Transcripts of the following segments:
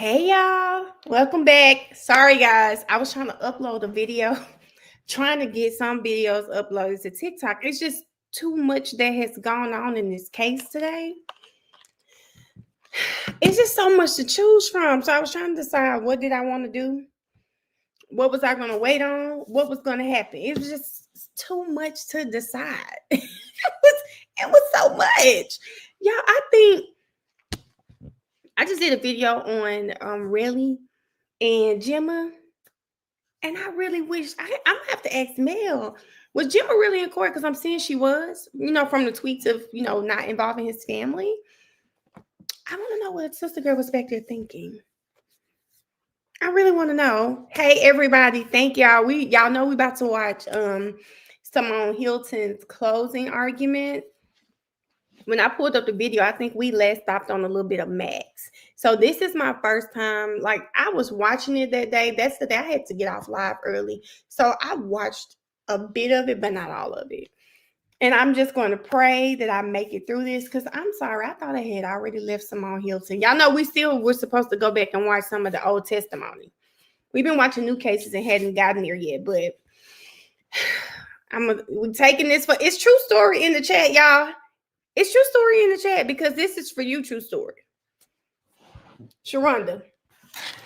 Hey y'all, welcome back. Sorry guys, I was trying to upload a video, trying to get some videos uploaded to TikTok. It's just too much that has gone on in this case today. It's just so much to choose from. So I was trying to decide what did I want to do? What was I going to wait on? What was going to happen? It was just too much to decide. it was so much. Y'all, I think I just did a video on Relly and Gemma. And I really wish I'm gonna have to ask Mel. Was Gemma really in court? Because I'm seeing she was, from the tweets of, not involving his family. I want to know what Sister Girl was back there thinking. I really want to know. Hey everybody, thank y'all. Y'all know we about to watch Simone Hilton's closing argument. When I pulled up the video, I think we last stopped on a little bit of Max. So this is my first time. Like, I was watching it that day. That's the day I had to get off live early. So I watched a bit of it, but not all of it. And I'm just going to pray that I make it through this because I'm sorry. I thought I had already left Simone Hilton. Y'all know we're supposed to go back and watch some of the old testimony. We've been watching new cases and hadn't gotten there yet, but we're taking this for it's true story in the chat, y'all. It's true story in the chat because this is for you, true story. Sharonda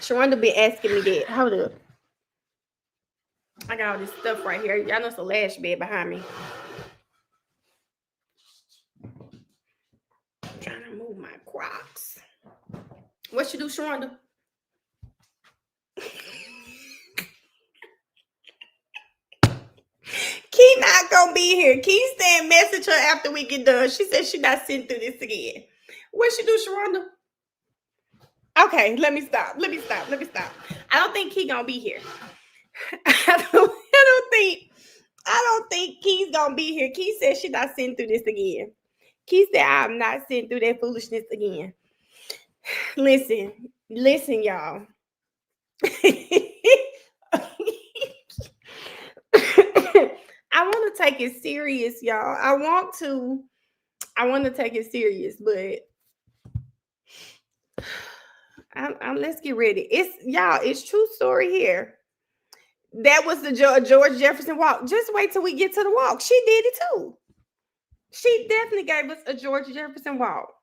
been asking me that. Hold up. I got all this stuff right here. Y'all know it's a lash bed behind me. I'm trying to move my Crocs. What you do, Sharonda? Key not gonna be here. Key saying message her after we get done. She said she not sitting through this again. What she do, Sharonda? Okay, let me stop. I don't think Key gonna be here. I don't think Key's gonna be here. Key said she not sitting through this again. Key said I'm not sitting through that foolishness again. Listen, y'all. I want to take it serious, y'all. I want to take it serious, but let's get ready. It's true story here. That was the George Jefferson walk. Just wait till we get to the walk. She did it too. She definitely gave us a George Jefferson walk.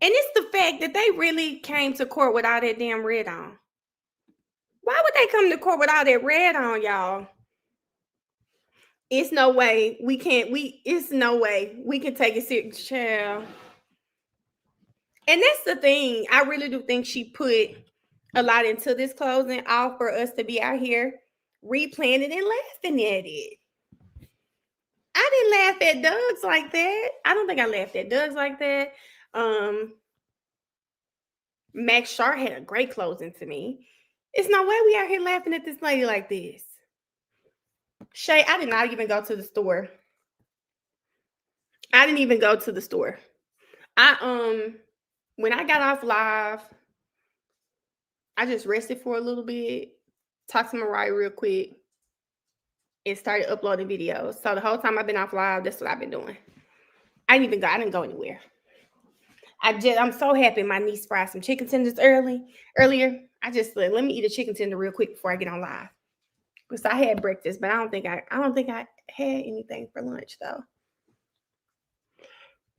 And it's the fact that they really came to court with all that damn red on. Why would they come to court with all that red on, y'all? It's no way we can take it serious, child. And that's the thing. I really do think she put a lot into this closing, all for us to be out here replaying it and laughing at it. I didn't laugh at Doug's like that. I don't think I laughed at Doug's like that. Max Sharp had a great closing to me. It's no way we out here laughing at this lady like this. Shay, I did not even go to the store. I didn't even go to the store. When I got off live, I just rested for a little bit, talked to Mariah real quick, and started uploading videos. So the whole time I've been off live, that's what I've been doing. I didn't go anywhere. I'm so happy my niece fried some chicken tenders earlier. I just said, let me eat a chicken tender real quick before I get on live. Because I had breakfast, but I don't think I had anything for lunch though.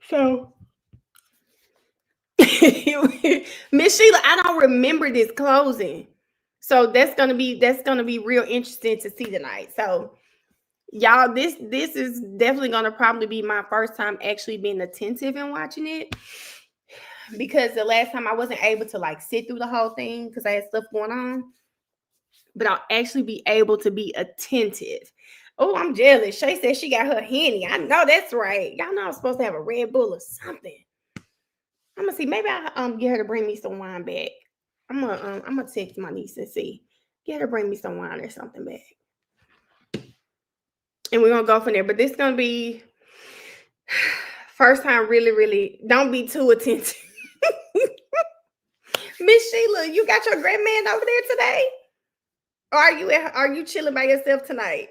So Miss Sheila, I don't remember this closing. So that's gonna be real interesting to see tonight. So y'all, this is definitely gonna probably be my first time actually being attentive and watching it. Because the last time I wasn't able to like sit through the whole thing because I had stuff going on. But I'll actually be able to be attentive. Oh, I'm jealous. Shay said she got her Henny. I know that's right. Y'all know I'm supposed to have a Red Bull or something. I'm gonna see. Maybe I'll get her to bring me some wine back. I'm gonna text my niece and see. Get her to bring me some wine or something back. And we're gonna go from there. But this is gonna be first time really don't be too attentive. Miss Sheila, you got your great man over there today? Or are you chilling by yourself tonight?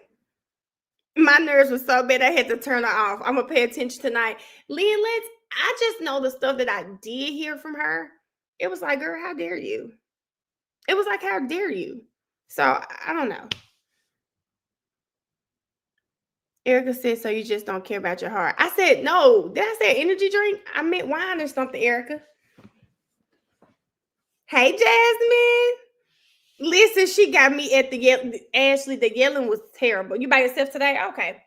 My nerves were so bad I had to turn her off. I'm gonna pay attention tonight. Lynn, I just know the stuff that I did hear from her. It was like, girl, how dare you? It was like, how dare you? So I don't know. Erica said, so you just don't care about your heart. I said, no. Did I say energy drink? I meant wine or something, Erica. Hey, Jasmine. Listen, she got me at the Ashley, the yelling was terrible. You by yourself today? Okay.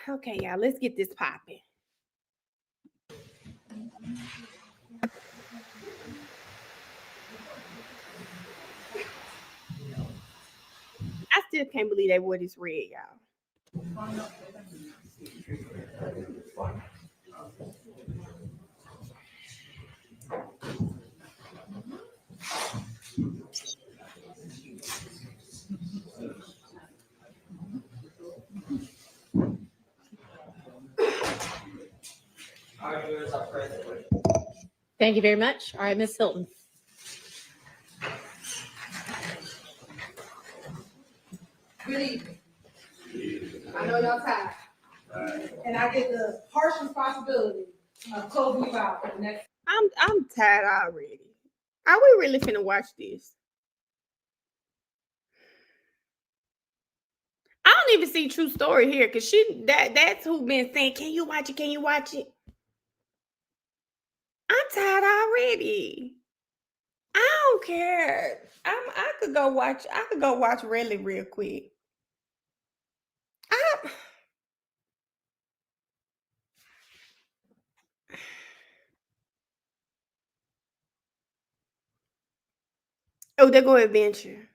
Okay, y'all. Let's get this popping. I still can't believe they wore this red, y'all. Thank you very much. All right, Ms. Hilton. Good evening. I know y'all tired. And I get the harsh responsibility of closing you out for the next. I'm tired already. Are we really finna watch this? I don't even see True Story here because that's who been saying, can you watch it? Can you watch it? I'm tired already. I don't care. I could go watch Redley real quick. Oh, they go Adventure.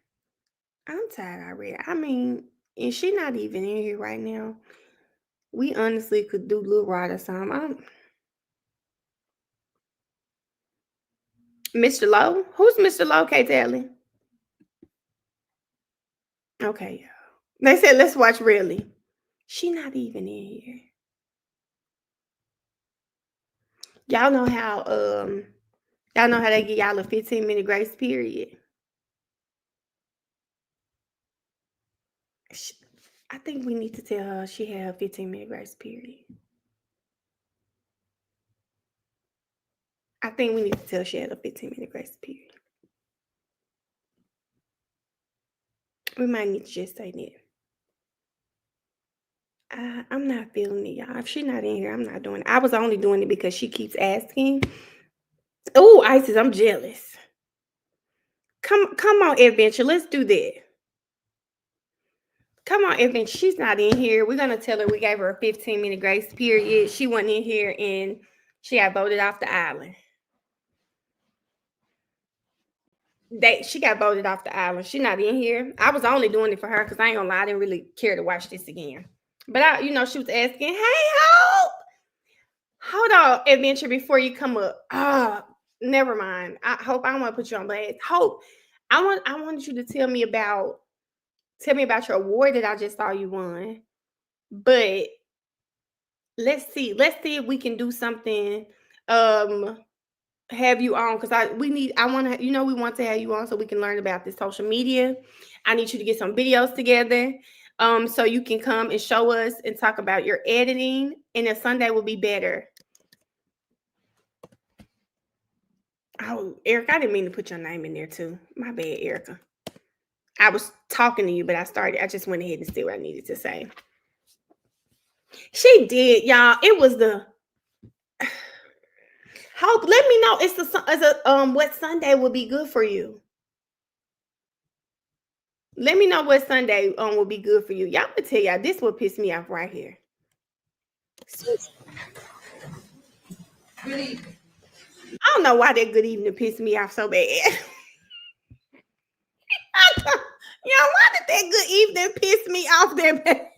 I'm tired already. I mean, and she not even in here right now. We honestly could do Little Rod or something. Mr. Lowe? Who's Mr. Lowe, K. Tally? Okay, y'all. They said let's watch Really. She not even in here. Y'all know how they give y'all a 15-minute grace period. I think we need to tell her she had a 15-minute grace period. I think we need to tell she had a 15-minute grace period. We might need to just say that. I'm not feeling it, y'all. If she's not in here, I'm not doing it. I was only doing it because she keeps asking. Oh, Isis, I'm jealous. Come on, Adventure. Let's do that. Come on, Adventure. She's not in here. We're gonna tell her we gave her a 15-minute grace period. She wasn't in here and she got voted off the island. She got voted off the island. She's not in here. I was only doing it for her because I ain't gonna lie, I didn't really care to watch this again. But she was asking, hey, Hope. Hold on, Adventure, before you come up. Never mind. I don't want to put you on blast. Hope, I wanted you to tell me about your award that I just saw you won. But let's see if we can do something. Have you on because we want to have you on so we can learn about this social media. I need you to get some videos together so you can come and show us and talk about your editing, and then Sunday will be better. Oh, Erica, I didn't mean to put your name in there too. My bad, Erica. I was talking to you, but I just went ahead and said what I needed to say. She did, y'all. It was the Hope. Let me know. What Sunday will be good for you. Let me know what Sunday will be good for you. Y'all can tell y'all this will piss me off right here. Good evening. I don't know why that good evening pissed me off so bad. Y'all, why did that good evening piss me off that bad?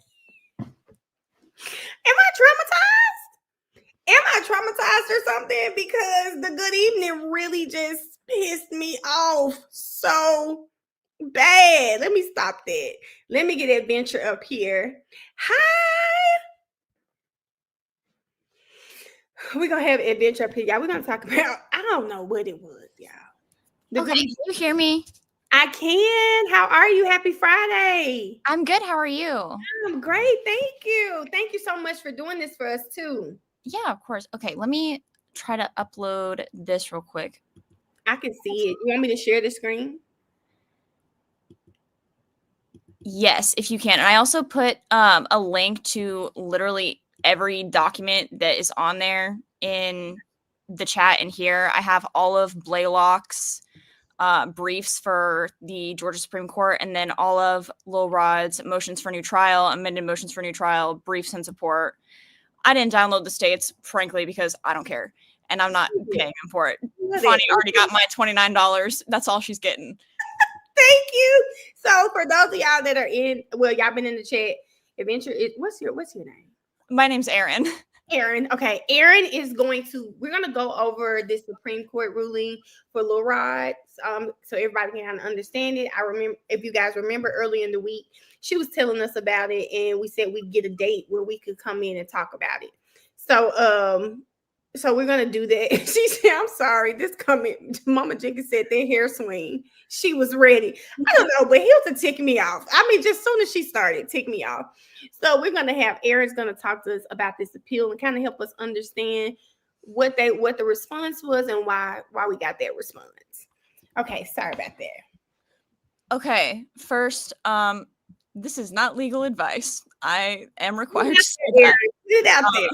Am I traumatized or something? Because the good evening really just pissed me off so bad. Let me stop that. Let me get Adventure up here. Hi. We're going to have Adventure up here, y'all. We're going to talk about, I don't know what it was, y'all. Okay, can you hear me? I can. How are you? Happy Friday. I'm good. How are you? I'm great. Thank you. Thank you so much for doing this for us too. Yeah, of course. Okay, let me try to upload this real quick. I can see it. You want me to share the screen? Yes, if you can. And I also put a link to literally every document that is on there in the chat in here. I have all of Blaylock's briefs for the Georgia Supreme Court, and then all of Lil Rod's motions for new trial, amended motions for new trial, briefs and support. I didn't download the states, frankly, because I don't care. And I'm not paying him for it. Fonnie already got my $29. That's all she's getting. Thank you. So for those of y'all that are in, well, y'all been in the chat. Adventure is what's your name? My name's Erin. Erin. Okay. Erin is we're going to go over this Supreme Court ruling for Lil Rod. So everybody can understand it. I remember, if you guys remember early in the week, she was telling us about it and we said we'd get a date where we could come in and talk about it. So we're going to do that. She said, I'm sorry, this comment, Mama Jenkins said their hair swing. She was ready. I don't know, but Hilton ticked me off. I mean, just soon as she started, ticked me off. So we're going to have Erin's going to talk to us about this appeal and kind of help us understand what the response was and why we got that response. Okay, sorry about that. Okay, first, this is not legal advice. I am required to say Erin, that. get it out there.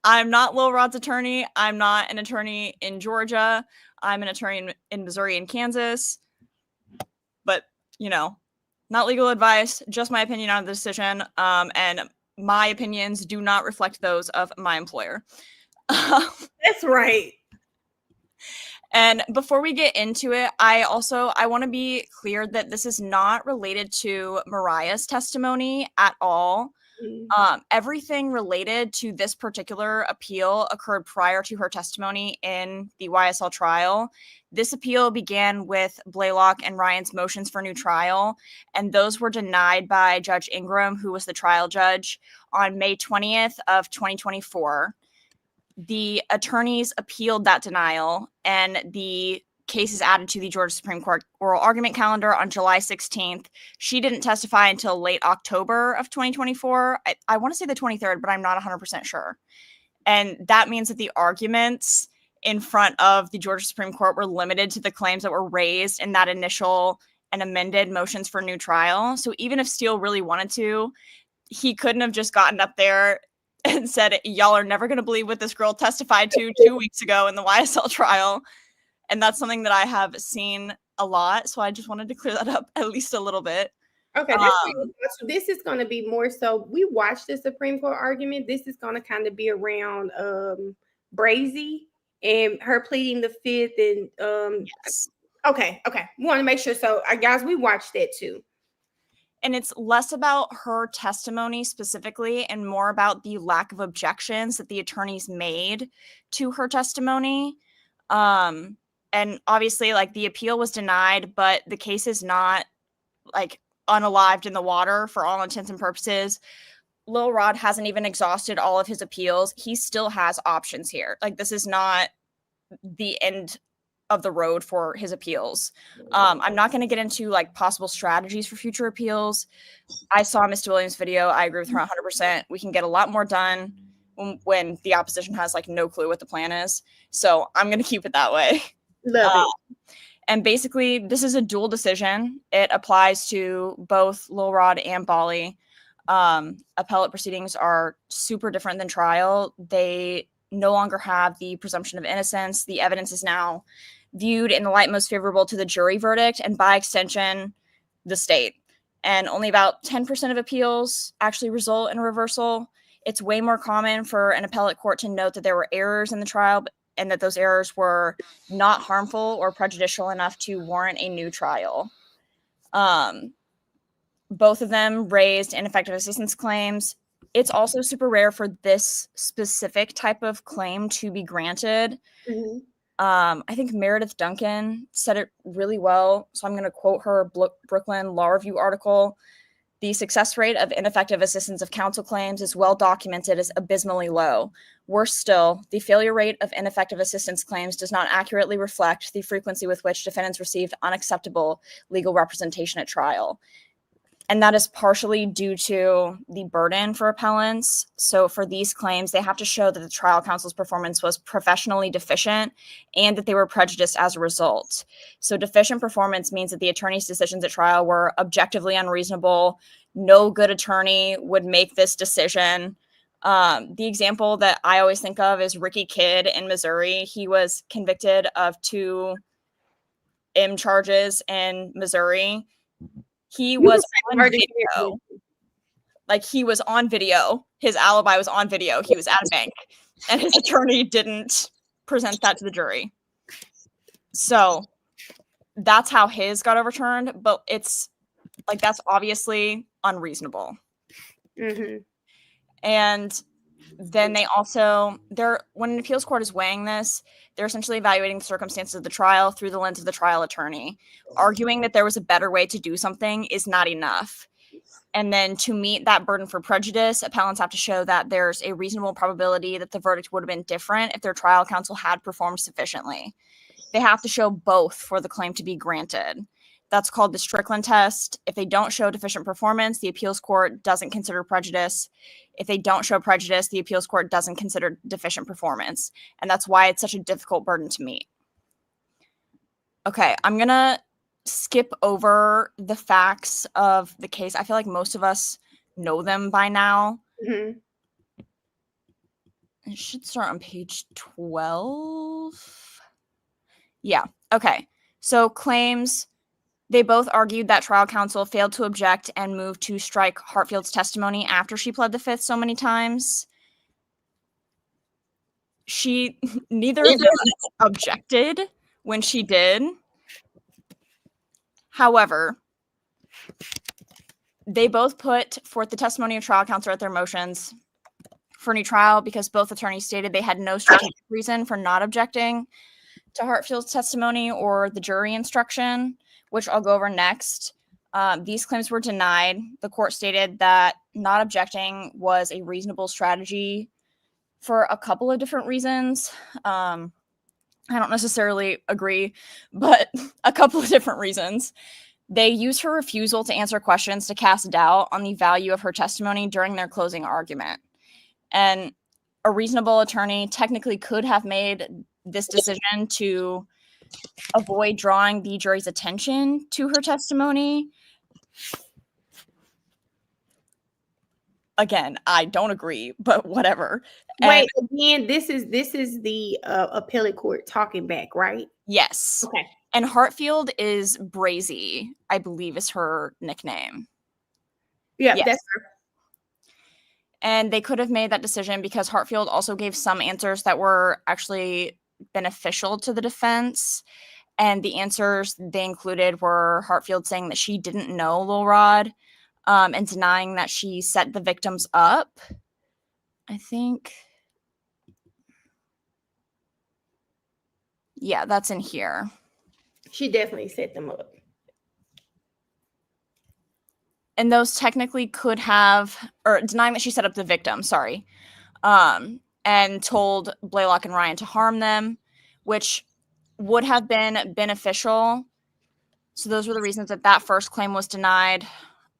I'm not Lil Rod's attorney. I'm not an attorney in Georgia. I'm an attorney in Missouri and Kansas. But, not legal advice, just my opinion on the decision. And my opinions do not reflect those of my employer. That's right. And before we get into it, I want to be clear that this is not related to Mariah's testimony at all. Everything related to this particular appeal occurred prior to her testimony in the YSL trial. This appeal began with Blaylock and Ryan's motions for new trial, and those were denied by Judge Ingram, who was the trial judge, on May 20th of 2024. The attorneys appealed that denial, and the case is added to the Georgia Supreme Court oral argument calendar on July 16th. She didn't testify until late October of 2024. I want to say the 23rd, but I'm not 100% sure. And that means that the arguments in front of the Georgia Supreme Court were limited to the claims that were raised in that initial and amended motions for new trial. So even if Steele really wanted to, he couldn't have just gotten up there and said, y'all are never going to believe what this girl testified to 2 weeks ago in the YSL trial. And that's something that I have seen a lot. So I just wanted to clear that up at least a little bit. Okay. So this is going to be more so we watched the Supreme Court argument. This is going to kind of be around Brazy and her pleading the fifth. And Yes. Okay. We want to make sure. So guys, we watched that too. And it's less about her testimony specifically and more about the lack of objections that the attorneys made to her testimony. And obviously, the appeal was denied, but the case is not, unalived in the water for all intents and purposes. Lil Rod hasn't even exhausted all of his appeals. He still has options here. This is not the end of the road for his appeals. I'm not going to get into possible strategies for future appeals. I saw Ms. Williams' video. I agree with her 100%. We can get a lot more done when the opposition has no clue what the plan is. So I'm going to keep it that way. Love it. And basically, this is a dual decision. It applies to both Lil Rod and Bali. Appellate proceedings are super different than trial. They no longer have the presumption of innocence. The evidence is now viewed in the light most favorable to the jury verdict and by extension, the state. And only about 10% of appeals actually result in a reversal. It's way more common for an appellate court to note that there were errors in the trial and that those errors were not harmful or prejudicial enough to warrant a new trial. Both of them raised ineffective assistance claims. It's also super rare for this specific type of claim to be granted. Mm-hmm. I think Meredith Duncan said it really well. So I'm going to quote her Brooklyn Law Review article. The success rate of ineffective assistance of counsel claims is well documented as abysmally low. Worse still, the failure rate of ineffective assistance claims does not accurately reflect the frequency with which defendants received unacceptable legal representation at trial. And that is partially due to the burden for appellants. So for these claims, they have to show that the trial counsel's performance was professionally deficient and that they were prejudiced as a result. So deficient performance means that the attorney's decisions at trial were objectively unreasonable. No good attorney would make this decision. The example that I always think of is Ricky Kidd in Missouri. He was convicted of 2 charges in Missouri. He was on video. Like, he was on video. His alibi was on video. He was at a bank. And his attorney didn't present that to the jury. So that's how his got overturned. But it's like, that's obviously unreasonable. Mm-hmm. And then they also, when an appeals court is weighing this, they're essentially evaluating the circumstances of the trial through the lens of the trial attorney. Arguing that there was a better way to do something is not enough. And then to meet that burden for prejudice, appellants have to show that there's a reasonable probability that the verdict would have been different if their trial counsel had performed sufficiently. They have to show both for the claim to be granted. That's called the Strickland test. If they don't show deficient performance, the appeals court doesn't consider prejudice. If they don't show prejudice, the appeals court doesn't consider deficient performance. And that's why it's such a difficult burden to meet. Okay, I'm going to skip over the facts of the case. I feel like most of us know them by now. Mm-hmm. It should start on page 12. Yeah, okay. So claims... They both argued that trial counsel failed to object and moved to strike Hartfield's testimony after she pled the fifth so many times. Neither of them objected when she did. However, they both put forth the testimony of trial counsel at their motions for a new trial because both attorneys stated they had no strategic reason for not objecting to Hartfield's testimony or the jury instruction, which I'll go over next. These claims were denied. The court stated that not objecting was a reasonable strategy for a couple of different reasons. I don't necessarily agree, but a couple of different reasons. They used her refusal to answer questions to cast doubt on the value of her testimony during their closing argument. And a reasonable attorney technically could have made this decision to avoid drawing the jury's attention to her testimony. Again, I don't agree, but whatever. Wait, again, this is the appellate court talking back, right? Yes. Okay. And Hartfield is Brazy, I believe is her nickname. Yeah, Yes. that's her. And they could have made that decision because Hartfield also gave some answers that were actually beneficial to the defense. And the answers they included were Hartfield saying that she didn't know Lil Rod, and denying that she set the victims up. I think. Yeah, that's in here. She definitely set them up. And those technically could have, or denying that she set up the victim, sorry, and told Blaylock and Ryan to harm them, which would have been beneficial. So those were the reasons that that first claim was denied.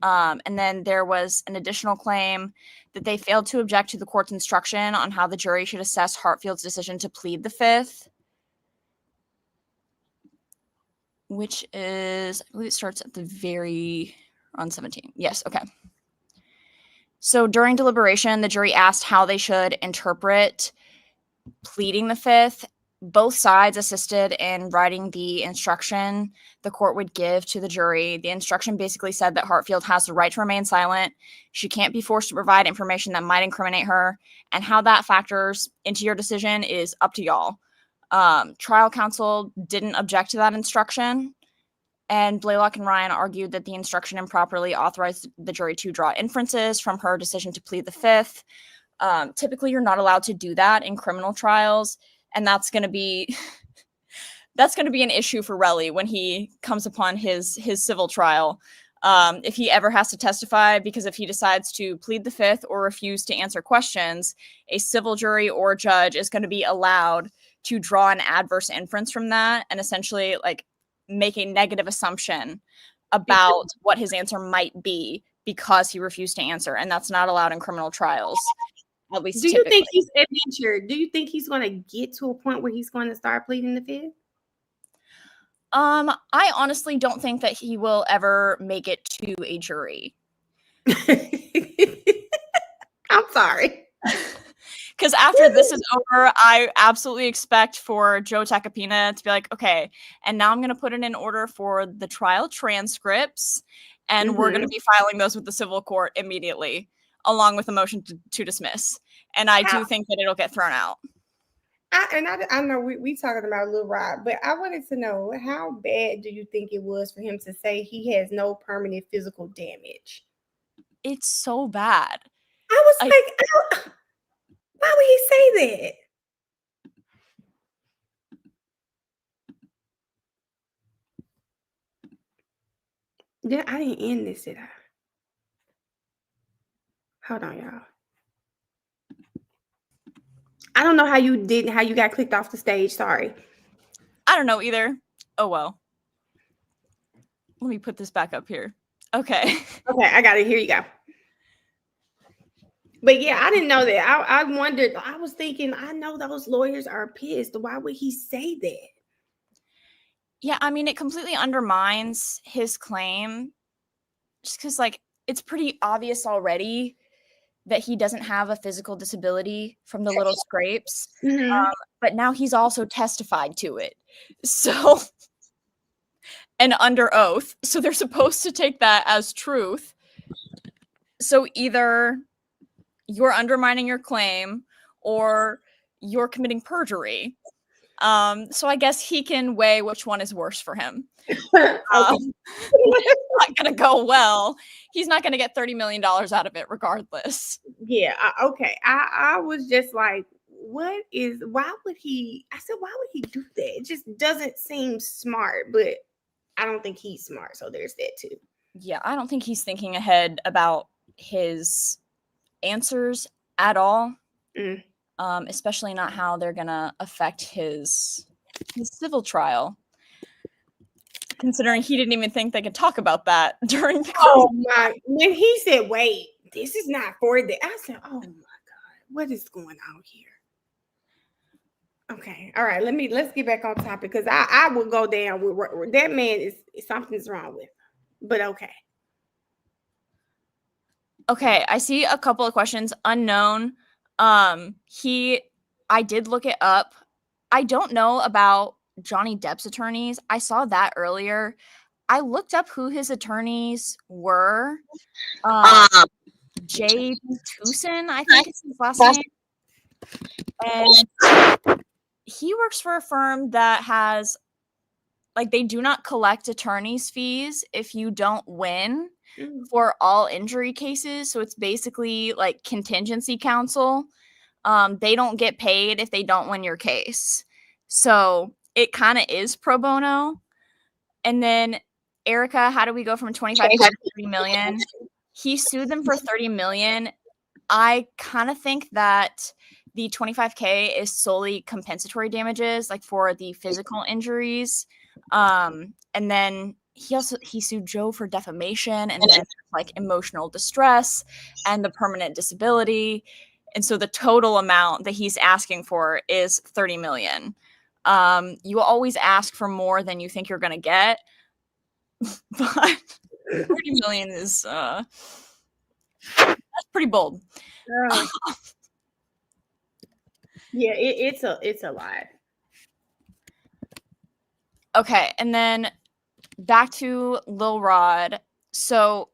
And then there was an additional claim that they failed to object to the court's instruction on how the jury should assess Hartfield's decision to plead the fifth, which is, I believe it starts at the very, on 17. Yes, okay. So during deliberation, the jury asked how they should interpret pleading the fifth. Both sides assisted in writing the instruction the court would give to the jury. The instruction basically said that Hartfield has the right to remain silent. She can't be forced to provide information that might incriminate her. And how that factors into your decision is up to y'all. Trial counsel didn't object to that instruction. And Blaylock and Ryan argued that the instruction improperly authorized the jury to draw inferences from her decision to plead the fifth. Typically, you're not allowed to do that in criminal trials. And that's going to be an issue for Relly when he comes upon his civil trial. If he ever has to testify, because if he decides to plead the fifth or refuse to answer questions, a civil jury or judge is going to be allowed to draw an adverse inference from that and essentially like make a negative assumption about what his answer might be because he refused to answer, and that's not allowed in criminal trials, at least Do you typically. think he's adventure? Do you think he's going to get to a point where he's going to start pleading the fifth? I honestly don't think that he will ever make it to a jury. I'm sorry. Because after this is over, I absolutely expect for Joe Tacopina to be like, okay, and now I'm going to put it in order for the trial transcripts, and we're going to be filing those with the civil court immediately, along with a motion to dismiss. And I do think that it'll get thrown out. I know we talking about Lil Rod, but I wanted to know, how bad do you think it was for him to say he has no permanent physical damage? It's so bad. I was like, why would he say that? Yeah, I didn't end this, did I? Hold on, y'all. I don't know how you got clicked off the stage. Sorry. I don't know either. Oh, well. Let me put this back up here. Okay. Okay, I got it. Here you go. But yeah, I didn't know that. I wondered. I was thinking, I know those lawyers are pissed. Why would he say that? Yeah, I mean, it completely undermines his claim just because, like, it's pretty obvious already that he doesn't have a physical disability from the little scrapes. But now he's also testified to it. So, and under oath. So they're supposed to take that as truth. So either you're undermining your claim or you're committing perjury. So I guess he can weigh which one is worse for him. It's not gonna go well. He's not gonna get $30 million out of it regardless. Yeah, okay. I was just like, why would he? I said, why would he do that? It just doesn't seem smart, but I don't think he's smart, so there's that too. Yeah, I don't think he's thinking ahead about his answers at all. Especially not how they're gonna affect his civil trial, considering he didn't even think they could talk about that during the when he said, wait, this is not for that, I said, oh my god, what is going on here? Okay, all right, let's get back on topic, because I will go down with that man. Is something's wrong with him, but okay. I see a couple of questions. Unknown. I did look it up. I don't know about Johnny Depp's attorneys. I saw that earlier. I looked up who his attorneys were. Jay Tucson, I think is his last name. And he works for a firm that has, like, they do not collect attorney's fees if you don't win for all injury cases. So it's basically like contingency counsel. They don't get paid if they don't win your case. So it kind of is pro bono. And then Erica, how do we go from 25 to 30 million? He sued them for 30 million. I kind of think that the 25K is solely compensatory damages, like for the physical injuries. And then he sued Joe for defamation and then like emotional distress and the permanent disability. And so the total amount that he's asking for is 30 million. You always ask for more than you think you're going to get. But 30 million is that's pretty bold. Yeah, it's a lot. Okay, and then back to Lil Rod. So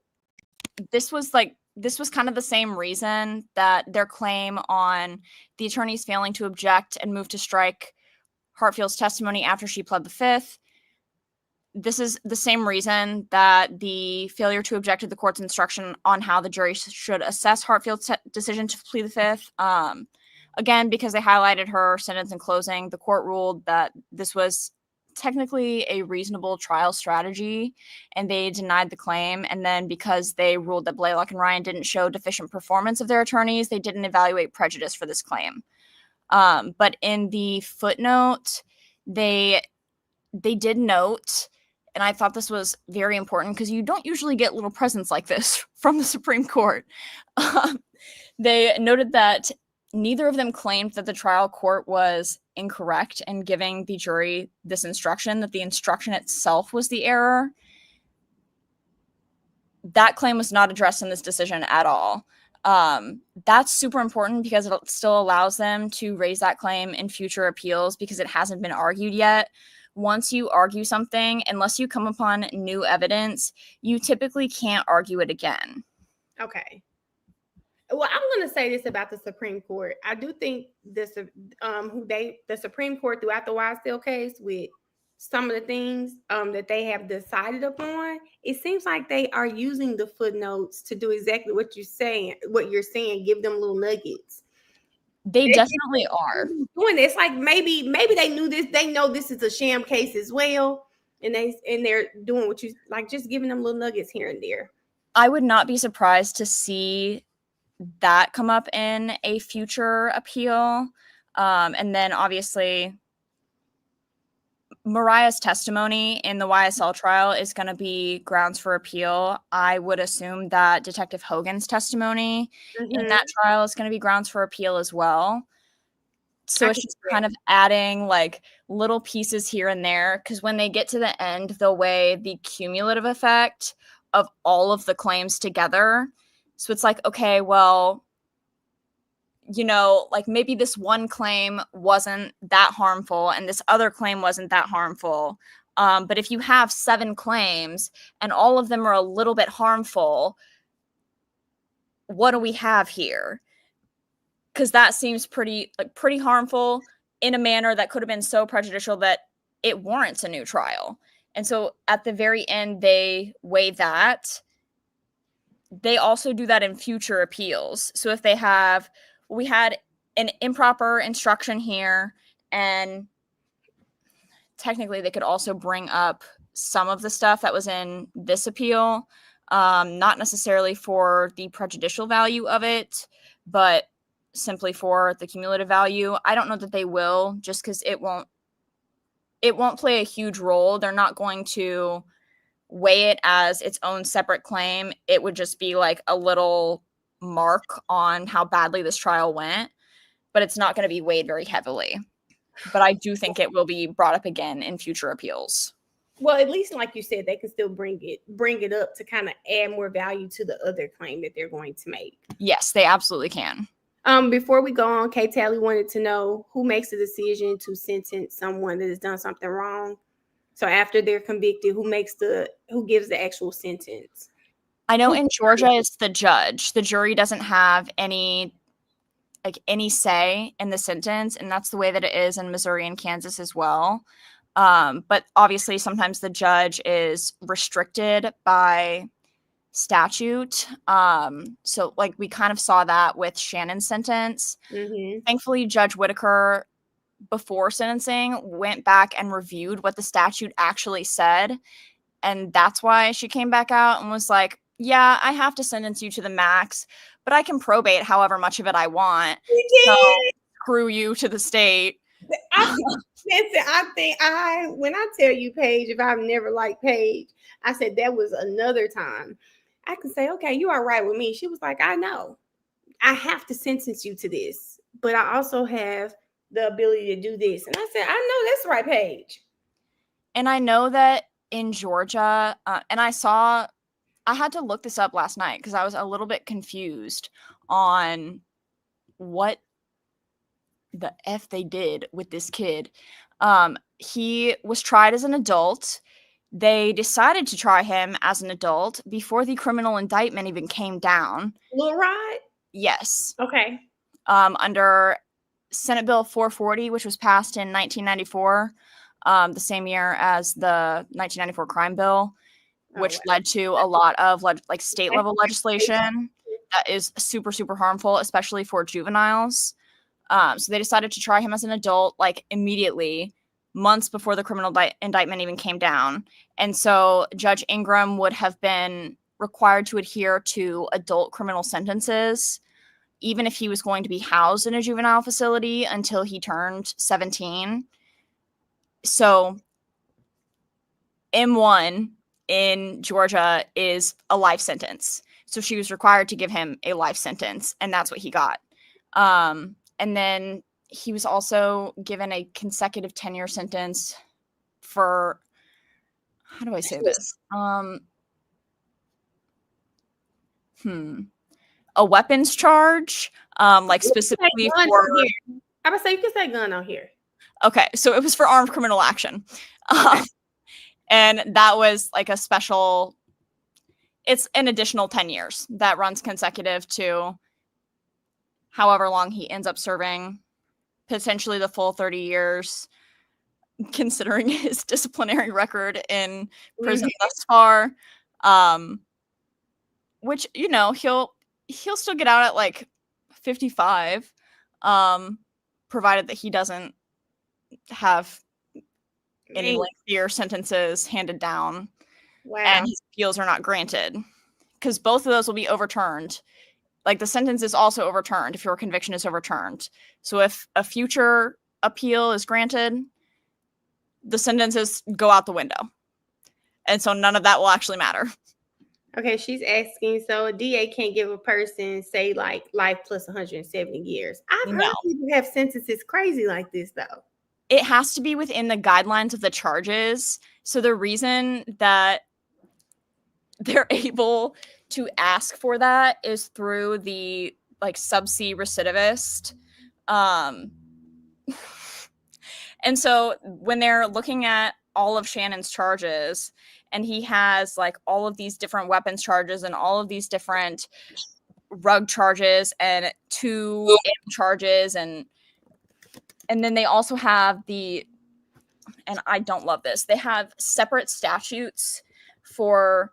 this was kind of the same reason that their claim on the attorneys failing to object and move to strike Hartfield's testimony after she pled the fifth. This is the same reason that the failure to object to the court's instruction on how the jury should assess Hartfield's decision to plead the fifth. Again, because they highlighted her sentence in closing, the court ruled that this was technically a reasonable trial strategy, and they denied the claim. And then because they ruled that Blaylock and Ryan didn't show deficient performance of their attorneys, they didn't evaluate prejudice for this claim. But in the footnote, they did note, and I thought this was very important because you don't usually get little presents like this from the Supreme Court. They noted that neither of them claimed that the trial court was incorrect in giving the jury this instruction, that the instruction itself was the error. That claim was not addressed in this decision at all. That's super important because it still allows them to raise that claim in future appeals because it hasn't been argued yet. Once you argue something, unless you come upon new evidence, you typically can't argue it again. Okay. Well, I'm going to say this about the Supreme Court. I do think this, the Supreme Court throughout the YSL case with some of the things that they have decided upon, it seems like they are using the footnotes to do exactly what you're saying, give them little nuggets. They definitely are doing this. Like maybe they knew this, they know this is a sham case as well, and they're doing what you like, just giving them little nuggets here and there. I would not be surprised to see that come up in a future appeal. And then obviously Mariah's testimony in the YSL trial is going to be grounds for appeal. I would assume that Detective Hogan's testimony in that trial is going to be grounds for appeal as well. So it's just kind of adding like little pieces here and there, because when they get to the end, they'll weigh the cumulative effect of all of the claims together. So it's like, okay, well, you know, like maybe this one claim wasn't that harmful and this other claim wasn't that harmful. But if you have 7 claims and all of them are a little bit harmful, what do we have here? Because that seems pretty harmful in a manner that could have been so prejudicial that it warrants a new trial. And so at the very end, they weigh that. They also do that in future appeals. So if we had an improper instruction here, and technically they could also bring up some of the stuff that was in this appeal, not necessarily for the prejudicial value of it, but simply for the cumulative value. I don't know that they will, just because it won't play a huge role. They're not going to weigh it as its own separate claim. It would just be like a little mark on how badly this trial went, but it's not going to be weighed very heavily. But I do think it will be brought up again in future appeals. Well, at least like you said, they can still bring it up to kind of add more value to the other claim that they're going to make. Yes, they absolutely can. Before we go on, Kay Talley wanted to know who makes the decision to sentence someone that has done something wrong. So after they're convicted, who gives the actual sentence? I know in Georgia, it's the judge. The jury doesn't have any say in the sentence, and that's the way that it is in Missouri and Kansas as well. But obviously, sometimes the judge is restricted by statute. So like we kind of saw that with Shannon's sentence. Thankfully, Judge Whitaker, before sentencing, went back and reviewed what the statute actually said. And that's why she came back out and was like, yeah, I have to sentence you to the max, but I can probate however much of it I want. So screw you to the state. When I tell you, Paige, if I've never liked Paige, I said that was another time. I can say, okay, you are right with me. She was like, I know. I have to sentence you to this, but I also have the ability to do this. And I said, I know that's right, Paige. And I know that in Georgia, and I had to look this up last night because I was a little bit confused on what the F they did with this kid. He was tried as an adult. They decided to try him as an adult before the criminal indictment even came down. Lil Rod? Yes. Okay. Under Senate Bill 440, which was passed in 1994, the same year as the 1994 crime bill, which led to a lot of state level legislation that is super, super harmful, especially for juveniles. So they decided to try him as an adult, immediately, months before the criminal indictment even came down. And so Judge Ingram would have been required to adhere to adult criminal sentences, even if he was going to be housed in a juvenile facility until he turned 17. So M1 in Georgia is a life sentence. So she was required to give him a life sentence, and that's what he got. And then he was also given a consecutive 10-year sentence for, how do I say this? A weapons charge, like specifically for. I would say you can say gun on here. Okay, so it was for armed criminal action. And that was like a special, it's an additional 10 years that runs consecutive to however long he ends up serving, potentially the full 30 years, considering his disciplinary record in prison thus far. Which, you know, he'll still get out at like 55, provided that he doesn't have any lengthier sentences handed down. Wow. And his appeals are not granted, because both of those will be overturned. Like, the sentence is also overturned if your conviction is overturned. So if a future appeal is granted, the sentences go out the window. And so none of that will actually matter. Okay, she's asking, so a DA can't give a person, say, like, life plus 170 years. I've heard people have sentences crazy like this, though. It has to be within the guidelines of the charges. So the reason that they're able to ask for that is through the, like, sub C recidivist. And so when they're looking at all of Shannon's charges, and he has like all of these different weapons charges and all of these different rug charges and 2 charges, and then they also have the, and I don't love this, they have separate statutes for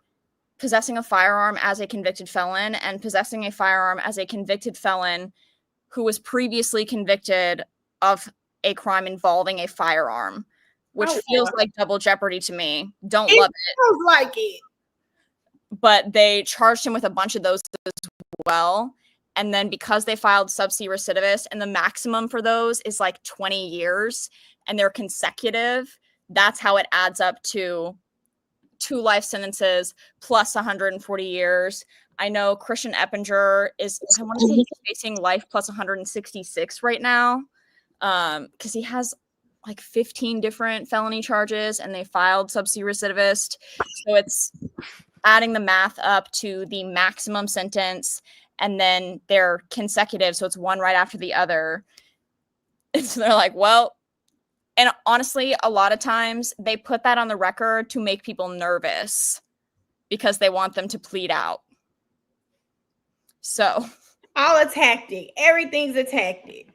possessing a firearm as a convicted felon and possessing a firearm as a convicted felon who was previously convicted of a crime involving a firearm, which feels like double jeopardy to me. Don't love it. Feels like it. But they charged him with a bunch of those as well. And then because they filed sub C recidivist, and the maximum for those is like 20 years, and they're consecutive, that's how it adds up to 2 life sentences plus 140 years. I know Christian Eppinger is, I want to say he's facing life plus 166 right now, because he has like 15 different felony charges, and they filed sub C recidivist. So it's adding the math up to the maximum sentence, and then they're consecutive. So it's one right after the other. And so they're like, well, and honestly, a lot of times they put that on the record to make people nervous because they want them to plead out. So all a tactic. Everything's a tactic.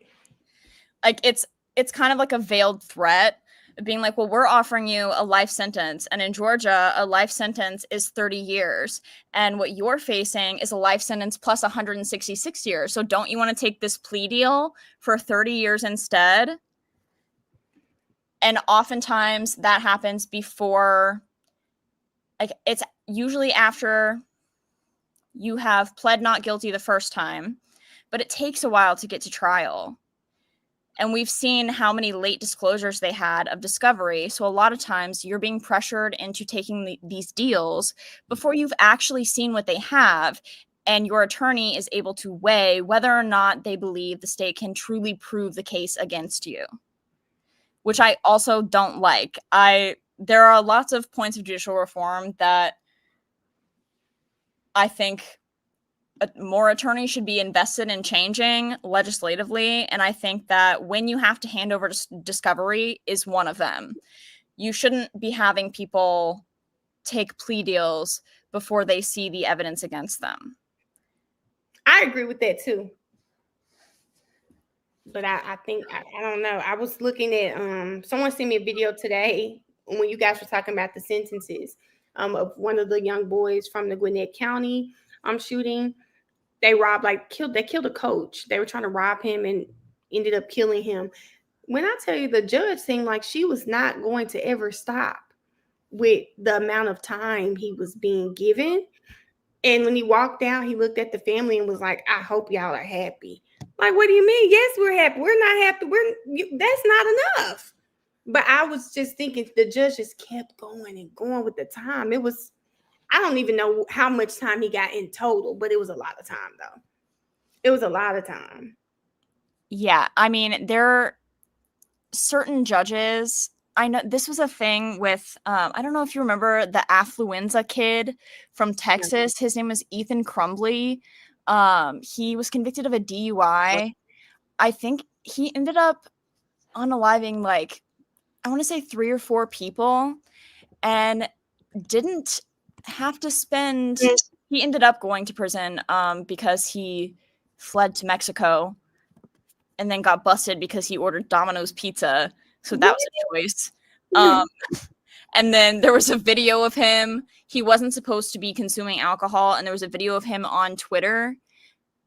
Like, it's kind of like a veiled threat of being like, well, we're offering you a life sentence. And in Georgia, a life sentence is 30 years. And what you're facing is a life sentence plus 166 years. So don't you want to take this plea deal for 30 years instead? And oftentimes that happens before, like, it's usually after you have pled not guilty the first time, but it takes a while to get to trial. And we've seen how many late disclosures they had of discovery. So a lot of times you're being pressured into taking these deals before you've actually seen what they have. And your attorney is able to weigh whether or not they believe the state can truly prove the case against you, which I also don't like. There are lots of points of judicial reform that I think more attorneys should be invested in changing legislatively. And I think that when you have to hand over discovery is one of them. You shouldn't be having people take plea deals before they see the evidence against them. I agree with that too. But I think, I don't know. I was looking at, someone sent me a video today when you guys were talking about the sentences of one of the young boys from the Gwinnett County shooting. They killed a coach. They were trying to rob him and ended up killing him. When I tell you, the judge seemed like she was not going to ever stop with the amount of time he was being given. And when he walked out, he looked at the family and was like, I hope y'all are happy. Like, what do you mean? Yes, we're happy. We're not happy. That's not enough. But I was just thinking the judge just kept going and going with the time. It was, I don't even know how much time he got in total, but it was a lot of time though. It was a lot of time. Yeah, I mean, there are certain judges. I know this was a thing with, I don't know if you remember the affluenza kid from Texas. His name was Ethan Crumbly. He was convicted of a DUI. I think he ended up unaliving, like, I want to say 3 or 4 people, and didn't have to spend. He ended up going to prison because he fled to Mexico and then got busted because he ordered Domino's pizza. So that was a choice. And then there was a video of him. He wasn't supposed to be consuming alcohol, and there was a video of him on Twitter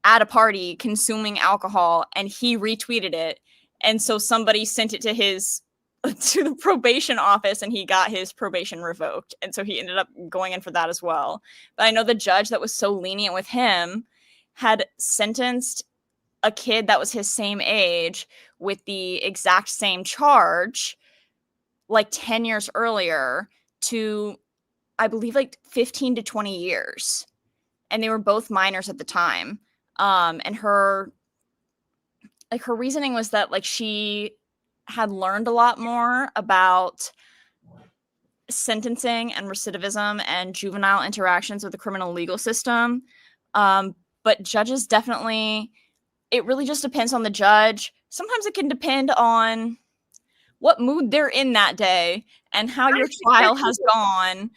at a party consuming alcohol, and he retweeted it. And so somebody sent it to the probation office, and he got his probation revoked. And so he ended up going in for that as well. But I know the judge that was so lenient with him had sentenced a kid that was his same age with the exact same charge like 10 years earlier to, I believe, like 15 to 20 years. And they were both minors at the time. And her reasoning was that, like, she had learned a lot more about sentencing and recidivism and juvenile interactions with the criminal legal system. But judges definitely, it really just depends on the judge. Sometimes it can depend on what mood they're in that day and how your trial has gone.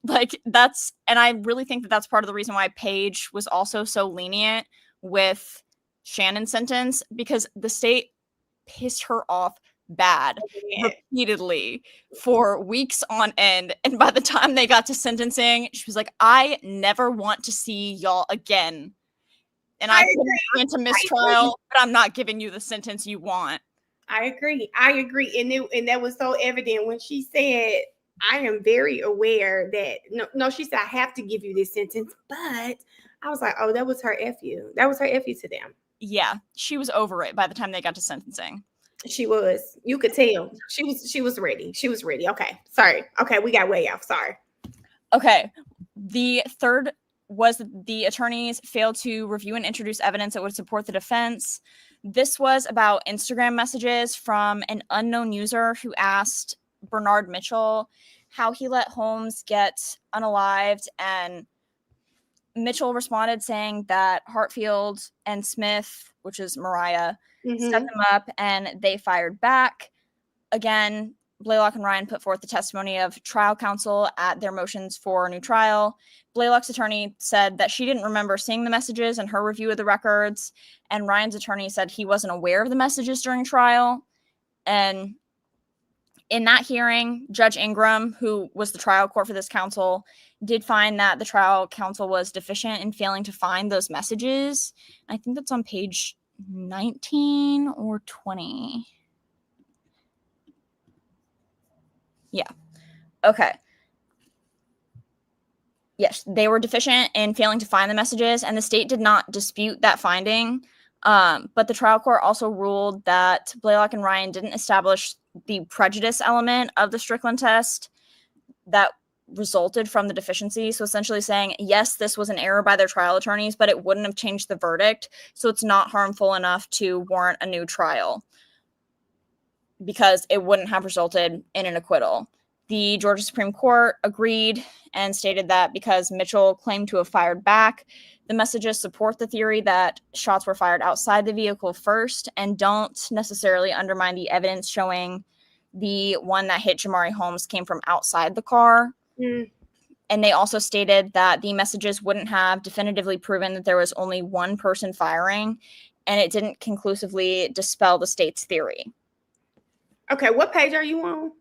Like, that's, and I really think that that's part of the reason why Paige was also so lenient with Shannon's sentence, because the state pissed her off bad repeatedly for weeks on end. And by the time they got to sentencing, she was like, I never want to see y'all again. And I couldn't grant a mistrial, but I'm not giving you the sentence you want. I agree. And that was so evident when she said, I am very aware that no, she said, I have to give you this sentence, but I was like, oh, that was her FU. That was her FU to them. Yeah, she was over it by the time they got to sentencing. She was. You could tell. She was ready. She was ready. Okay. Sorry. Okay, we got way off. Sorry. Okay. The third was the attorneys failed to review and introduce evidence that would support the defense. This was about Instagram messages from an unknown user who asked Bernard Mitchell how he let Holmes get unalived, and Mitchell responded saying that Hartfield and Smith, which is Mariah, set them up and they fired back. Again, Blaylock and Ryan put forth the testimony of trial counsel at their motions for a new trial. Blaylock's attorney said that she didn't remember seeing the messages in her review of the records, and Ryan's attorney said he wasn't aware of the messages during trial. And in that hearing, Judge Ingram, who was the trial court for this counsel, did find that the trial counsel was deficient in failing to find those messages. I think that's on page 19 or 20. Yeah. Okay. Yes, they were deficient in failing to find the messages, and the state did not dispute that finding. But the trial court also ruled that Blaylock and Ryan didn't establish the prejudice element of the Strickland test that resulted from the deficiency. So essentially saying, yes, this was an error by their trial attorneys, but it wouldn't have changed the verdict. So it's not harmful enough to warrant a new trial because it wouldn't have resulted in an acquittal. The Georgia Supreme Court agreed and stated that because Mitchell claimed to have fired back, the messages support the theory that shots were fired outside the vehicle first and don't necessarily undermine the evidence showing the one that hit Jamari Holmes came from outside the car. And they also stated that the messages wouldn't have definitively proven that there was only one person firing, and it didn't conclusively dispel the state's theory. Okay, what page are you on?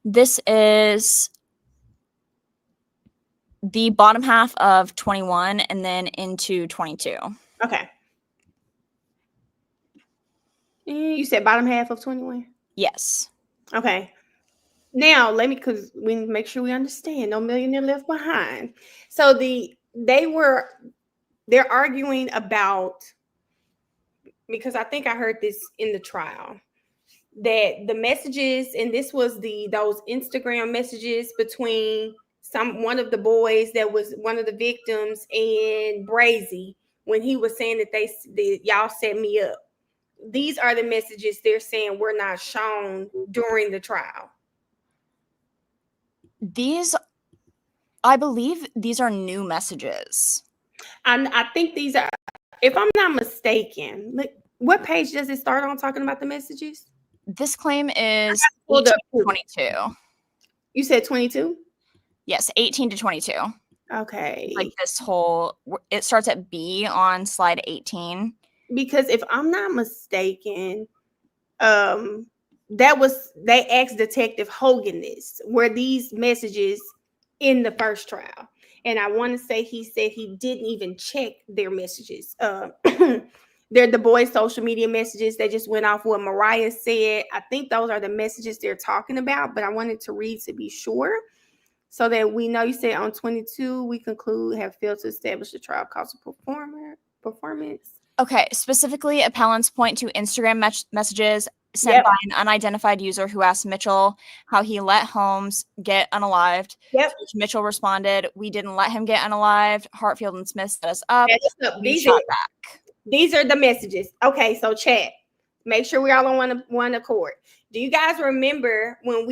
This is the bottom half of 21 and then into 22. Okay. You said bottom half of 21? Yes. Okay. Now, because we make sure we understand, no millionaire left behind. So they're arguing about, because I think I heard this in the trial. that the messages, and this was those Instagram messages between one of the boys that was one of the victims and Brazy, when he was saying that y'all set me up. These are the messages they're saying were not shown during the trial. I believe these are new messages. I think these are, if I'm not mistaken, look, what page does it start on talking about the messages? This claim is 18 to 22. You said 22? Yes, 18 to 22. Okay. Like this whole, it starts at B on slide 18. Because if I'm not mistaken, they asked Detective Hogan this, were these messages in the first trial? And I want to say he said he didn't even check their messages. They're the boys' social media messages that just went off what Mariah said. I think those are the messages they're talking about, but I wanted to read to be sure so that we know. You said on 22, we conclude have failed to establish the trial causal performance. Okay, specifically, appellants point to Instagram messages sent by an unidentified user who asked Mitchell how he let Holmes get unalived. Yep. Mitchell responded, "We didn't let him get unalived. Hartfield and Smith set us up. We shot back." These are the messages. Okay, so chat. Make sure we're all on one accord. Do you guys remember when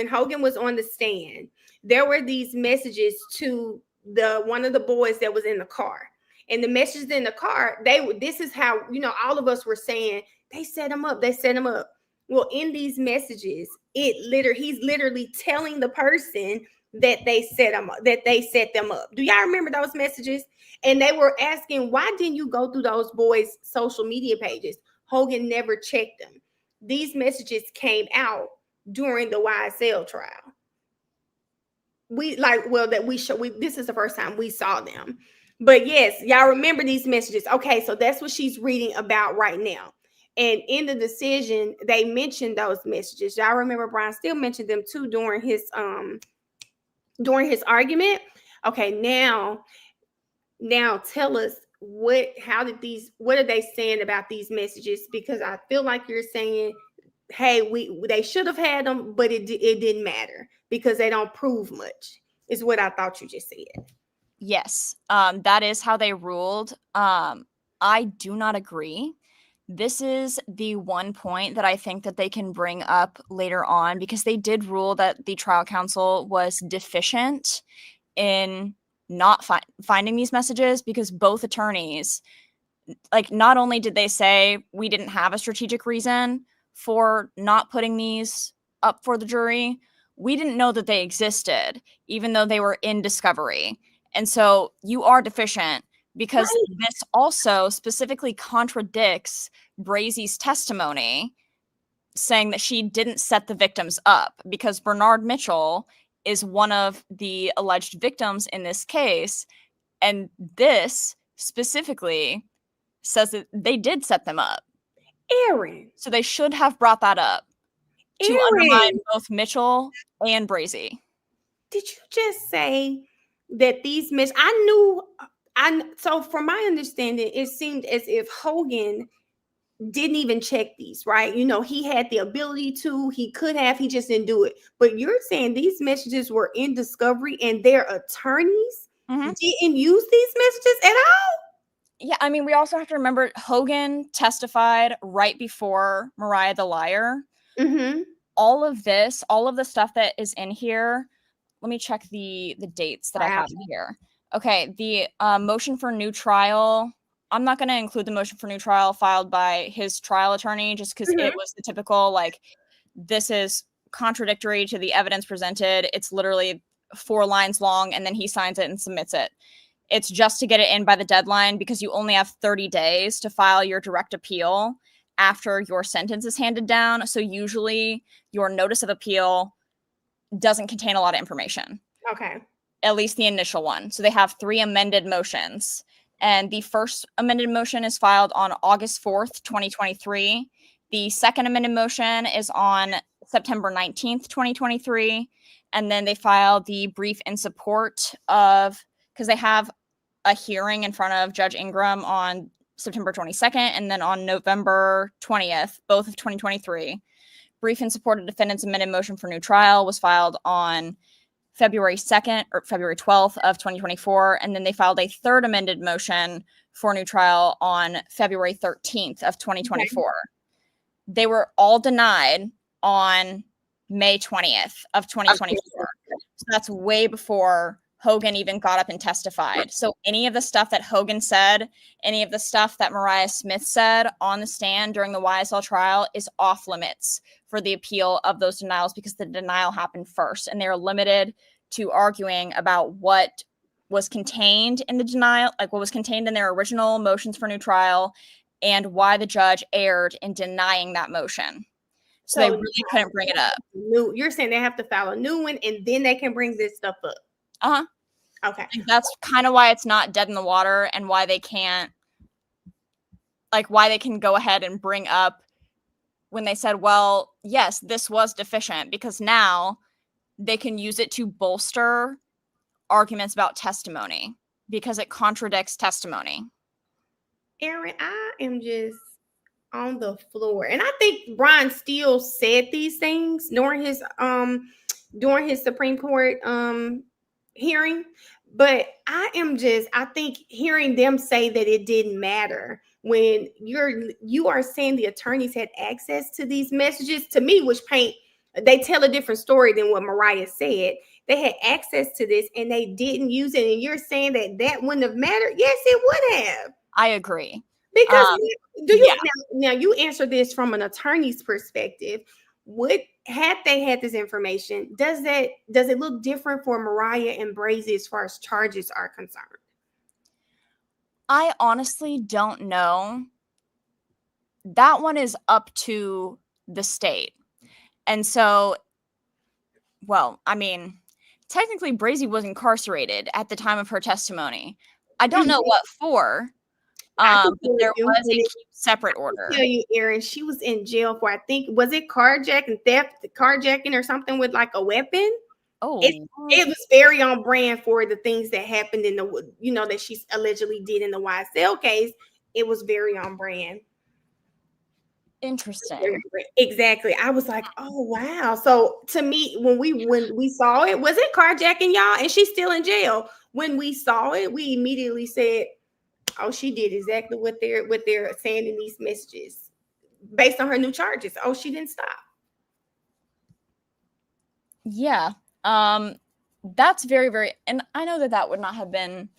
Hogan was on the stand? There were these messages to one of the boys that was in the car. And the messages in the car, this is how, all of us were saying, they set him up, they set him up. Well, in these messages, he's literally telling the person that they set them up. Do y'all remember those messages? And they were asking, why didn't you go through those boys' social media pages? Hogan never checked them. These messages came out during the YSL trial. This is the first time we saw them. But yes, y'all remember these messages. Okay, so that's what she's reading about right now. And in the decision, they mentioned those messages. Y'all remember Brian Steele mentioned them too during his argument. Okay, now tell us what are they saying about these messages? Because I feel like you're saying, hey, they should have had them, but it didn't matter because they don't prove much, is what I thought you just said. Yes, that is how they ruled. I do not agree. This is the one point that I think that they can bring up later on, because they did rule that the trial counsel was deficient in not finding these messages, because both attorneys, like, not only did they say we didn't have a strategic reason for not putting these up for the jury, we didn't know that they existed, even though they were in discovery. And so you are deficient, because this also specifically contradicts Brazy's testimony, saying that she didn't set the victims up, because Bernard Mitchell is one of the alleged victims in this case. And this specifically says that they did set them up. Aaron. So they should have brought that up to undermine both Mitchell and Brazy. Did you just say that these so from my understanding, it seemed as if Hogan didn't even check these, right? He had the ability to, he could have, he just didn't do it. But you're saying these messages were in discovery and their attorneys didn't use these messages at all? Yeah, I mean, we also have to remember Hogan testified right before Mariah the liar. Mm-hmm. All of the stuff that is in here, let me check the dates that I have in here. Okay, the motion for new trial, I'm not going to include the motion for new trial filed by his trial attorney, just because it was the typical, like, this is contradictory to the evidence presented. It's literally 4 lines long, and then he signs it and submits it. It's just to get it in by the deadline, because you only have 30 days to file your direct appeal after your sentence is handed down. So usually your notice of appeal doesn't contain a lot of information. Okay. At least the initial one. So they have 3 amended motions. And the first amended motion is filed on August 4th, 2023. The second amended motion is on September 19th, 2023. And then they file the brief in support of, because they have a hearing in front of Judge Ingram on September 22nd and then on November 20th, both of 2023. Brief in support of defendant's amended motion for new trial was filed on February 2nd or February 12th of 2024. And then they filed a third amended motion for new trial on February 13th of 2024. Okay. They were all denied on May 20th of 2024. So that's way before Hogan even got up and testified. So any of the stuff that Hogan said, any of the stuff that Mariah Smith said on the stand during the YSL trial is off limits for the appeal of those denials because the denial happened first. And they're limited to arguing about what was contained in the denial, like what was contained in their original motions for new trial and why the judge erred in denying that motion. So they really couldn't bring it up. You're saying they have to file a new one and then they can bring this stuff up. Uh-huh. Okay. That's kind of why it's not dead in the water and why they can't, like why they can go ahead and bring up when they said, well, yes, this was deficient, because now they can use it to bolster arguments about testimony because it contradicts testimony. Aaron, I am just on the floor. And I think Brian Steele said these things during his Supreme Court hearing. But I think hearing them say that it didn't matter when you are saying the attorneys had access to these messages, to me, they tell a different story than what Mariah said. They had access to this and they didn't use it. And you're saying that wouldn't have mattered? Yes, it would have. I agree. Because now you answer this from an attorney's perspective. Had they had this information, does it look different for Mariah and Brazy as far as charges are concerned? I honestly don't know. That one is up to the state. And so, well, I mean, technically Brazy was incarcerated at the time of her testimony. I don't know what for. But there was a separate order. I tell you, Aaron, she was in jail for, I think, was it carjacking or something with like a weapon? Oh, it was very on brand for the things that happened in the, that she allegedly did in the YSL case. It was very on brand. Interesting. Exactly. I was like, oh wow. So to me, when we saw it, was it carjacking, y'all? And she's still in jail. When we saw it, we immediately said, oh, she did exactly what they're saying in these messages based on her new charges. Oh, she didn't stop. Yeah. That's very, very, and I know that would not have been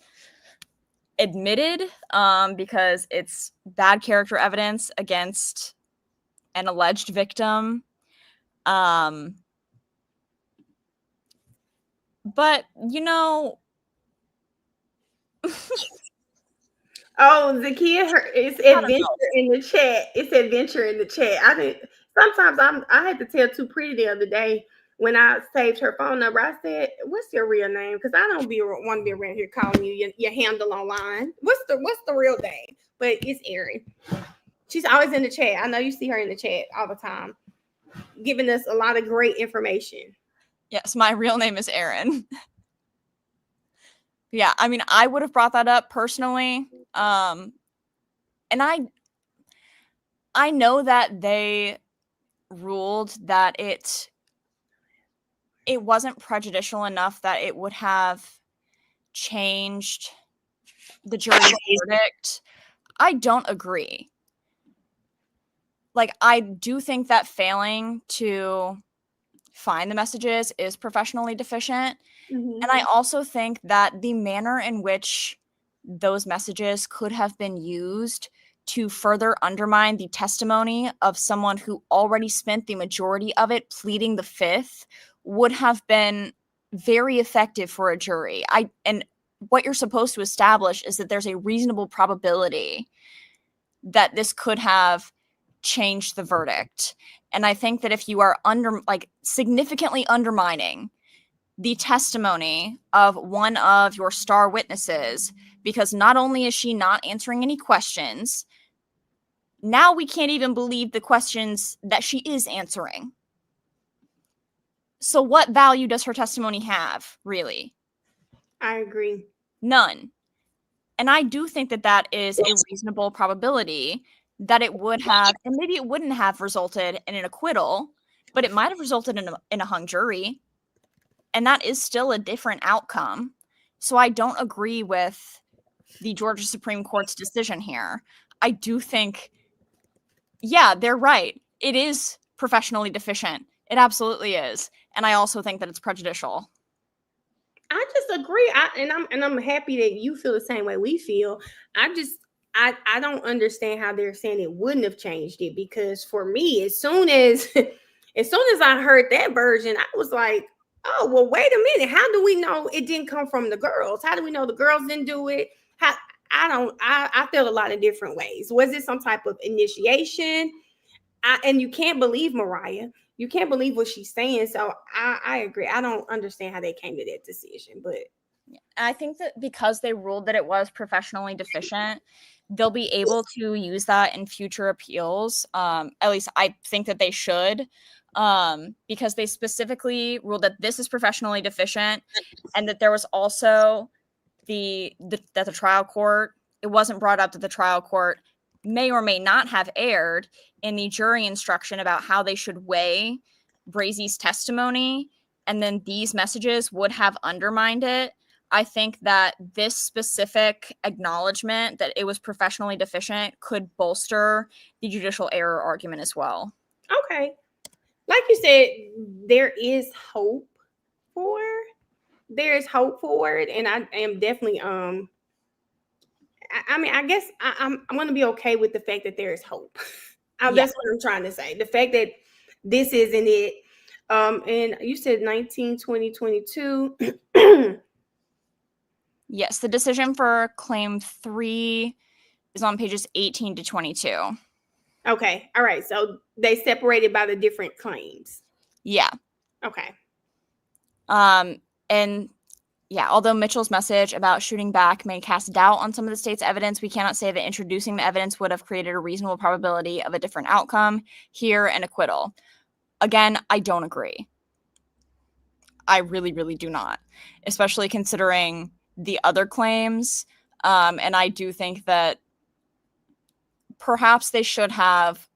admitted because it's bad character evidence against an alleged victim. But Oh, Zakia, it's adventure in the chat. It's adventure in the chat. Sometimes I had to tell Too Pretty the other day when I saved her phone number. I said, "What's your real name?" Because I don't want to be around here calling you your handle online. What's the real name? But it's Erin. She's always in the chat. I know you see her in the chat all the time, giving us a lot of great information. Yes, my real name is Erin. Yeah, I mean, I would have brought that up personally. And I know that they ruled that it wasn't prejudicial enough that it would have changed the jury's verdict. I don't agree. Like, I do think that failing to find the messages is professionally deficient. Mm-hmm. And I also think that the manner in which those messages could have been used to further undermine the testimony of someone who already spent the majority of it pleading the fifth would have been very effective for a jury. And what you're supposed to establish is that there's a reasonable probability that this could have changed the verdict. And I think that if you are significantly undermining the testimony of one of your star witnesses, because not only is she not answering any questions, now we can't even believe the questions that she is answering. So what value does her testimony have, really? I agree. None. And I do think that that is a reasonable probability that it would have, and maybe it wouldn't have resulted in an acquittal, but it might have resulted in a hung jury. And that is still a different outcome. So I don't agree with the Georgia Supreme Court's decision here. I do think, yeah, they're right. It is professionally deficient. It absolutely is. And I also think that it's prejudicial. I just agree. I'm happy that you feel the same way we feel. I don't understand how they're saying it wouldn't have changed it, because for me, as soon as I heard that version, I was like, oh, well, wait a minute. How do we know it didn't come from the girls? How do we know the girls didn't do it? I feel a lot of different ways. Was it some type of initiation? And you can't believe Mariah. You can't believe what she's saying. So I agree. I don't understand how they came to that decision, but I think that because they ruled that it was professionally deficient, they'll be able to use that in future appeals. At least I think that they should, because they specifically ruled that this is professionally deficient, and that there was also that the trial court, it wasn't brought up that the trial court may or may not have erred in the jury instruction about how they should weigh Brazy's testimony, and then these messages would have undermined it. I think that this specific acknowledgement that it was professionally deficient could bolster the judicial error argument as well. okay. Like you said, there is hope for it, and I am definitely I mean, I guess I'm going to be okay with the fact that there is hope. That's what I'm trying to say. The fact that this isn't it. And you said 19, 20, 22. Yes, the decision for claim 3 is on pages 18 to 22. Okay. All right. So they separated by the different claims. Yeah. Okay. And yeah, although Mitchell's message about shooting back may cast doubt on some of the state's evidence, we cannot say that introducing the evidence would have created a reasonable probability of a different outcome. Here, an acquittal. Again, I don't agree. I really, really do not, especially considering the other claims. And I do think that perhaps they should have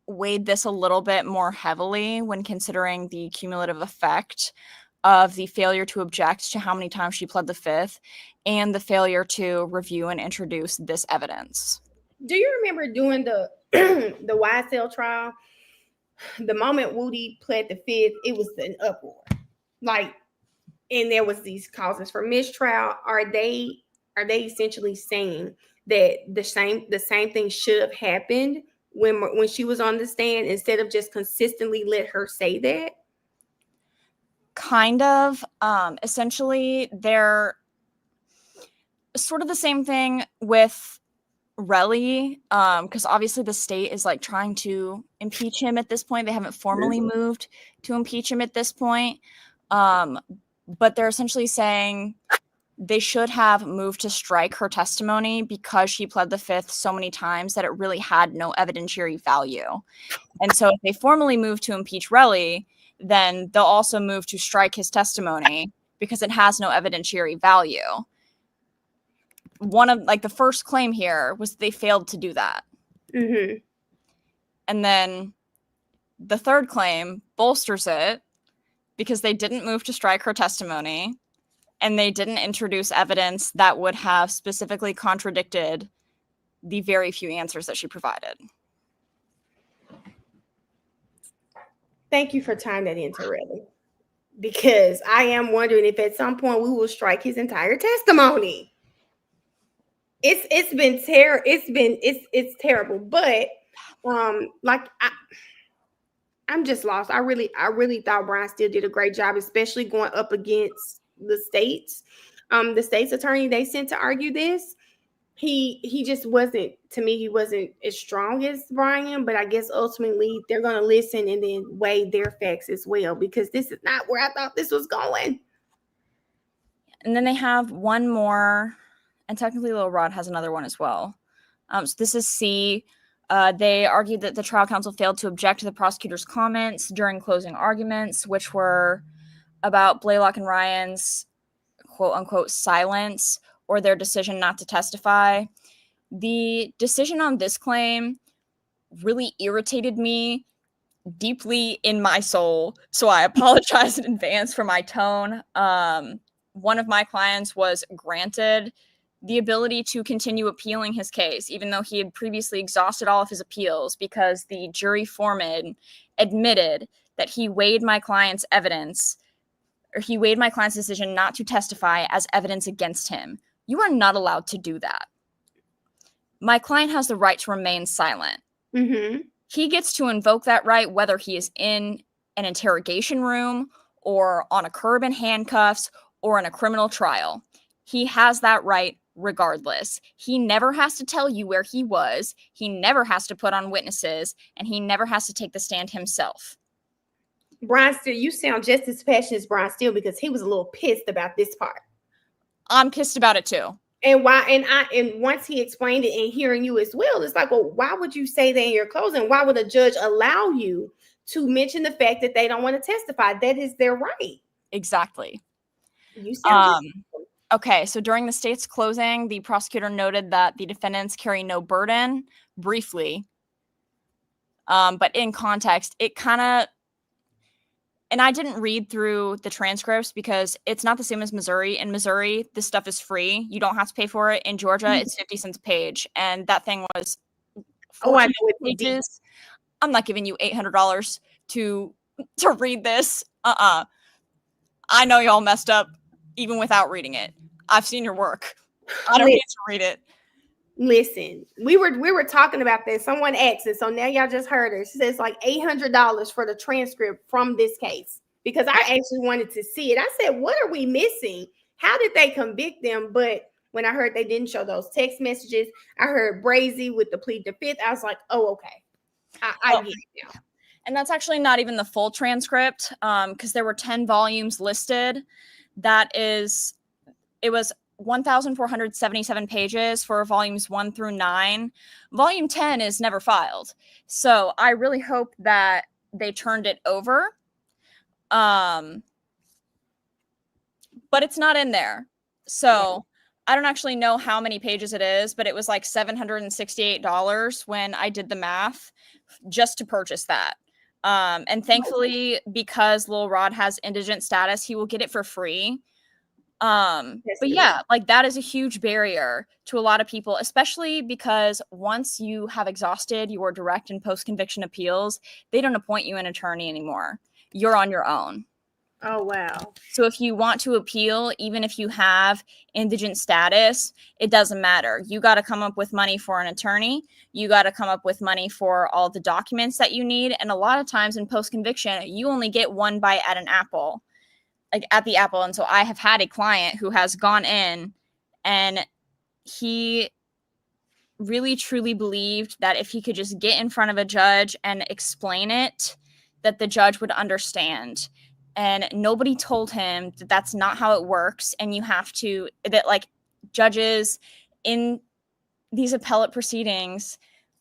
weighed this a little bit more heavily when considering the cumulative effect of the failure to object to how many times she pled the fifth and the failure to review and introduce this evidence. Do you remember doing the the YSL trial? The moment Woody pled the fifth, it was an uproar. Like, and there was these causes for mistrial. Are they essentially saying that the same thing should have happened when she was on the stand, instead of just consistently let her say that? Kind of. Essentially, they're sort of the same thing with Relly, because obviously the state is like trying to impeach him at this point. They haven't formally moved to impeach him at this point. But they're essentially saying they should have moved to strike her testimony because she pled the fifth so many times that it really had no evidentiary value. And so if they formally move to impeach Relly, then they'll also move to strike his testimony because it has no evidentiary value. One of the first claim here was they failed to do that. Mm-hmm. And then the third claim bolsters it because they didn't move to strike her testimony and they didn't introduce evidence that would have specifically contradicted the very few answers that she provided. Thank you for tying that into Relly, because I am wondering if at some point we will strike his entire testimony. It's been it's terrible, but I'm just lost. I really thought Brian still did a great job, especially going up against the state's attorney they sent to argue this. He just wasn't, to me, he wasn't as strong as Brian, but I guess ultimately they're going to listen and then weigh their facts as well, because this is not where I thought this was going. And then they have one more, and technically Lil Rod has another one as well. So this is C. They argued that the trial counsel failed to object to the prosecutor's comments during closing arguments, which were about Blaylock and Ryan's quote-unquote silence or their decision not to testify. The decision on this claim really irritated me deeply in my soul, so I apologize in advance for my tone. One of my clients was granted the ability to continue appealing his case, even though he had previously exhausted all of his appeals, because the jury foreman admitted that he weighed my client's evidence, or he weighed my client's decision not to testify as evidence against him. You are not allowed to do that. My client has the right to remain silent. Mm-hmm. He gets to invoke that right whether he is in an interrogation room or on a curb in handcuffs or in a criminal trial. He has that right regardless. He never has to tell you where he was. He never has to put on witnesses, and he never has to take the stand himself. Brian Steele, you sound just as passionate as Brian Steele, because he was a little pissed about this part. I'm pissed about it too. And why? And once he explained it and hearing you as well, it's like, well, why would you say that in your closing? Why would a judge allow you to mention the fact that they don't want to testify? That is their right. Exactly. You sound Okay, so during the state's closing, the prosecutor noted that the defendants carry no burden, briefly. But in context, it kind of, and I didn't read through the transcripts because it's not the same as Missouri. In Missouri, this stuff is free. You don't have to pay for it. In Georgia, it's 50 cents a page. And that thing was 14 pages. I'm not giving you $800 to read this. I know y'all messed up even without reading it. I've seen your work. I don't need to read it. Listen, we were talking about this. Someone asked it, so now y'all just heard her. She says like $800 for the transcript from this case, because I actually wanted to see it. I said, what are we missing? How did they convict them? But when I heard they didn't show those text messages, I heard Brazy with the plea to fifth. I was like, oh, okay. I get it now. And that's actually not even the full transcript, because there were 10 volumes listed. It was 1,477 pages for volumes 1 through 9. Volume 10 is never filed. So I really hope that they turned it over. But it's not in there. So I don't actually know how many pages it is, but it was like $768 when I did the math just to purchase that. And thankfully, because Lil Rod has indigent status, he will get it for free. But yeah, like that is a huge barrier to a lot of people, especially because once you have exhausted your direct and post-conviction appeals, they don't appoint you an attorney anymore. You're on your own. Oh, wow. So if you want to appeal, even if you have indigent status, it doesn't matter. You got to come up with money for an attorney. You got to come up with money for all the documents that you need. And a lot of times in post-conviction, you only get one bite at an apple. Like at the apple. And so I have had a client who has gone in and he really truly believed that if he could just get in front of a judge and explain it, that the judge would understand. And nobody told him that that's not how it works. And you have to, that like judges in these appellate proceedings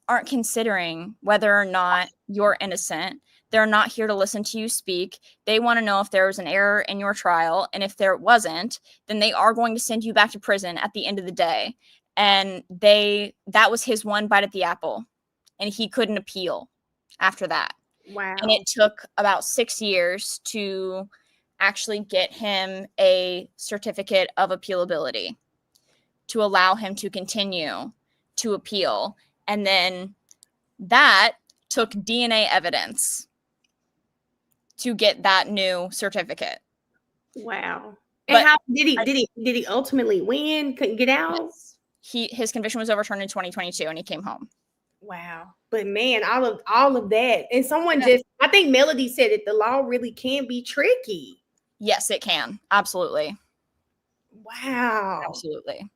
aren't considering whether or not you're innocent. They're not here to listen to you speak. They want to know if there was an error in your trial. And if there wasn't, then they are going to send you back to prison at the end of the day. And that was his one bite at the apple. And he couldn't appeal after that. Wow. And it took about 6 years to actually get him a certificate of appealability to allow him to continue to appeal. And then that took DNA evidence to get that new certificate. Wow. But and how did he ultimately win? Couldn't get out? His conviction was overturned in 2022 and he came home. Wow. But man, all of that. And someone I think Melody said it, the law really can be tricky. Yes, it can. Absolutely. Wow. Absolutely.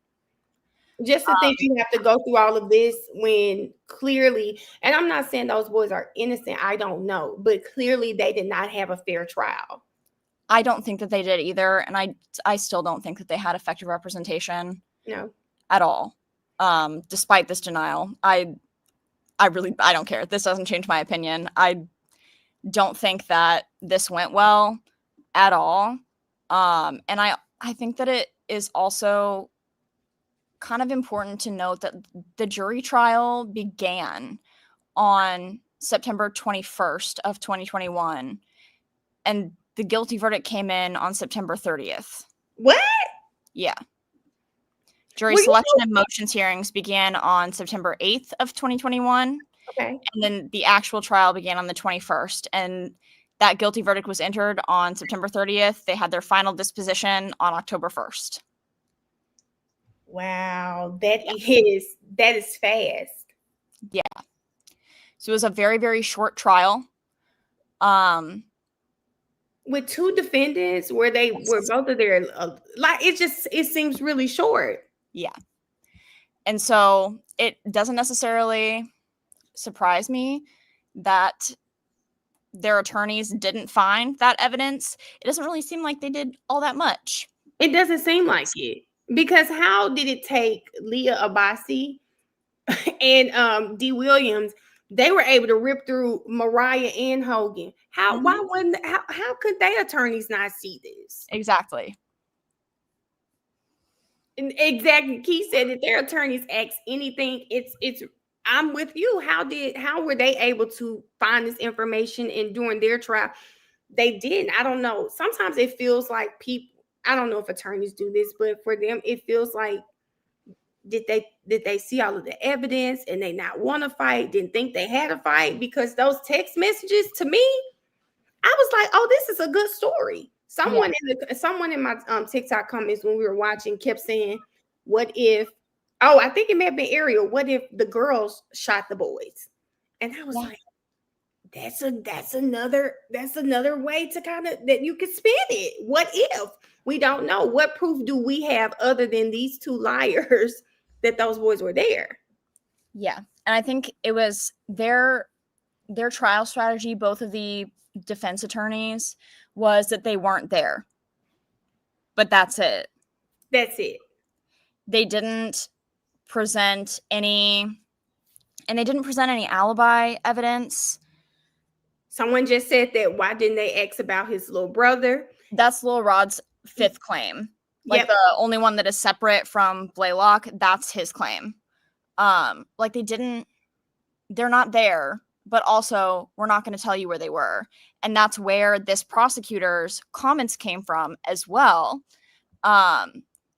Just to think you have to go through all of this when clearly, and I'm not saying those boys are innocent, I don't know, but clearly they did not have a fair trial. I don't think that they did either, and I still don't think that they had effective representation. No. At all. Despite this denial. I don't care. This doesn't change my opinion. I don't think that this went well at all. And I think that it is also kind of important to note that the jury trial began on September 21st of 2021, and the guilty verdict came in on September 30th. What? Yeah. Jury Well, you selection and motions hearings began on September 8th of 2021, Okay. and then the actual trial began on the 21st, and that guilty verdict was entered on September 30th. They had their final disposition on October 1st. Wow, that is fast. Yeah. So it was a very, very short trial. With two defendants, where they were both of their like it seems really short. Yeah. And so it doesn't necessarily surprise me that their attorneys didn't find that evidence. It doesn't really seem like they did all that much. It doesn't seem like it, because how did it take Leah Abbasi and D. Williams? They were able to rip through Mariah and Hogan. How? Why wouldn't? How could their attorneys not see this? Exactly. And exactly. Keith said that their attorneys ask anything. It's. I'm with you. How were they able to find this information and during their trial? They didn't. I don't know. Sometimes it feels like people. I don't know if attorneys do this, but for them, it feels like did they see all of the evidence and they not want to fight? Didn't think they had a fight? Because those text messages to me, I was like, oh, this is a good story. Someone in my TikTok comments when we were watching kept saying, "What if?" Oh, I think it may have been Ariel. What if the girls shot the boys? And I was like, that's another way to kind of that you could spin it. What if? We don't know. What proof do we have other than these two liars that those boys were there? Yeah. And I think it was their trial strategy, both of the defense attorneys, was that they weren't there. But that's it. That's it. They didn't present any alibi evidence. Someone just said that why didn't they ask about his little brother? That's Lil Rod's fifth claim. Like the only one that is separate from Blaylock, that's his claim. Like they're not there, but also we're not going to tell you where they were. And that's where this prosecutor's comments came from as well.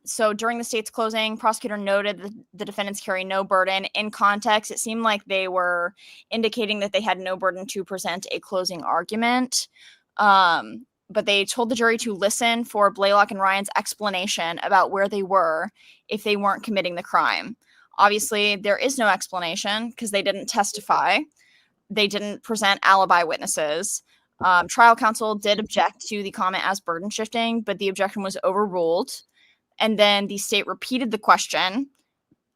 So during the state's closing, prosecutor noted that the defendants carry no burden. In context, it seemed like they were indicating that they had no burden to present a closing argument. But they told the jury to listen for Blaylock and Ryan's explanation about where they were if they weren't committing the crime. Obviously, there is no explanation because they didn't testify. They didn't present alibi witnesses. Trial counsel did object to the comment as burden shifting, but the objection was overruled. And then the state repeated the question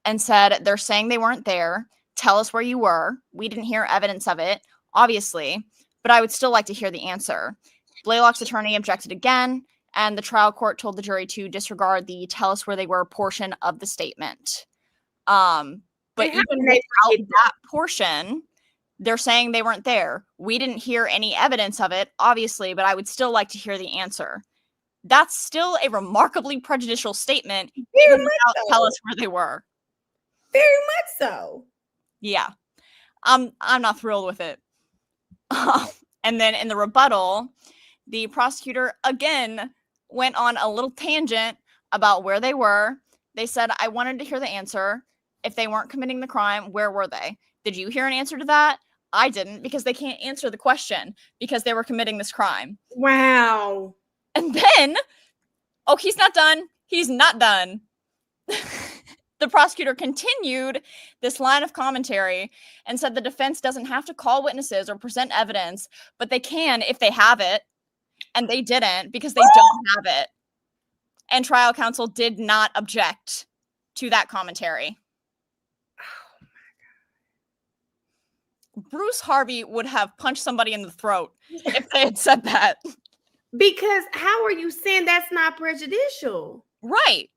and said, they're saying they weren't there. Tell us where you were. We didn't hear evidence of it, obviously, but I would still like to hear the answer. Blaylock's attorney objected again, and the trial court told the jury to disregard the tell us where they were portion of the statement. But even without that portion, they're saying they weren't there. We didn't hear any evidence of it, obviously, but I would still like to hear the answer. That's still a remarkably prejudicial statement. Even without tell us where they were. Very much so. Yeah. I'm not thrilled with it. And then in the rebuttal, the prosecutor again went on a little tangent about where they were. They said, I wanted to hear the answer. If they weren't committing the crime, where were they? Did you hear an answer to that? I didn't, because they can't answer the question because they were committing this crime. Wow. And then, oh, he's not done. He's not done. The prosecutor continued this line of commentary and said the defense doesn't have to call witnesses or present evidence, but they can if they have it. And they didn't because they don't have it. And trial counsel did not object to that commentary. Oh my God. Bruce Harvey would have punched somebody in the throat if they had said that. Because how are you saying that's not prejudicial? Right.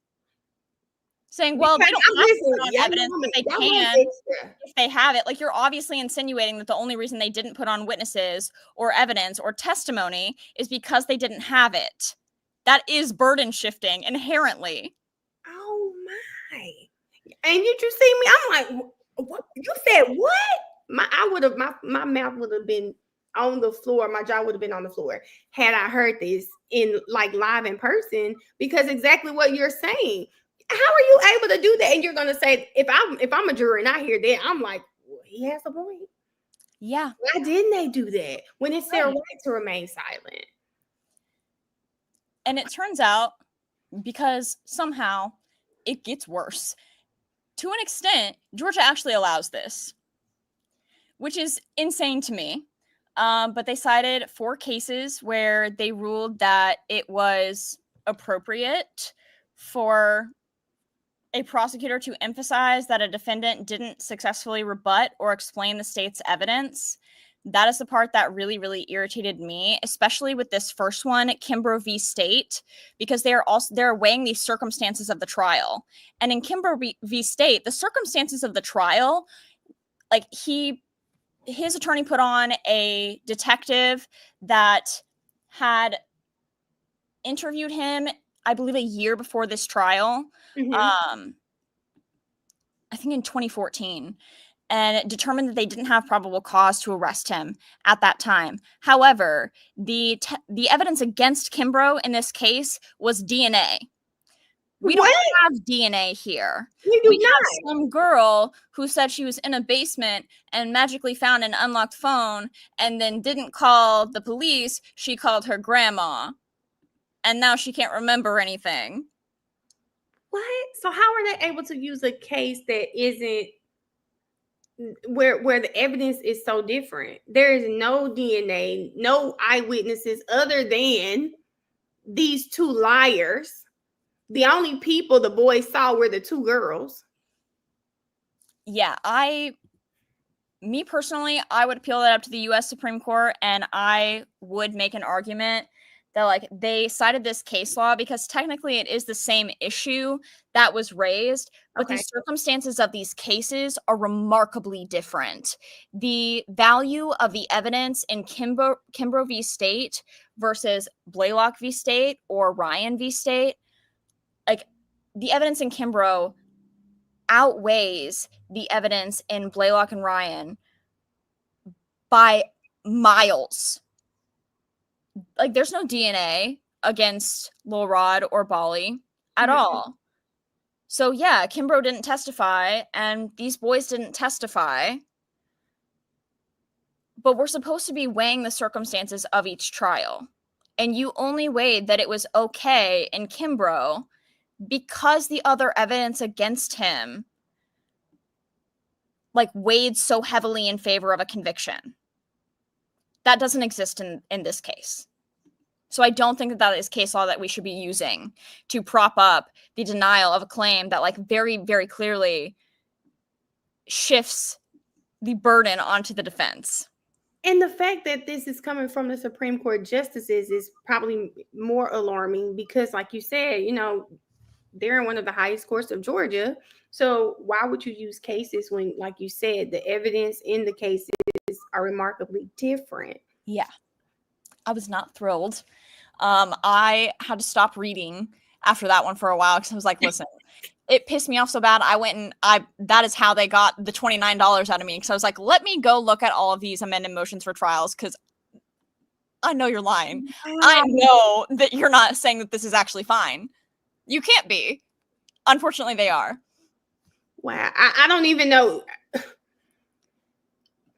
Saying, well, they don't have to put on evidence, but they can if they have it. Like, you're obviously insinuating that the only reason they didn't put on witnesses or evidence or testimony is because they didn't have it. That is burden shifting inherently. Oh my. And did you see me? I'm like, what? You said what? My mouth would have been on the floor. My jaw would have been on the floor had I heard this in like live in person, because exactly what you're saying. How are you able to do that? And you're gonna say, if I'm a juror and I hear that, I'm like, well, he has a point. Yeah. Why didn't they do that when it's their Right. right to remain silent? And it turns out, because somehow it gets worse. To an extent, Georgia actually allows this, which is insane to me. But they cited 4 cases where they ruled that it was appropriate for a prosecutor to emphasize that a defendant didn't successfully rebut or explain the state's evidence. That is the part that really, really irritated me, especially with this first one, Kimbrough v. State, because they're weighing the circumstances of the trial. And in Kimbrough v. State, the circumstances of the trial, like his attorney put on a detective that had interviewed him, I believe, a year before this trial. Mhm. I think in 2014, and determined that they didn't have probable cause to arrest him at that time. However, the evidence against Kimbrough in this case was DNA. We don't What? have DNA here. We do We have not. some girl who said she was in a basement and magically found an unlocked phone and then didn't call the police. She called her grandma. And now she can't remember anything. What? So how are they able to use a case that isn't where the evidence is so different? There is no DNA, no eyewitnesses other than these 2 liars. The only people the boys saw were the 2 girls. Yeah, me personally, I would appeal that up to the US Supreme Court, and I would make an argument that like they cited this case law because technically it is the same issue that was raised, but Okay. the circumstances of these cases are remarkably different. The value of the evidence in Kimbrough v. State versus Blaylock v. State or Ryan v. State, like the evidence in Kimbrough outweighs the evidence in Blaylock and Ryan by miles. Like, there's no DNA against Lil Rod or Bali at all. So, yeah, Kimbrough didn't testify, and these boys didn't testify. But we're supposed to be weighing the circumstances of each trial. And you only weighed that it was okay in Kimbrough because the other evidence against him like weighed so heavily in favor of a conviction. That doesn't exist in this case. So I don't think that is case law that we should be using to prop up the denial of a claim that like very, very clearly shifts the burden onto the defense. And the fact that this is coming from the Supreme Court justices is probably more alarming because, like you said, they're in one of the highest courts of Georgia. So why would you use cases when, like you said, the evidence in the cases are remarkably different? Yeah. I was not thrilled. I had to stop reading after that one for a while because I was like, listen, it pissed me off so bad. I went and that is how they got the $29 out of me. Because I was like, let me go look at all of these amended motions for trials because I know you're lying. I know that you're not saying that this is actually fine. You can't be. Unfortunately, they are. Wow. I don't even know.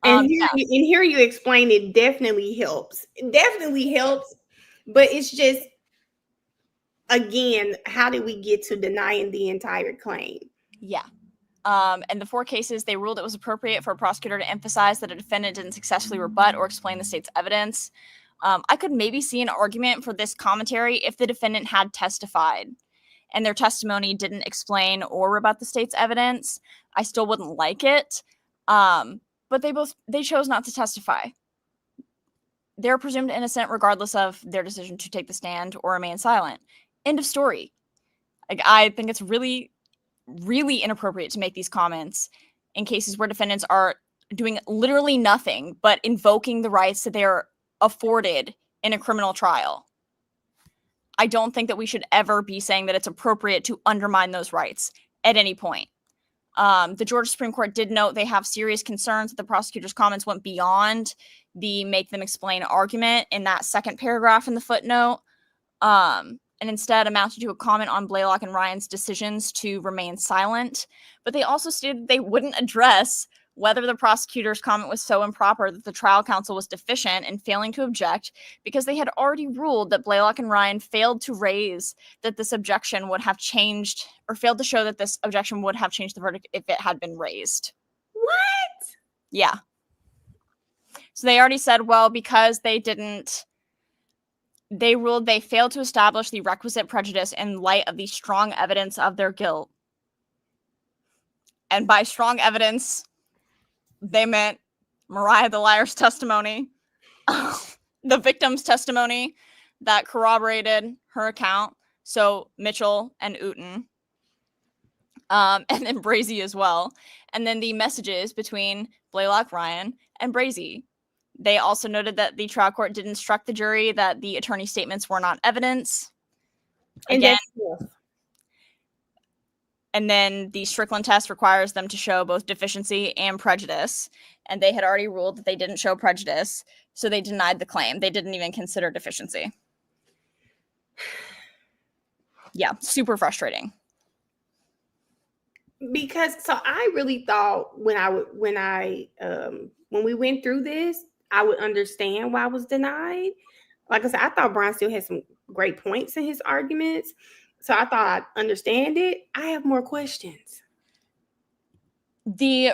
And here you explain it definitely helps. It definitely helps. But it's just, again, how did we get to denying the entire claim? Yeah. And the 4 cases, they ruled it was appropriate for a prosecutor to emphasize that a defendant didn't successfully rebut or explain the state's evidence. I could maybe see an argument for this commentary if the defendant had testified and their testimony didn't explain or rebut the state's evidence. I still wouldn't like it. But they chose not to testify. They're presumed innocent regardless of their decision to take the stand or remain silent. End of story. Like, I think it's really, really inappropriate to make these comments in cases where defendants are doing literally nothing but invoking the rights that they are afforded in a criminal trial. I don't think that we should ever be saying that it's appropriate to undermine those rights at any point. The Georgia Supreme Court did note they have serious concerns that the prosecutor's comments went beyond the make them explain argument in that second paragraph in the footnote, and instead amounted to a comment on Blaylock and Ryan's decisions to remain silent. But they also stated they wouldn't address whether the prosecutor's comment was so improper that the trial counsel was deficient in failing to object, because they had already ruled that Blaylock and Ryan failed to raise that this objection would have changed, or failed to show that this objection would have changed the verdict if it had been raised. What? Yeah. So they already said, well, because they ruled they failed to establish the requisite prejudice in light of the strong evidence of their guilt. And by strong evidence, they meant Mariah the liar's testimony, the victim's testimony that corroborated her account, so Mitchell and Uten, and then Brazy as well, and then the messages between Blaylock, Ryan, and Brazy. They also noted that the trial court did instruct the jury that the attorney's statements were not evidence. Again, and then the Strickland test requires them to show both deficiency and prejudice. And they had already ruled that they didn't show prejudice, so they denied the claim. They didn't even consider deficiency. Yeah, super frustrating. Because so I really thought when we went through this, I would understand why I was denied. Like I said, I thought Brian still had some great points in his arguments. So I thought I'd understand it. I have more questions. The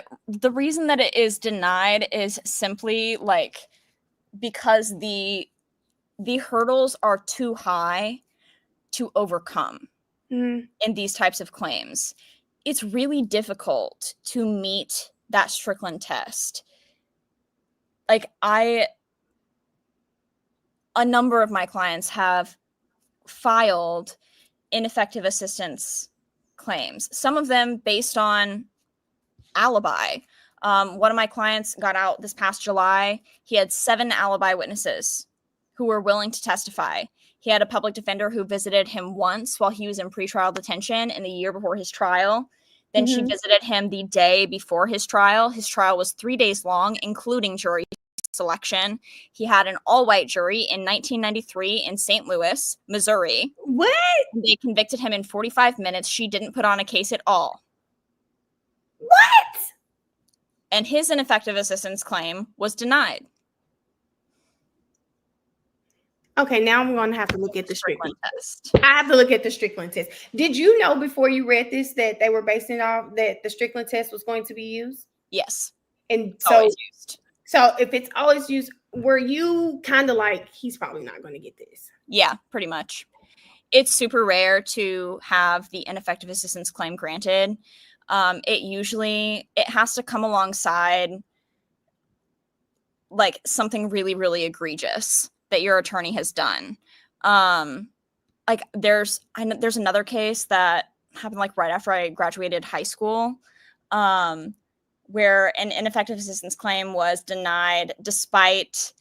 reason that it is denied is simply like because the hurdles are too high to overcome in these types of claims. It's really difficult to meet that Strickland test. Like a number of my clients have filed ineffective assistance claims, some of them based on alibi. One of my clients got out this past July. He had 7 alibi witnesses who were willing to testify. He had a public defender who visited him once while he was in pretrial detention in the year before his trial. Then she visited him the day before his trial. His trial was 3 days long, including jury selection. He had an all-white jury in 1993 in St. Louis, Missouri. What? They convicted him in 45 minutes. She didn't put on a case at all. What? And his ineffective assistance claim was denied. Okay, now I'm going to have to look at the Strickland test. I have to look at the Strickland test. Did you know before you read this that they were basing off that the Strickland test was going to be used? Yes. And It's always used. So if it's always used, were you kind of like, he's probably not going to get this? Yeah, pretty much. It's super rare to have the ineffective assistance claim granted. It has to come alongside like something really, really egregious that your attorney has done. Like there's another case that happened like right after I graduated high school, where an ineffective assistance claim was denied despite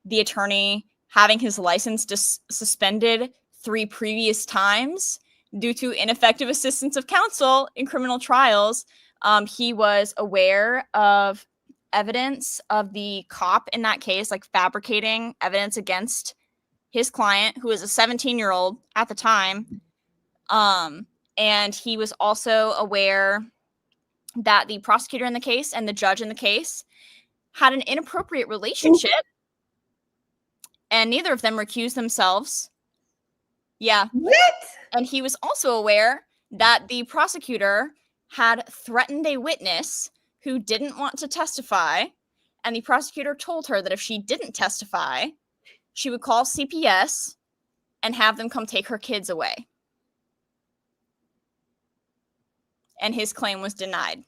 the attorney having his license suspended 3 previous times due to ineffective assistance of counsel in criminal trials. He was aware of evidence of the cop in that case, like fabricating evidence against his client, who was a 17-year-old at the time. And he was also aware that the prosecutor in the case and the judge in the case had an inappropriate relationship, and neither of them recused themselves. Yeah. What? And he was also aware that the prosecutor had threatened a witness who didn't want to testify, and the prosecutor told her that if she didn't testify, she would call CPS and have them come take her kids away. And his claim was denied.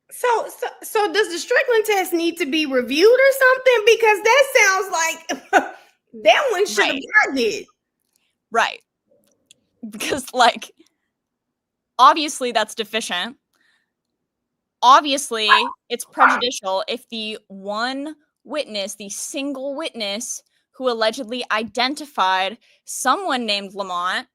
So does the Strickland test need to be reviewed or something? Because that sounds like that one should have gotten it. Right. Because, like, obviously that's deficient. Obviously it's prejudicial if the one witness, the single witness who allegedly identified someone named Lamont,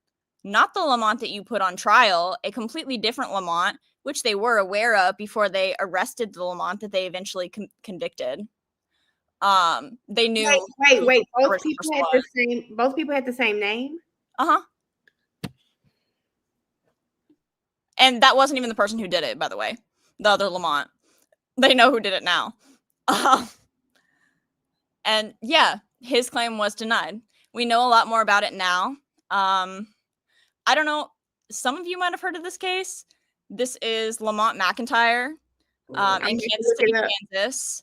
not the Lamont that you put on trial, a completely different Lamont, which they were aware of before they arrested the Lamont that they eventually convicted. They knew. Wait. who Both the people person had was. the same. Both people had the same name. Uh-huh. And that wasn't even the person who did it, by the way. The other Lamont. They know who did it now. And yeah, his claim was denied. We know a lot more about it now. I don't know. Some of you might have heard of this case. This is Lamont McIntyre in Kansas City, Kansas.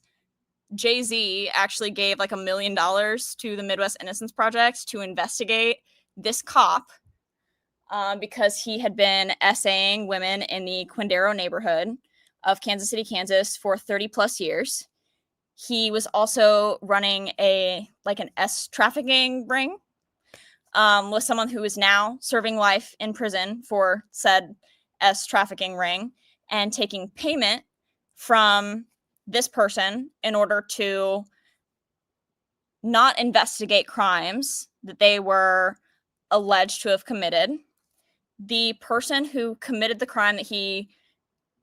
Jay-Z actually gave like $1 million to the Midwest Innocence Project to investigate this cop because he had been essaying women in the Quindaro neighborhood of Kansas City, Kansas for 30 plus years. He was also running an S trafficking ring with someone who is now serving life in prison for said S trafficking ring and taking payment from this person in order to not investigate crimes that they were alleged to have committed. The person who committed the crime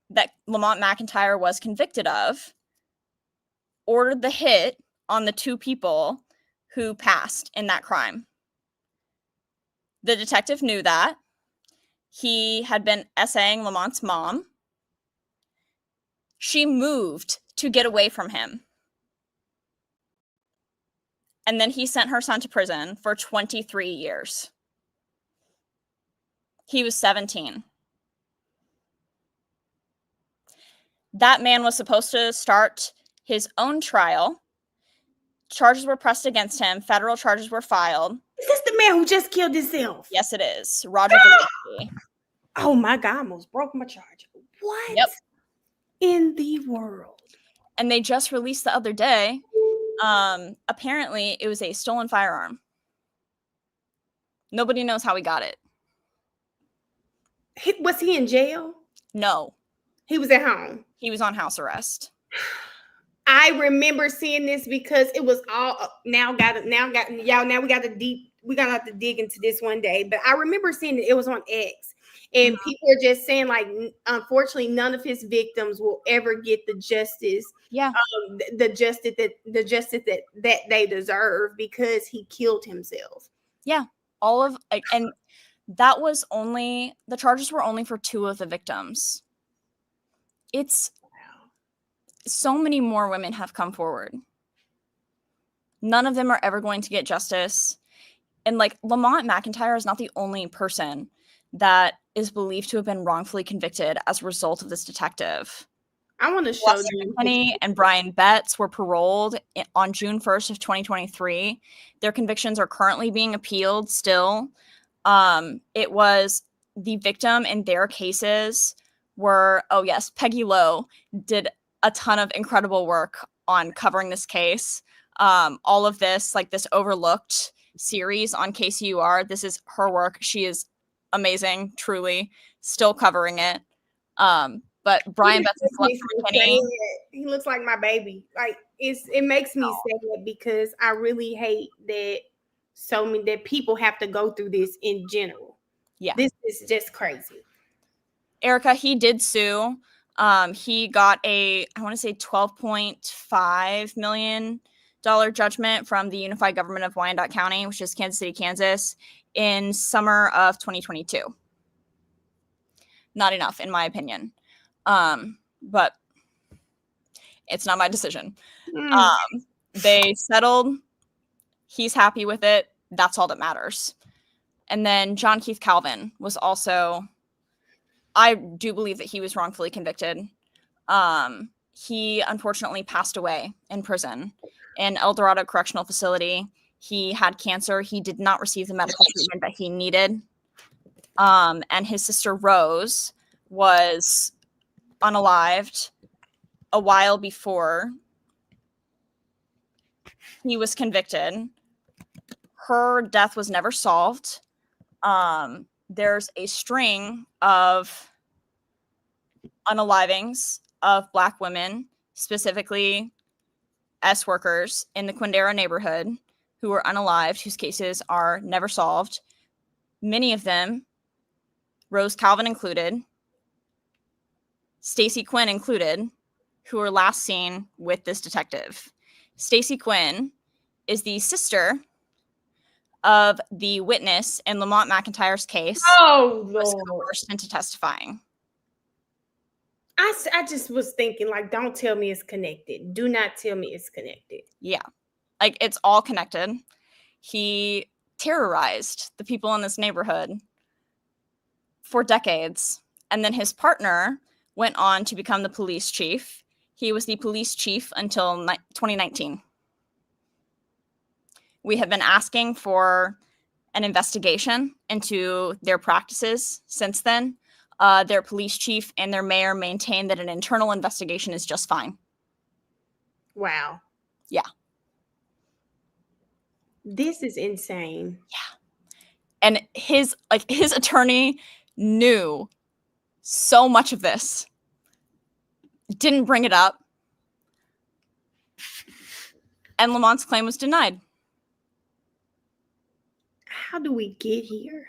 that Lamont McIntyre was convicted of ordered the hit on the two people who passed in that crime. The detective knew that. He had been essaying Lamont's mom. She moved to get away from him. And then he sent her son to prison for 23 years. He was 17. That man was supposed to start his own trial. Charges were pressed against him. Federal charges were filed. Is this the man who just killed himself? Yes, it is. Roger Brazy. Oh my God, I almost broke my charger. What? Yep. In the world? And they just released the other day. Apparently, it was a stolen firearm. Nobody knows how he got it. Was he in jail? No. He was at home. He was on house arrest. I remember seeing this because it was all now we got to have to dig into this one day. But I remember seeing it was on X, and people are just saying like, unfortunately, none of his victims will ever get the justice. Yeah, the justice that they deserve because he killed himself. Yeah, and the charges were only for 2 of the victims. It's so many more women have come forward. None of them are ever going to get justice. And like Lamont McIntyre is not the only person that is believed to have been wrongfully convicted as a result of this detective. I want to show you. Penny and Brian Betts were paroled on June 1st of 2023. Their convictions are currently being appealed still. It was the victim in their cases were, Peggy Lowe did a ton of incredible work on covering this case. All of this, like this overlooked series on KCUR, this is her work. She is amazing, truly, still covering it. But Brian Betts is McKinney. He looks like my baby. Like it makes me sad because I really hate that that people have to go through this in general. Yeah. This is just crazy. Erica, he did sue. He got I want to say $12.5 million judgment from the Unified Government of Wyandotte County, which is Kansas City, Kansas, in summer of 2022. Not enough, in my opinion. But it's not my decision. They settled. He's happy with it. That's all that matters. And then John Keith Calvin was also, I do believe that he was wrongfully convicted. He unfortunately passed away in prison in El Dorado Correctional Facility. He had cancer. He did not receive the medical treatment that he needed. And his sister Rose was unalived a while before he was convicted. Her death was never solved. There's a string of unalivings of Black women, specifically S workers in the Quindaro neighborhood who were unalived, whose cases are never solved. Many of them, Rose Calvin included, Stacy Quinn included, who were last seen with this detective. Stacy Quinn is the sister of the witness in Lamont McIntyre's case. Oh, Who was Lord. coerced into testifying. I just was thinking, like, don't tell me it's connected. Do not tell me it's connected. Yeah, like it's all connected. He terrorized the people in this neighborhood for decades. And then his partner went on to become the police chief. He was the police chief until 2019. We have been asking for an investigation into their practices since then. Their police chief and their mayor maintain that an internal investigation is just fine. Wow. Yeah. This is insane. And his attorney knew so much of this, didn't bring it up, and Lamont's claim was denied. How do we get here?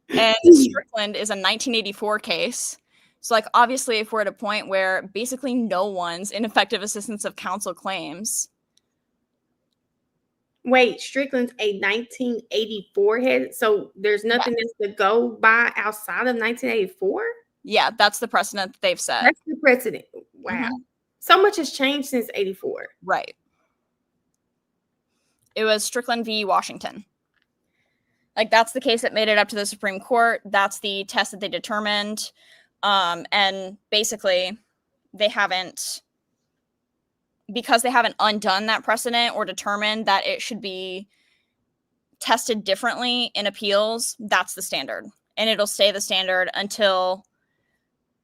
And Strickland is a 1984 case. So, like, obviously, if we're at a point where basically no one's ineffective assistance of counsel claims. Wait, Strickland's a 1984 head, so there's nothing else to go by outside of 1984? Yeah, that's the precedent that they've set. That's the precedent. Wow. So much has changed since 84. Right. It was Strickland v. Washington. Like, that's the case that made it up to the Supreme Court. That's the test that they determined. And basically, because they haven't undone that precedent or determined that it should be tested differently in appeals, that's the standard. And it'll stay the standard until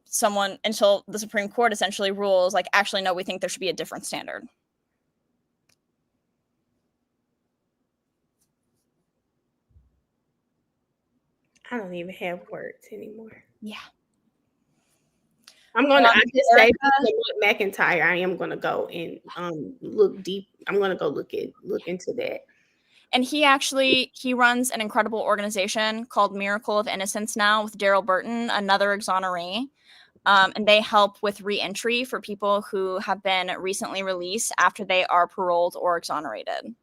the Supreme Court essentially rules, like, actually, no, we think there should be a different standard. I don't even have words anymore. Yeah. I'm gonna. I just say McIntyre. I am gonna go and look deep. I'm gonna go look into that. And he runs an incredible organization called Miracle of Innocence now with Daryl Burton, another exoneree. And they help with re-entry for people who have been recently released after they are paroled or exonerated.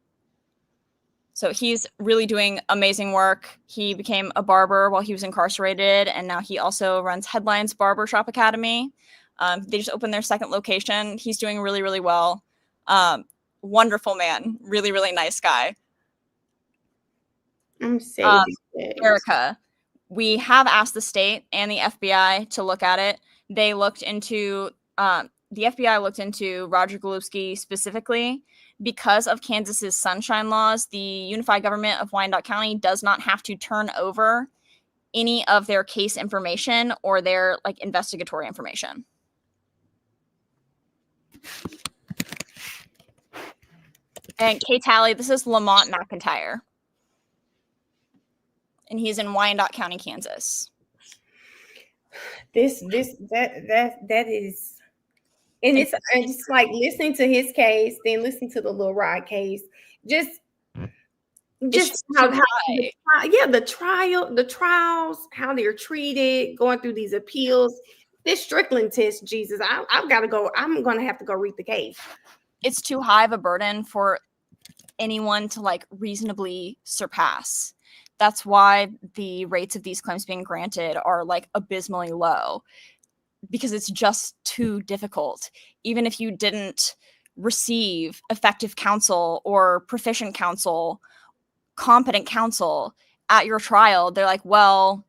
So he's really doing amazing work. He became a barber while he was incarcerated, and now he also runs Headlines Barbershop Academy. They just opened their second location. He's doing really, really well. Wonderful man. Really, really nice guy. I'm saying Erica, we have asked the state and the FBI to look at it. They looked into the FBI looked into Roger Golubski specifically. Because of Kansas's sunshine laws, the unified government of Wyandotte County does not have to turn over any of their case information or their investigatory information. And Kay Talley, this is Lamont McIntyre. And he's in Wyandotte County, Kansas. That is, and it's like listening to his case, then listening to the Lil Rod case. Just how the trials, how they're treated, going through these appeals. This Strickland test, Jesus, I've got to go. I'm gonna have to go read the case. It's too high of a burden for anyone to reasonably surpass. That's why the rates of these claims being granted are abysmally low, because it's just too difficult. Even if you didn't receive effective counsel or proficient counsel, competent counsel at your trial, they're like, well,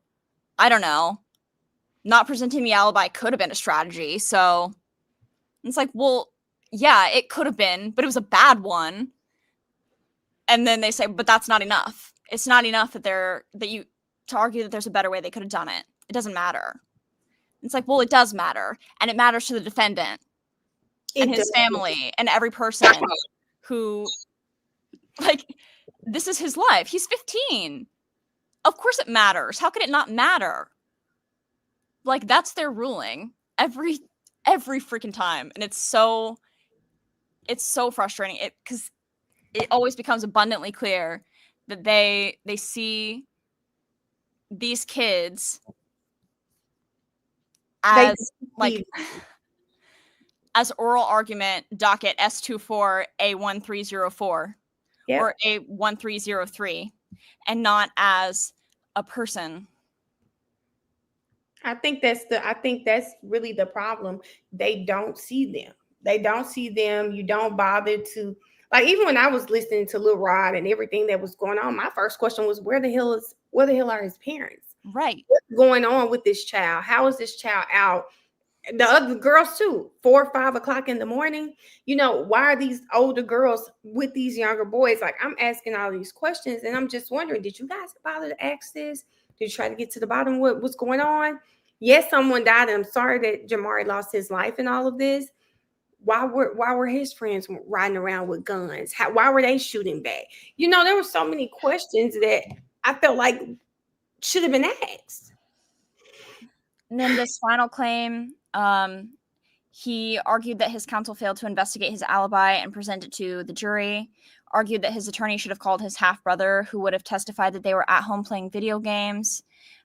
I don't know. Not presenting the alibi could have been a strategy. So it's like, well, yeah, it could have been, but it was a bad one. And then they say, but that's not enough. It's not enough to argue that there's a better way they could have done it. It doesn't matter. It's like, well, it does matter. And it matters to the defendant and his family and every person who, this is his life. He's 15. Of course it matters. How could it not matter? That's their ruling every freaking time. And it's so frustrating because it always becomes abundantly clear that they see these kids as They- as oral argument docket S24 A1304 Yep. or A1303 and not as a person. I think that's really the problem. They don't see them. They don't see them. You don't bother to, like, even when I was listening to Lil Rod and everything that was going on, my first question was, where the hell are his parents? Right. What's going on with this child? How is this child out? The other girls too, 4 or 5 o'clock in the morning. Why are these older girls with these younger boys? Like, I'm asking all these questions, and I'm just wondering, did you guys bother to ask this? Did you try to get to the bottom of what's going on? Yes, someone died, and I'm sorry that Jamari lost his life in all of this. Why were his friends riding around with guns? Why were they shooting back? There were so many questions that I felt like should have been asked. And then this final claim, he argued that his counsel failed to investigate his alibi and present it to the jury, argued that his attorney should have called his half-brother, who would have testified that they were at home playing video games.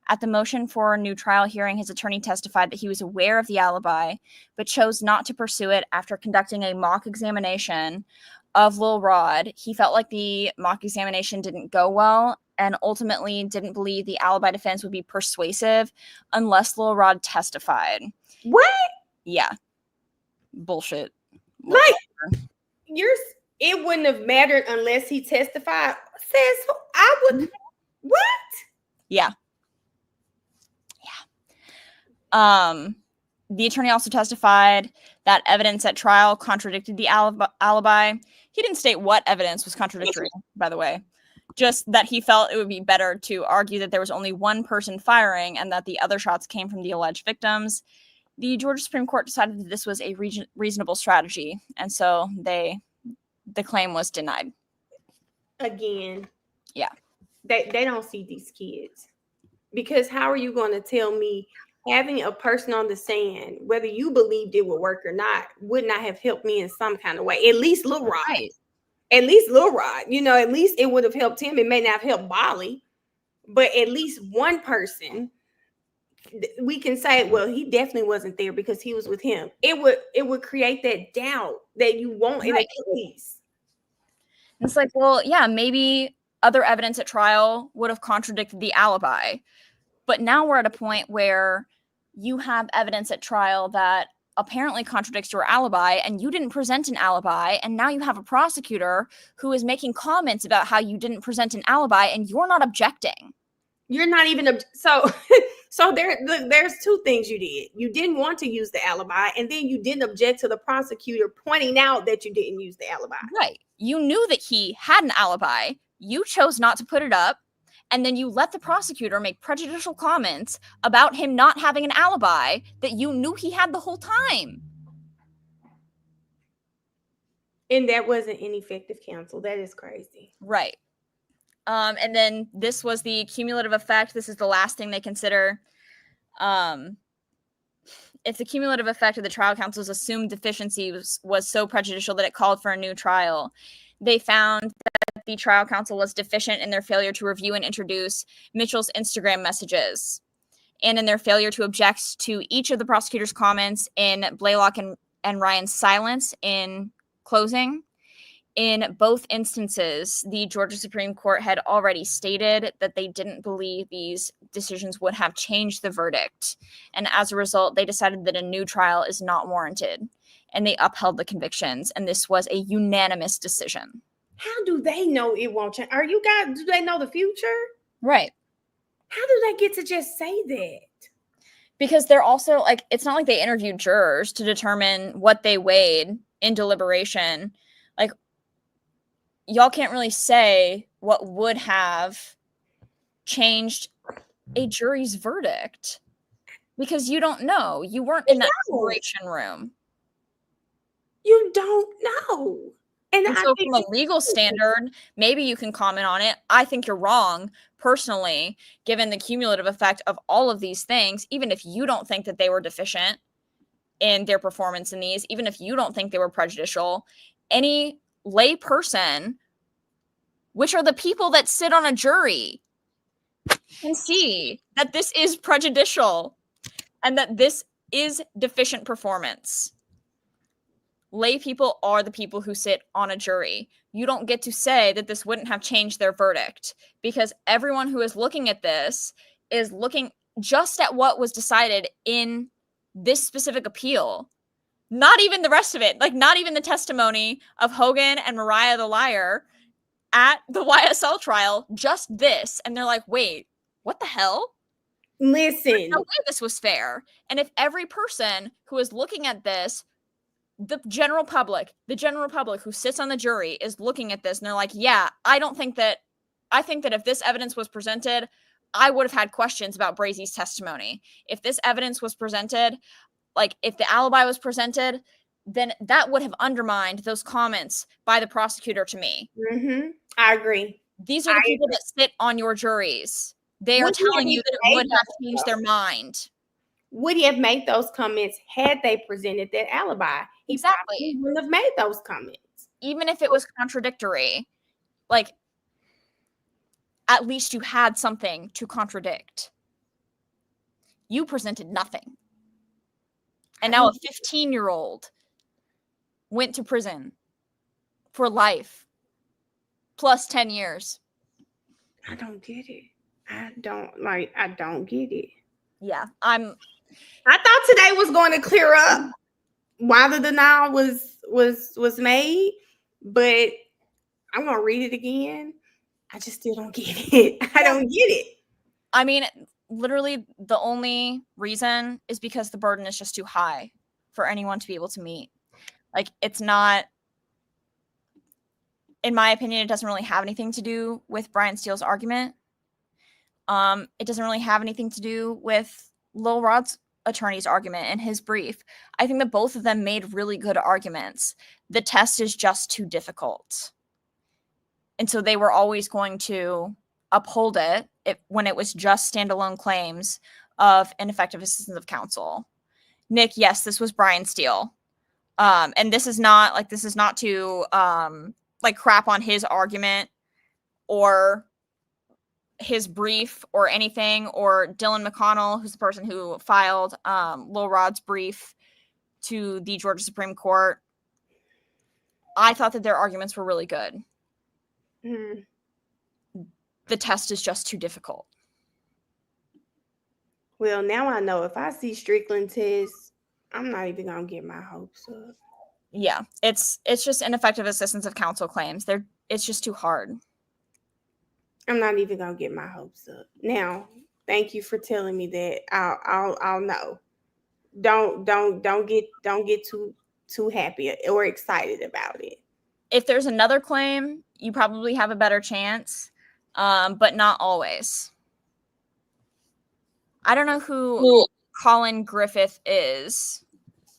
At the motion for a new trial hearing, his attorney testified that he was aware of the alibi, but chose not to pursue it after conducting a mock examination of Lil Rod. He felt like the mock examination didn't go well and ultimately didn't believe the alibi defense would be persuasive unless Lil Rod testified. What? Yeah. Bullshit. Like, it wouldn't have mattered unless he testified. Says I would. What? Yeah. The attorney also testified that evidence at trial contradicted the alibi. He didn't state what evidence was contradictory, by the way. Just that he felt it would be better to argue that there was only one person firing and that the other shots came from the alleged victims. The Georgia Supreme Court decided that this was a reasonable strategy, and so the claim was denied. Again. Yeah. They don't see these kids. Because how are you going to tell me having a person on the stand, whether you believed it would work or not, would not have helped me in some kind of way? At least Lil Rod. Right. At least Lil Rod. At least it would have helped him. It may not have helped Bolly, but at least one person, we can say, well, he definitely wasn't there because he was with him. It would create that doubt that you want in a case. It's like, well, yeah, maybe other evidence at trial would have contradicted the alibi. But now we're at a point where you have evidence at trial that apparently contradicts your alibi, and you didn't present an alibi, and now you have a prosecutor who is making comments about how you didn't present an alibi, and you're not objecting. You're not even so there's two things you did. You didn't want to use the alibi, and then you didn't object to the prosecutor pointing out that you didn't use the alibi. Right. You knew that he had an alibi. You chose not to put it up. And then you let the prosecutor make prejudicial comments about him not having an alibi that you knew he had the whole time. And that wasn't ineffective counsel. That is crazy. Right. And then this was the cumulative effect. This is the last thing they consider. If the cumulative effect of the trial counsel's assumed deficiency was so prejudicial that it called for a new trial, they found that the trial counsel was deficient in their failure to review and introduce Mitchell's Instagram messages and in their failure to object to each of the prosecutor's comments in Blaylock and Ryan's silence in closing. In both instances, the Georgia Supreme Court had already stated that they didn't believe these decisions would have changed the verdict. And as a result, they decided that a new trial is not warranted. And they upheld the convictions. And this was a unanimous decision. How do they know it won't change? Do they know the future? Right. How do they get to just say that? Because they're also, like, it's not like they interviewed jurors to determine what they weighed in deliberation. Like, y'all can't really say what would have changed a jury's verdict because you don't know. You weren't in that deliberation room. You don't know. And so from a legal standard, maybe you can comment on it. I think you're wrong, personally, given the cumulative effect of all of these things, even if you don't think that they were deficient in their performance in these, even if you don't think they were prejudicial, any lay person, which are the people that sit on a jury, can see that this is prejudicial and that this is deficient performance. Lay people are the people who sit on a jury. You don't get to say that this wouldn't have changed their verdict, because everyone who is looking at this is looking just at what was decided in this specific appeal. Not even the rest of it. Like, not even the testimony of Hogan and Mariah the liar at the YSL trial, just this. And they're like, wait, what the hell? Listen. No way this was fair. And if every person who is looking at this, the general public who sits on the jury is looking at this and they're like, yeah, I think that if this evidence was presented, I would have had questions about Brazy's testimony. If this evidence was presented, like if the alibi was presented, then that would have undermined those comments by the prosecutor to me. Mm-hmm. I agree. These are the people that sit on your juries. They are telling you that it would have changed their mind. Would he have made those comments had they presented that alibi? He Exactly. wouldn't have made those comments. Even if it was contradictory, like, at least you had something to contradict. You presented nothing. And now a 15-year-old went to prison for life plus 10 years. I don't get it. I don't get it. Yeah, I thought today was going to clear up why the denial was made, but I'm going to read it again. I just still don't get it. I don't get it. I mean, literally the only reason is because the burden is just too high for anyone to be able to meet. Like, it's not, in my opinion, it doesn't really have anything to do with Brian Steele's argument. It doesn't really have anything to do with Lil Rod's attorney's argument and his brief. I think that both of them made really good arguments. The test is just too difficult. And so they were always going to uphold it when it was just standalone claims of ineffective assistance of counsel. Nick, yes, this was Brian Steele. And this is not to like crap on his argument or his brief or anything, or Dylan McConnell, who's the person who filed Lil Rod's brief to the Georgia Supreme Court. I thought that their arguments were really good. Mm. The test is just too difficult. Well, now I know if I see Strickland test, I'm not even gonna get my hopes up. Yeah, it's just ineffective assistance of counsel claims. It's just too hard. I'm not even gonna get my hopes up. Now, thank you for telling me that. I'll know. Don't get too happy or excited about it. If there's another claim, you probably have a better chance, but not always. I don't know who Colin Griffith is.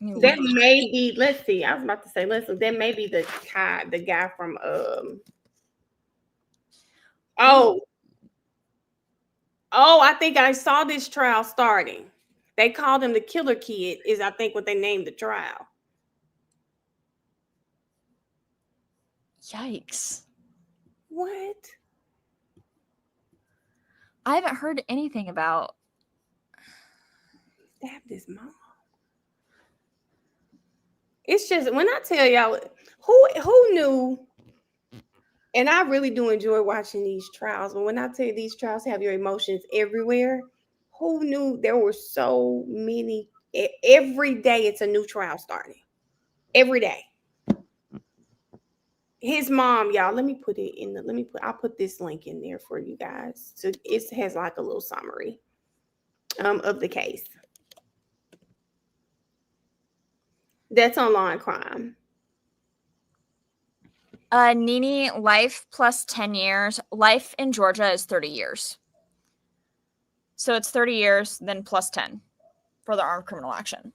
That may be. Let's see. I was about to say. Listen, that may be the guy from Oh, I think I saw this trial starting. They called him the Killer Kid, is I think what they named the trial. Yikes. What? I haven't heard anything about. Stabbed his mom. It's just, when I tell y'all, who knew? And I really do enjoy watching these trials. But when I tell you these trials have your emotions everywhere, who knew there were so many? Every day it's a new trial starting. Every day. His mom, y'all, I'll put this link in there for you guys. So it has like a little summary of the case. That's online crime. Nini, life plus 10 years. Life in Georgia is 30 years. So it's 30 years, then plus 10 for the armed criminal action.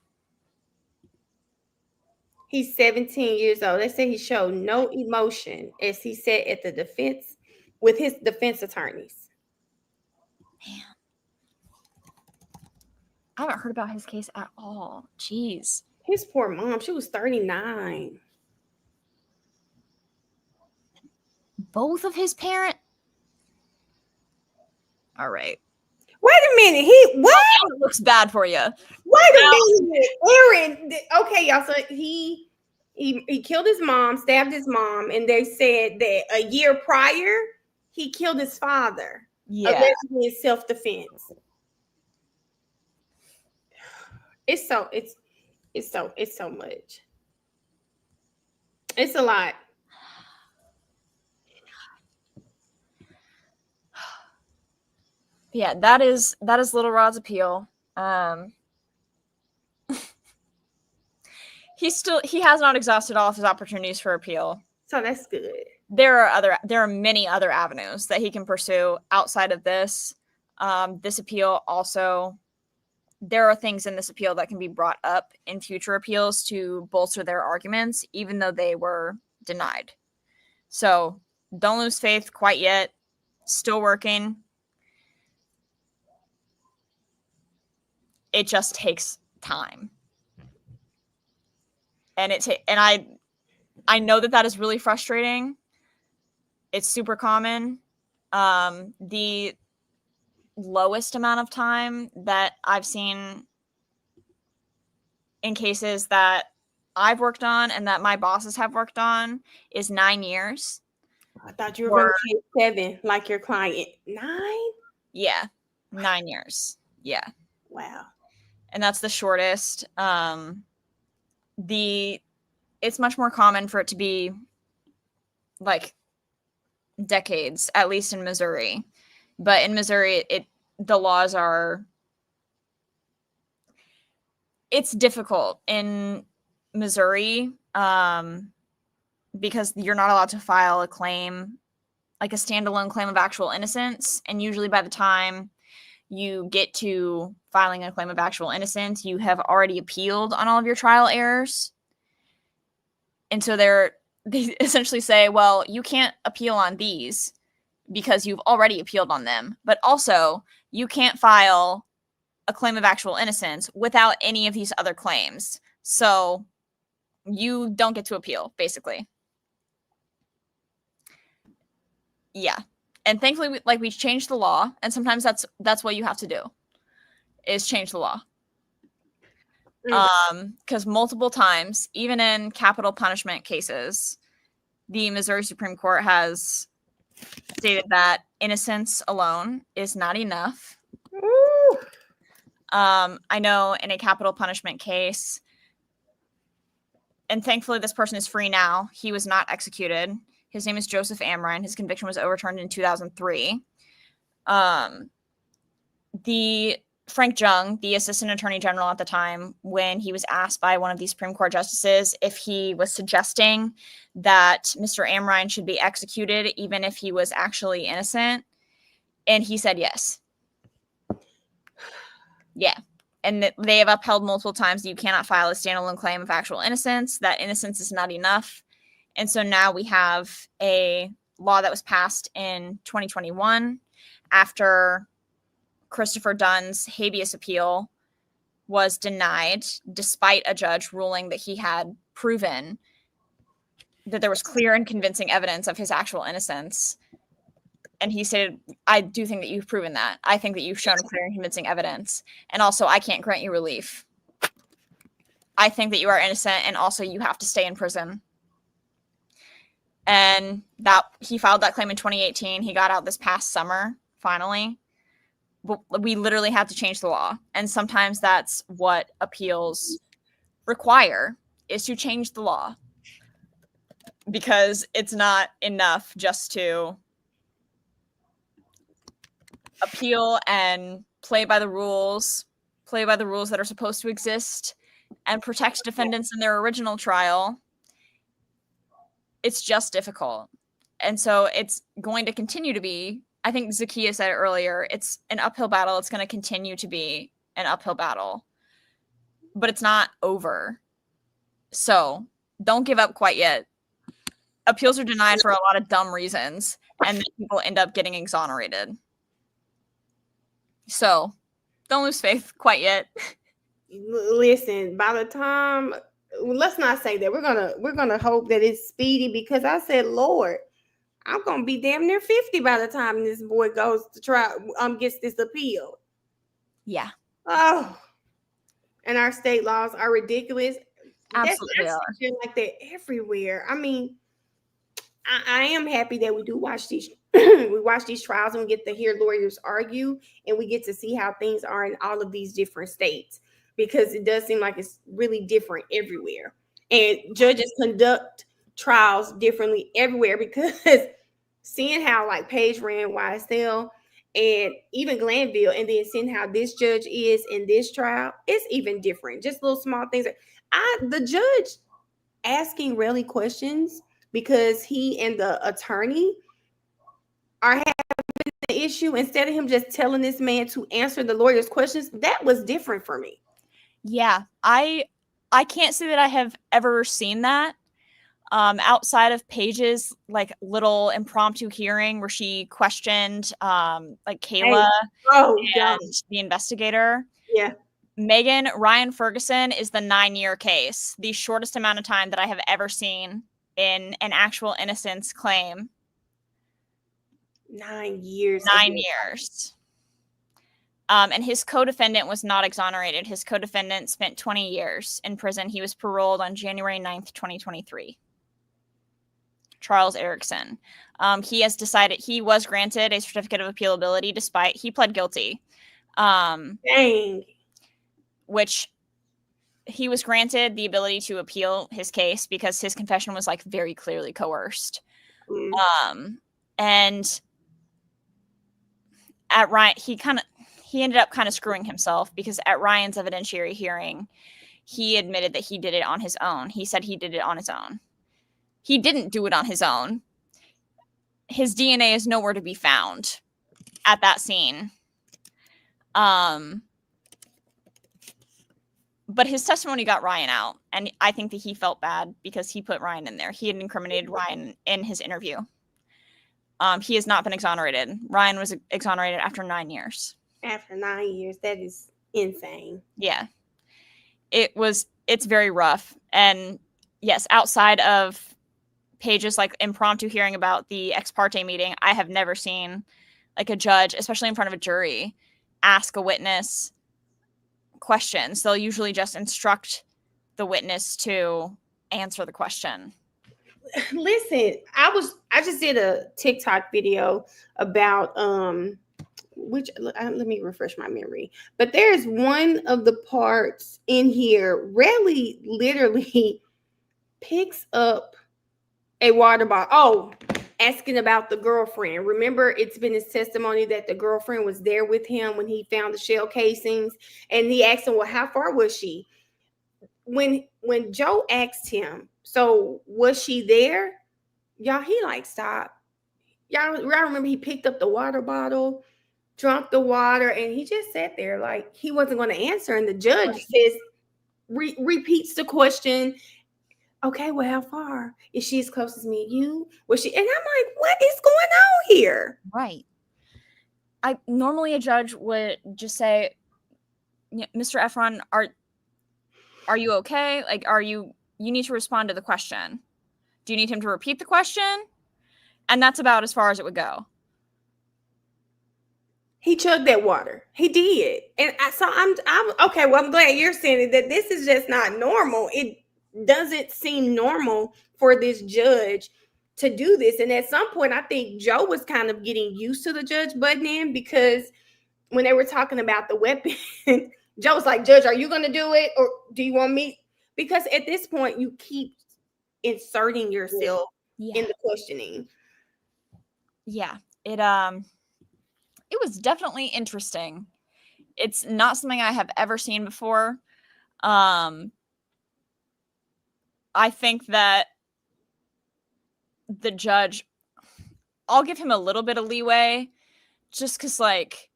He's 17 years old. They say he showed no emotion as he sat at the defense with his defense attorneys. Man. I haven't heard about his case at all. Jeez. His poor mom, she was 39. Both of his parents? All right. Wait a minute. What? It looks bad for you. Wait a minute. Aaron. Okay, y'all. So he killed his mom, stabbed his mom, and they said that a year prior he killed his father. Yeah. Allegedly in self-defense. It's so much. It's a lot. Yeah, that is Little Rod's appeal. He has not exhausted all of his opportunities for appeal. So that's good. There are many other avenues that he can pursue outside of this. This appeal also, there are things in this appeal that can be brought up in future appeals to bolster their arguments, even though they were denied. So don't lose faith quite yet. Still working. It just takes time. And I know that is really frustrating. It's super common. The lowest amount of time that I've seen in cases that I've worked on and that my bosses have worked on is 9 years. I thought you were going to say 7, like your client. 9? Yeah, 9 years. Yeah. Wow. And that's the shortest. It's much more common for it to be like decades, at least in Missouri. But in Missouri, the laws are, it's difficult in Missouri because you're not allowed to file a claim, like a standalone claim of actual innocence. And usually by the time you get to filing a claim of actual innocence, you have already appealed on all of your trial errors. And so they essentially say, well, you can't appeal on these because you've already appealed on them. But also, you can't file a claim of actual innocence without any of these other claims. So you don't get to appeal, basically. Yeah. And thankfully, we changed the law. And sometimes that's what you have to do, is change the law. Because multiple times, even in capital punishment cases, the Missouri Supreme Court has stated that innocence alone is not enough. I know in a capital punishment case, and thankfully this person is free now. He was not executed. His name is Joseph Amrine. His conviction was overturned in 2003. Frank Jung, the assistant attorney general at the time, when he was asked by one of these Supreme Court justices if he was suggesting that Mr. Amrine should be executed even if he was actually innocent, and he said yes. Yeah. And they have upheld multiple times that you cannot file a standalone claim of actual innocence, that innocence is not enough. And so now we have a law that was passed in 2021 after Christopher Dunn's habeas appeal was denied, despite a judge ruling that he had proven that there was clear and convincing evidence of his actual innocence. And he said, I do think that you've proven that. I think that you've shown clear and convincing evidence. And also, I can't grant you relief. I think that you are innocent, and also you have to stay in prison. And that he filed that claim in 2018. He got out this past summer, finally. We literally had to change the law. And sometimes that's what appeals require, is to change the law. Because it's not enough just to appeal and play by the rules that are supposed to exist and protect defendants in their original trial. It's just difficult. And so it's going to continue to be, I think Zakiya said it earlier, it's an uphill battle. It's going to continue to be an uphill battle, but it's not over. So don't give up quite yet. Appeals are denied for a lot of dumb reasons, and people end up getting exonerated. So don't lose faith quite yet. Listen, by the time, let's not say that. We're gonna hope that it's speedy, because I said, Lord, I'm gonna be damn near 50 by the time this boy goes to try gets this appeal. Yeah, Oh, and our state laws are ridiculous. absolutely That's are. feel like that everywhere. I mean, I am happy that we do watch these we watch these trials and we get to hear lawyers argue and we get to see how things are in all of these different states, because it does seem like it's really different everywhere. And judges conduct trials differently everywhere, because seeing how like Page ran YSL and even Glanville, and then seeing how this judge is in this trial, it's even different. Just little small things. The judge asking really questions because he and the attorney are having an issue, instead of him just telling this man to answer the lawyer's questions, that was different for me. Yeah, I can't say that I have ever seen that. Outside of Paige's like little impromptu hearing where she questioned like Kayla God. and the investigator. Yeah. Megan Ryan Ferguson is the 9-year case, the shortest amount of time that I have ever seen in an actual innocence claim. 9 years. 9 years. And his co-defendant was not exonerated. His co-defendant spent 20 years in prison. He was paroled on January 9th, 2023. Charles Erickson. He has decided he was granted a certificate of appealability despite he pled guilty. Dang. Which he was granted the ability to appeal his case because his confession was like very clearly coerced. And at Ryan, he ended up kind of screwing himself because at Ryan's evidentiary hearing, he admitted that he did it on his own. He said he did it on his own. He didn't do it on his own. His DNA is nowhere to be found at that scene. But his testimony got Ryan out, and I think that he felt bad because he put Ryan in there. He had incriminated Ryan in his interview. He has not been exonerated. Ryan was exonerated after 9 years. After 9 years, that is insane. Yeah. It's very rough. And yes, outside of Paige's like impromptu hearing about the ex parte meeting, I have never seen like a judge, especially in front of a jury, ask a witness questions. They'll usually just instruct the witness to answer the question. Listen, I just did a TikTok video about let me refresh my memory. But there's one of the parts in here rarely literally picks up a water bottle. Oh, asking about the girlfriend. Remember, it's been his testimony that the girlfriend was there with him when he found the shell casings, and he asked him, well, how far was she? When Joe asked him, so was she there? Y'all, he like, stop. Y'all remember he picked up the water bottle, drunk the water, and he just sat there like he wasn't going to answer. And the judge says, repeats the question. Okay, well, how far? Is she as close as me and you? Was she? And I'm like, what is going on here? Right. Normally a judge would just say, Mr. Efron, are you okay? Like, you need to respond to the question. Do you need him to repeat the question? And that's about as far as it would go. He chugged that water. He did. And I'm okay. Well, I'm glad you're saying that this is just not normal. It doesn't seem normal for this judge to do this. And at some point, I think Joe was kind of getting used to the judge butting in, because when they were talking about the weapon, Joe was like, Judge, are you going to do it? Or do you want me? Because at this point, you keep inserting yourself in the questioning. Yeah, it was definitely interesting. It's not something I have ever seen before. I think that the judge, I'll give him a little bit of leeway just because, like,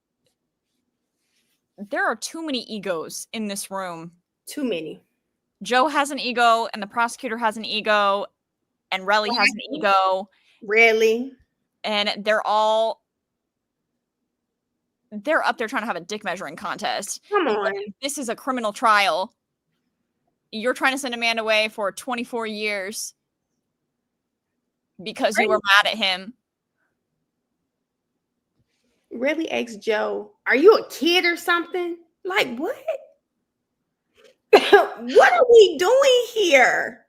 there are too many egos in this room. Too many. Joe has an ego, and the prosecutor has an ego, and Relly has an ego. Really? And they're up there trying to have a dick measuring contest. Come on. This is a criminal trial. You're trying to send a man away for 24 years because you were mad at him. really ask Joe, are you a kid or something? Like, what? What are we doing here?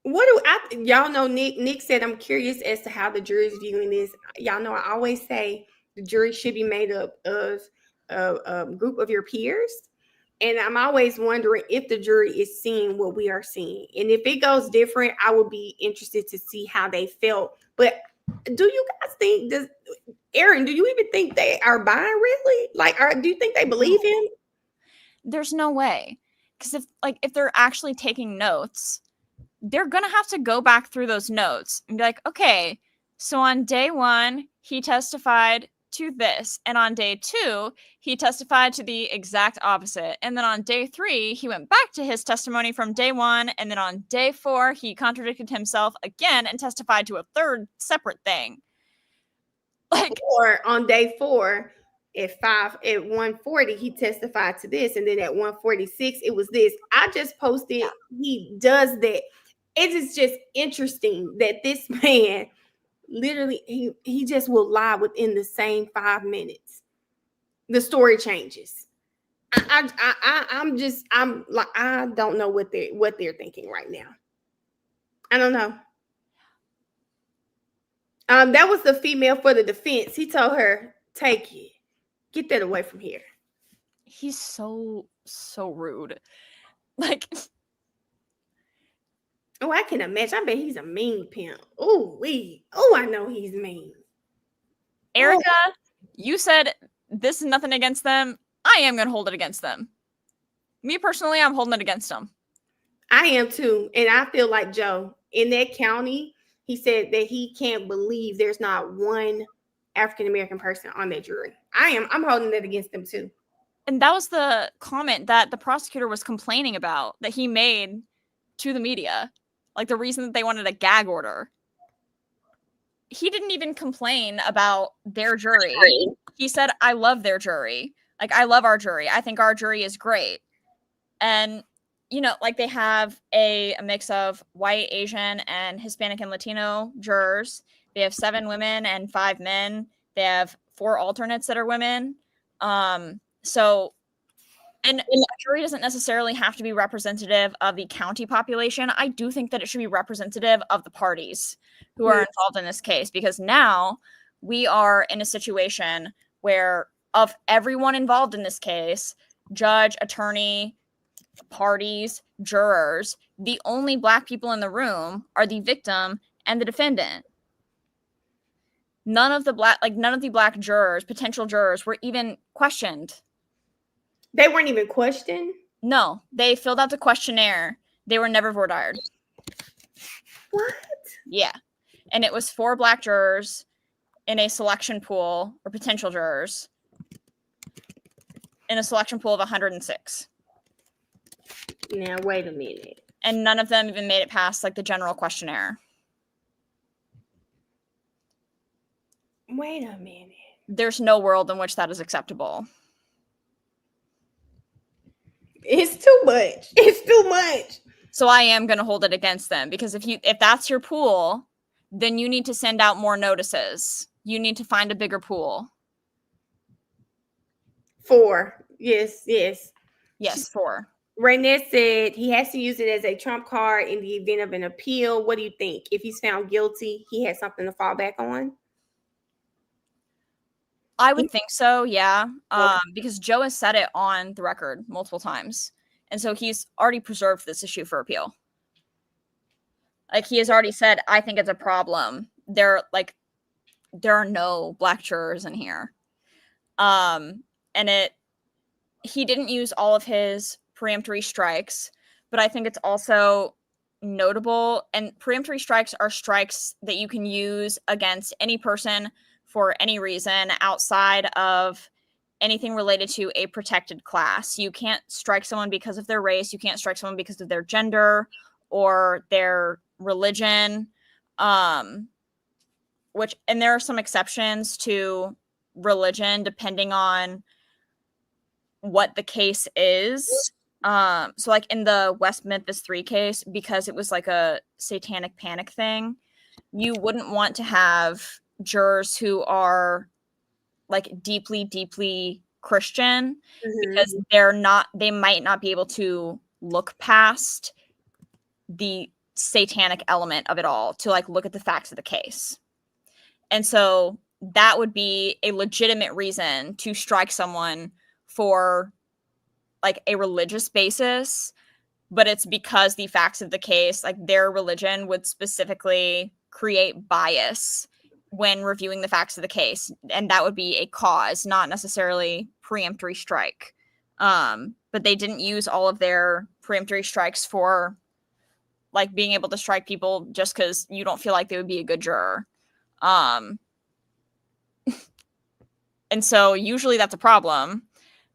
Y'all know Nick said, I'm curious as to how the jury's viewing this. Y'all know I always say the jury should be made up of a group of your peers. And I'm always wondering if the jury is seeing what we are seeing. And if it goes different, I would be interested to see how they felt. But do you guys think, Aaron, do you even think they are buying really? Like, do you think they believe him? There's no way. Because if they're actually taking notes, they're going to have to go back through those notes and be like, okay, so on day 1, he testified to this. And on day 2, he testified to the exact opposite. And then on day 3, he went back to his testimony from day 1. And then on day 4, he contradicted himself again and testified to a third separate thing. Or on day 4, at 1:40, he testified to this. And then at 1:46, it was this. I just posted, he does that. It is just interesting that this man literally he just will lie within the same 5 minutes. The story changes. I don't know what they're thinking right now. I don't know. That was the female for the defense. He told her, take it. Get that away from here. He's so rude. Like, oh, I can imagine. I bet he's a mean pimp. Oh, I know he's mean. Erica, you said this is nothing against them. I am going to hold it against them. Me personally, I'm holding it against them. I am too. And I feel like Joe, in that county, he said that he can't believe there's not one African-American person on that jury. I'm holding it against them too. And that was the comment that the prosecutor was complaining about that he made to the media. Like the reason that they wanted a gag order. He didn't even complain about their jury. He said, I love their jury. Like, I love our jury. I think our jury is great. And, like they have a mix of white, Asian, and Hispanic and Latino jurors. They have 7 women and 5 men. They have 4 alternates that are women. And a jury doesn't necessarily have to be representative of the county population. I do think that it should be representative of the parties who are involved in this case, because now we are in a situation where of everyone involved in this case, judge, attorney, parties, jurors, the only Black people in the room are the victim and the defendant. None of the Black jurors, potential jurors, were even questioned. They weren't even questioned? No, they filled out the questionnaire. They were never voir dired. What? Yeah. And it was 4 Black jurors in a selection pool, or potential jurors, in a selection pool of 106. Now, wait a minute. And none of them even made it past, the general questionnaire. Wait a minute. There's no world in which that is acceptable. It's too much. It's too much. So I am going to hold it against them, because if that's your pool, then you need to send out more notices. You need to find a bigger pool. 4. Yes. Yes, 4. Renee said he has to use it as a trump card in the event of an appeal. What do you think? If he's found guilty, he has something to fall back on? I would think so, yeah. Because Joe has said it on the record multiple times. And so he's already preserved this issue for appeal. Like, he has already said, I think it's a problem. There are no Black jurors in here. And he didn't use all of his preemptory strikes, but I think it's also notable. And preemptory strikes are strikes that you can use against any person for any reason outside of anything related to a protected class. You can't strike someone because of their race. You can't strike someone because of their gender or their religion. And there are some exceptions to religion depending on what the case is. So in the West Memphis 3 case, because it was like a satanic panic thing, you wouldn't want to have jurors who are like deeply, deeply Christian Mhm. because they might not be able to look past the satanic element of it all to like look at the facts of the case. And so that would be a legitimate reason to strike someone for like a religious basis, but it's because the facts of the case, like their religion would specifically create bias when reviewing the facts of the case. And that would be a cause, not necessarily preemptory strike. But they didn't use all of their preemptory strikes for like being able to strike people just because you don't feel like they would be a good juror. And so usually that's a problem.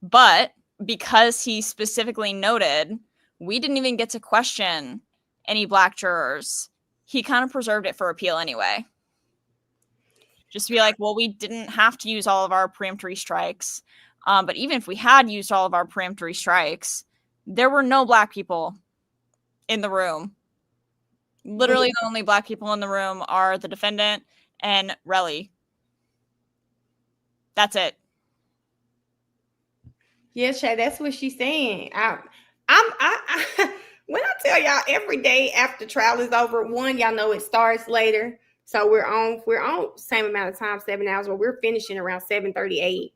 But because he specifically noted we didn't even get to question any black jurors, he kind of preserved it for appeal anyway. Just to be like, well, we didn't have to use all of our preemptory strikes. But even if we had used all of our preemptory strikes, there were no black people in the room. Literally, the only black people in the room are the defendant and Relly. That's it. Yeah, Shay, that's what she's saying. When I tell y'all every day after trial is over, one, y'all know it starts later. So we're on same amount of time, 7 hours, but we're finishing around 7:38.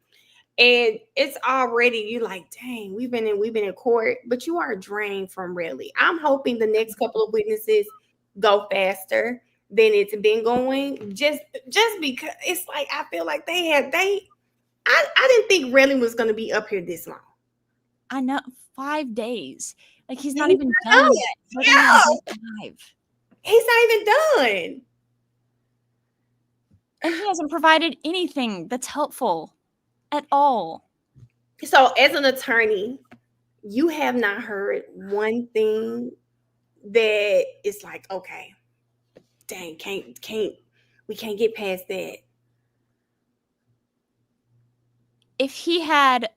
And it's already, you like, dang, we've been in court, but you are drained from really. I'm hoping the next couple of witnesses go faster than it's been going. Just because it's like I feel like I didn't think Relly was gonna be up here this long. I know, 5 days. Like he's not He's even not done done yet. yet. Yeah. 5. He's not even done. And he hasn't provided anything that's helpful at all. So as an attorney, you have not heard one thing that is like, okay, dang, we can't get past that. If he had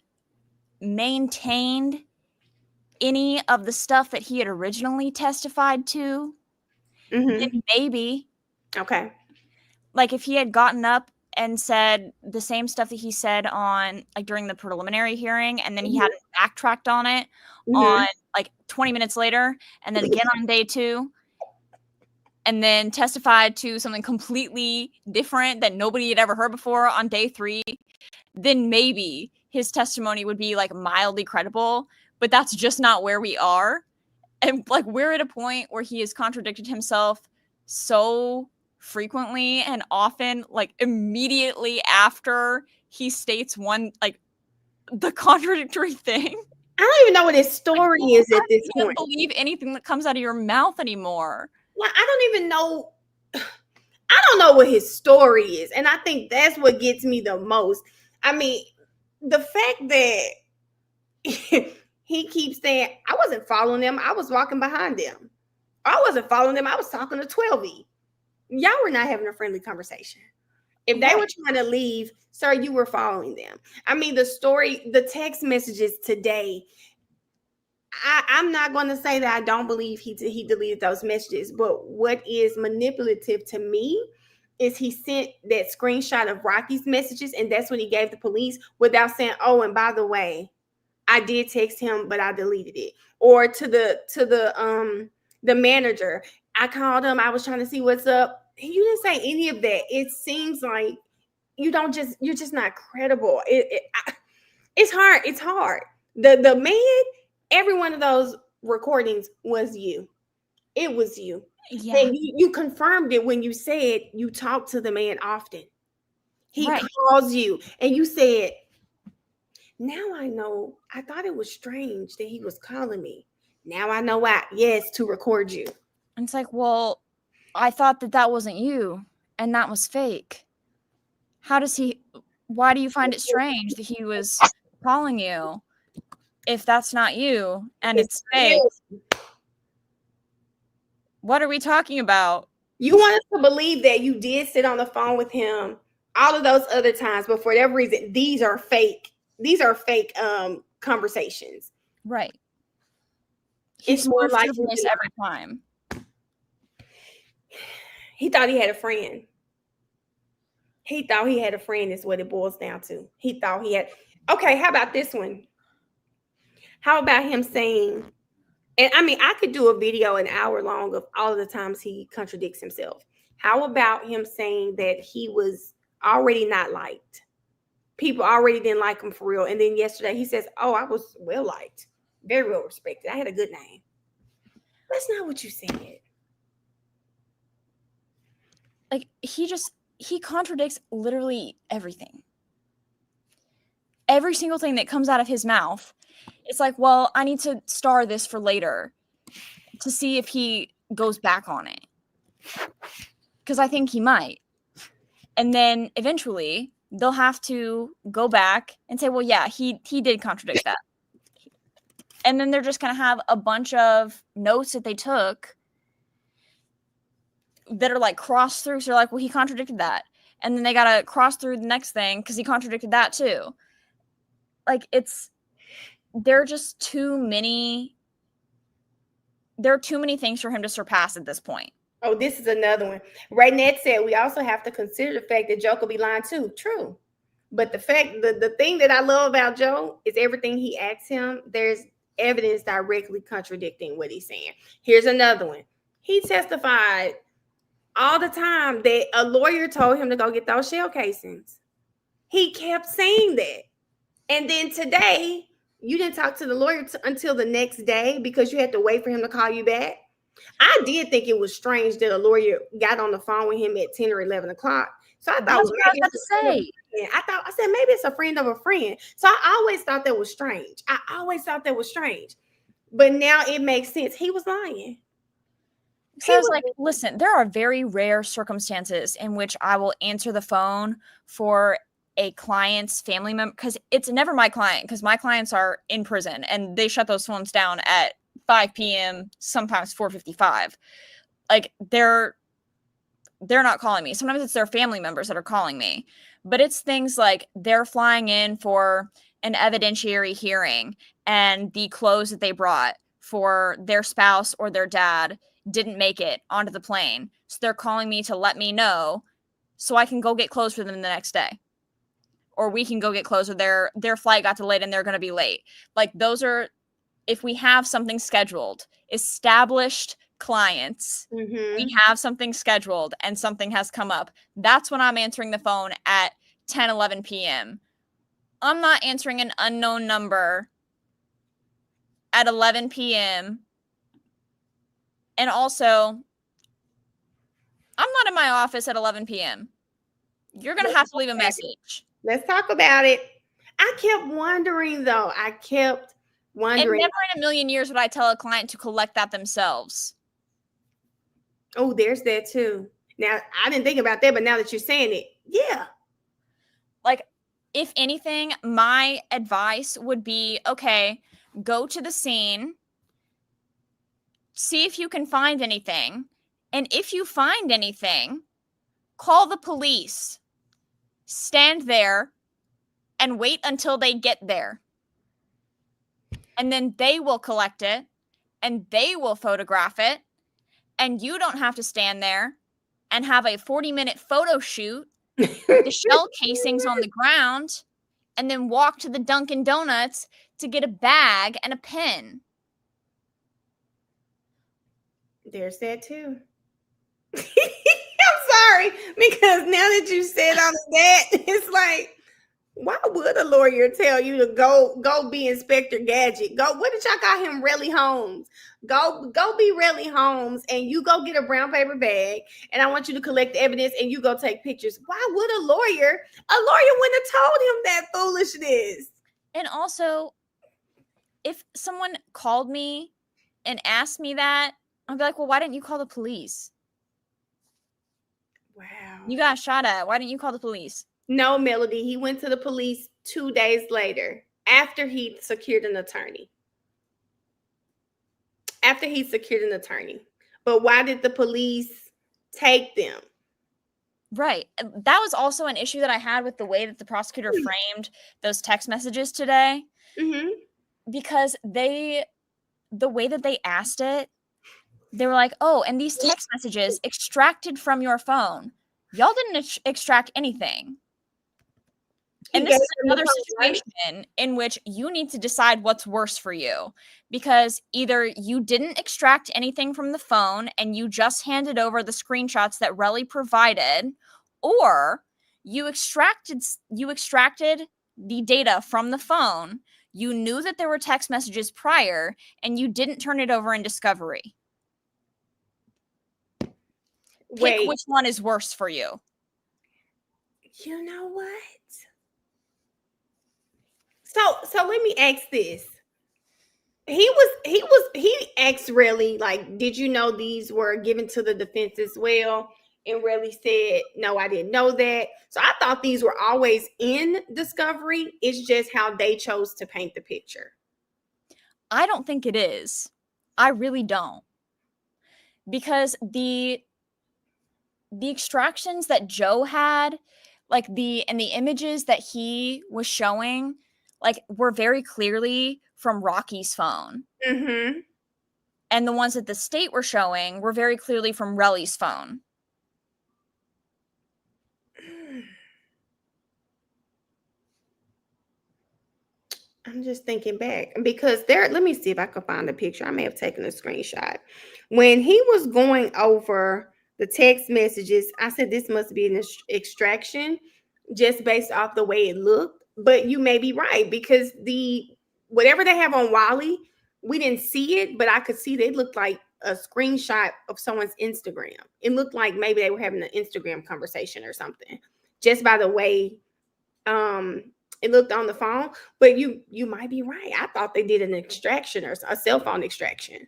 maintained any of the stuff that he had originally testified to, then maybe. Okay. Like if he had gotten up and said the same stuff that he said on like during the preliminary hearing, and then he hadn't backtracked on it on like 20 minutes later, and then again on day 2, and then testified to something completely different that nobody had ever heard before on day 3, then maybe his testimony would be like mildly credible. But that's just not where we are. And like we're at a point where he has contradicted himself so frequently and often, like immediately after he states one like the contradictory thing. I don't even know what his story is at this point. I can't believe anything that comes out of your mouth anymore. Well, I don't even know. I don't know what his story is, and I think that's what gets me the most. I mean, the fact that he keeps saying, I wasn't following them, I was walking behind them. I wasn't following them, I was talking to 12E. Y'all were not having a friendly conversation. If they were trying to leave, sir, you were following them. I mean, the text messages today, I'm not going to say that I don't believe he deleted those messages, but what is manipulative to me is he sent that screenshot of Rocky's messages, and that's what he gave the police without saying, oh, and by the way, I did text him, but I deleted it. Or to the manager, I called him, I was trying to see what's up. You didn't say any of that. It seems like you're just not credible. It's hard. It's hard. The man, every one of those recordings was you. It was you. Yeah. And you confirmed it when you said you talked to the man often. He calls you and you said, now I know. I thought it was strange that he was calling me. Now I know why. Yes, to record you. And it's like, well, I thought that wasn't you and that was fake. Why do you find it strange that he was calling you if that's not you and it's fake? What are we talking about? You want us to believe that you did sit on the phone with him all of those other times, but for whatever reason, these are fake conversations. Right. It's more like this every time. He thought he had a friend. He thought he had a friend is what it boils down to. He thought he had. Okay, how about this one? How about him saying, and I mean, I could do a video an hour long of all of the times he contradicts himself. How about him saying that he was already not liked? People already didn't like him for real. And then yesterday he says, oh, I was well liked, very well respected. I had a good name. That's not what you said. Like, he contradicts literally everything. Every single thing that comes out of his mouth. It's like, well, I need to star this for later to see if he goes back on it. Because I think he might. And then eventually they'll have to go back and say, well, yeah, he did contradict that. And then they're just going to have a bunch of notes that they took that are like crossed through. So they're like, well, he contradicted that. And then they got to cross through the next thing because he contradicted that too. Like, there are just too many. There are too many things for him to surpass at this point. Oh, this is another one. Raynette said we also have to consider the fact that Joe could be lying too. True. But the thing that I love about Joe is everything he asks him, there's evidence directly contradicting what he's saying. Here's another one. He testified all the time that a lawyer told him to go get those shell casings. He kept saying that. And then today, you didn't talk to the lawyer until the next day because you had to wait for him to call you back. I did think it was strange that a lawyer got on the phone with him at 10 or 11 o'clock. So I thought, that's what I was about to say. I said, maybe it's a friend of a friend. So I always thought that was strange. But now it makes sense. He was lying. So I was like, listen, there are very rare circumstances in which I will answer the phone for a client's family member, because it's never my client, because my clients are in prison and they shut those phones down at 5 p.m., sometimes 4:55. Like, they're not calling me. Sometimes it's their family members that are calling me. But it's things like they're flying in for an evidentiary hearing and the clothes that they brought for their spouse or their dad didn't make it onto the plane. So they're calling me to let me know so I can go get clothes for them the next day. Or we can go get clothes, or their flight got delayed and they're going to be late. Like, those are, if we have something scheduled, established clients, we have something scheduled and something has come up, that's when I'm answering the phone at 10, 11 p.m. I'm not answering an unknown number at 11 p.m. And also, I'm not in my office at 11 p.m. You're going to have to leave a message. Let's talk about it. I kept wondering, though. And never in a million years would I tell a client to collect that themselves. Oh, there's that too. Now, I didn't think about that, but now that you're saying it, yeah. Like, if anything, my advice would be, okay, go to the scene, see if you can find anything. And if you find anything, call the police. Stand there and wait until they get there. And then they will collect it and they will photograph it. And you don't have to stand there and have a 40-minute photo shoot, the shell casings on the ground, and then walk to the Dunkin' Donuts to get a bag and a pen. There's that too. I'm sorry, because now that you said all of that, it's like, why would a lawyer tell you to go be Inspector Gadget? Go, what did y'all call him? Relly Holmes. Go be Relly Holmes, and you go get a brown paper bag, and I want you to collect the evidence, and you go take pictures. Why would a lawyer wouldn't have told him that foolishness? And also, if someone called me and asked me that, I'd be like, well, why didn't you call the police? Wow. You got shot at. Why didn't you call the police? No, Melody. He went to the police 2 days later after he secured an attorney. But why did the police take them? Right. That was also an issue that I had with the way that the prosecutor framed those text messages today. Mm-hmm. Because the way that they asked it, they were like, oh, and these text messages extracted from your phone. Y'all didn't extract anything. And He this gave is him the another phone, right? situation in which you need to decide what's worse for you, because either you didn't extract anything from the phone and you just handed over the screenshots that Relly provided, or you extracted the data from the phone. You knew that there were text messages prior and you didn't turn it over in discovery. Pick Wait, which one is worse for you. you know what? So let me ask this. He asked Relly, like, did you know these were given to the defense as well? And Relly said, no, I didn't know that. So I thought these were always in discovery. It's just how they chose to paint the picture. I don't think it is. I really don't. Because the extractions that Joe had, like the images that he was showing, like, were very clearly from Rocky's phone. Mm-hmm. And the ones that the state were showing were very clearly from Relly's phone. I'm just thinking back because there, let me see if I can find the picture. I may have taken a screenshot. When he was going over the text messages, I said this must be an extraction just based off the way it looked. But you may be right because the whatever they have on Wally, we didn't see it, but I could see that it looked like a screenshot of someone's Instagram. It looked like maybe they were having an Instagram conversation or something, just by the way it looked on the phone. But you might be right. I thought they did an extraction or a cell phone extraction.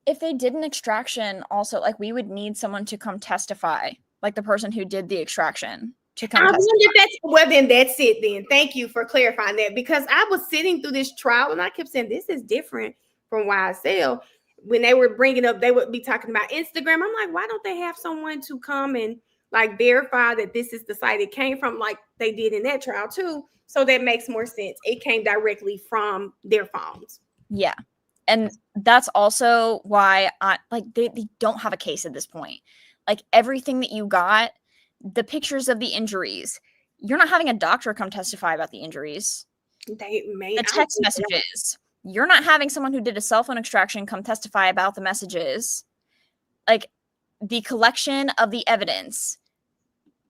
If they did an extraction, also, like, we would need someone to come testify, like the person who did the extraction to come I testify. wonder if that's, well, then that's it then. Thank you for clarifying that, because I was sitting through this trial and I kept saying this is different from YSL. When they were bringing up, they would be talking about Instagram. I'm like, why don't they have someone to come and like verify that this is the site it came from, like they did in that trial too? So that makes more sense. It came directly from their phones. Yeah. And that's also why they don't have a case at this point. Like, everything that you got, the pictures of the injuries, you're not having a doctor come testify about the injuries. They may The text messages, you're not having someone who did a cell phone extraction come testify about the messages. Like, the collection of the evidence,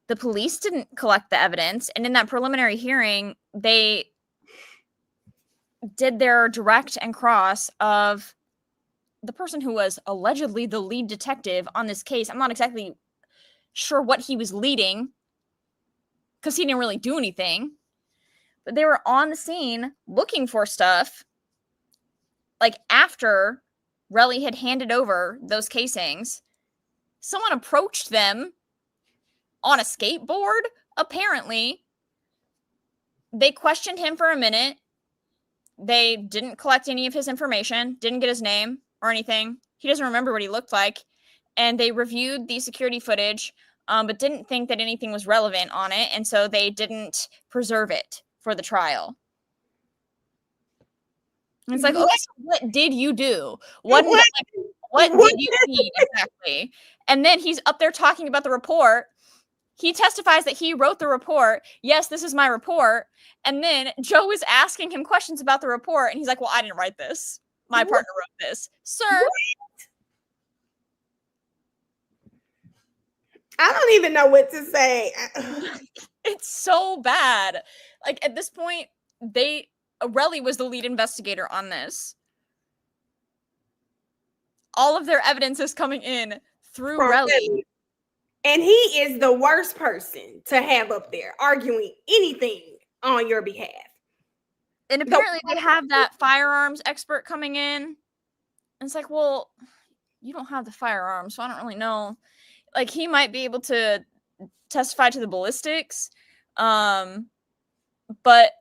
the police didn't collect the evidence. And in that preliminary hearing, they did their direct and cross of the person who was allegedly the lead detective on this case. I'm not exactly sure what he was leading because he didn't really do anything. But they were on the scene looking for stuff. Like, after Relly had handed over those casings, someone approached them on a skateboard, apparently. They questioned him for a minute. They didn't collect any of his information, didn't get his name or anything. He doesn't remember what he looked like. And they reviewed the security footage, but didn't think that anything was relevant on it. And so they didn't preserve it for the trial. And it's like, okay, so what did you do? What did you see exactly? And then he's up there talking about the report. He testifies that he wrote the report. Yes, this is my report. And then Joe is asking him questions about the report. And he's like, well, I didn't write this. My partner wrote this. Sir. What? I don't even know what to say. It's so bad. Like, at this point, Relly was the lead investigator on this. All of their evidence is coming in through Relly. And he is the worst person to have up there arguing anything on your behalf. And apparently they have that firearms expert coming in. And it's like, well, you don't have the firearms, so I don't really know. Like, he might be able to testify to the ballistics. But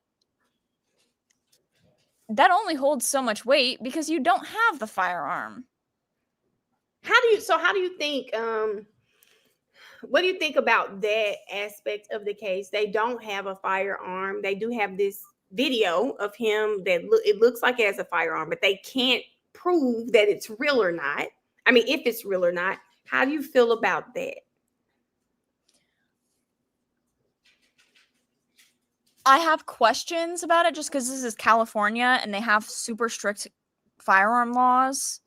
that only holds so much weight because you don't have the firearm. How do you think, what do you think about that aspect of the case? They don't have a firearm. They do have this video of him that it looks like it has a firearm, but they can't prove that it's real or not. I mean, if it's real or not. How do you feel about that? I have questions about it just because this is California and they have super strict firearm laws.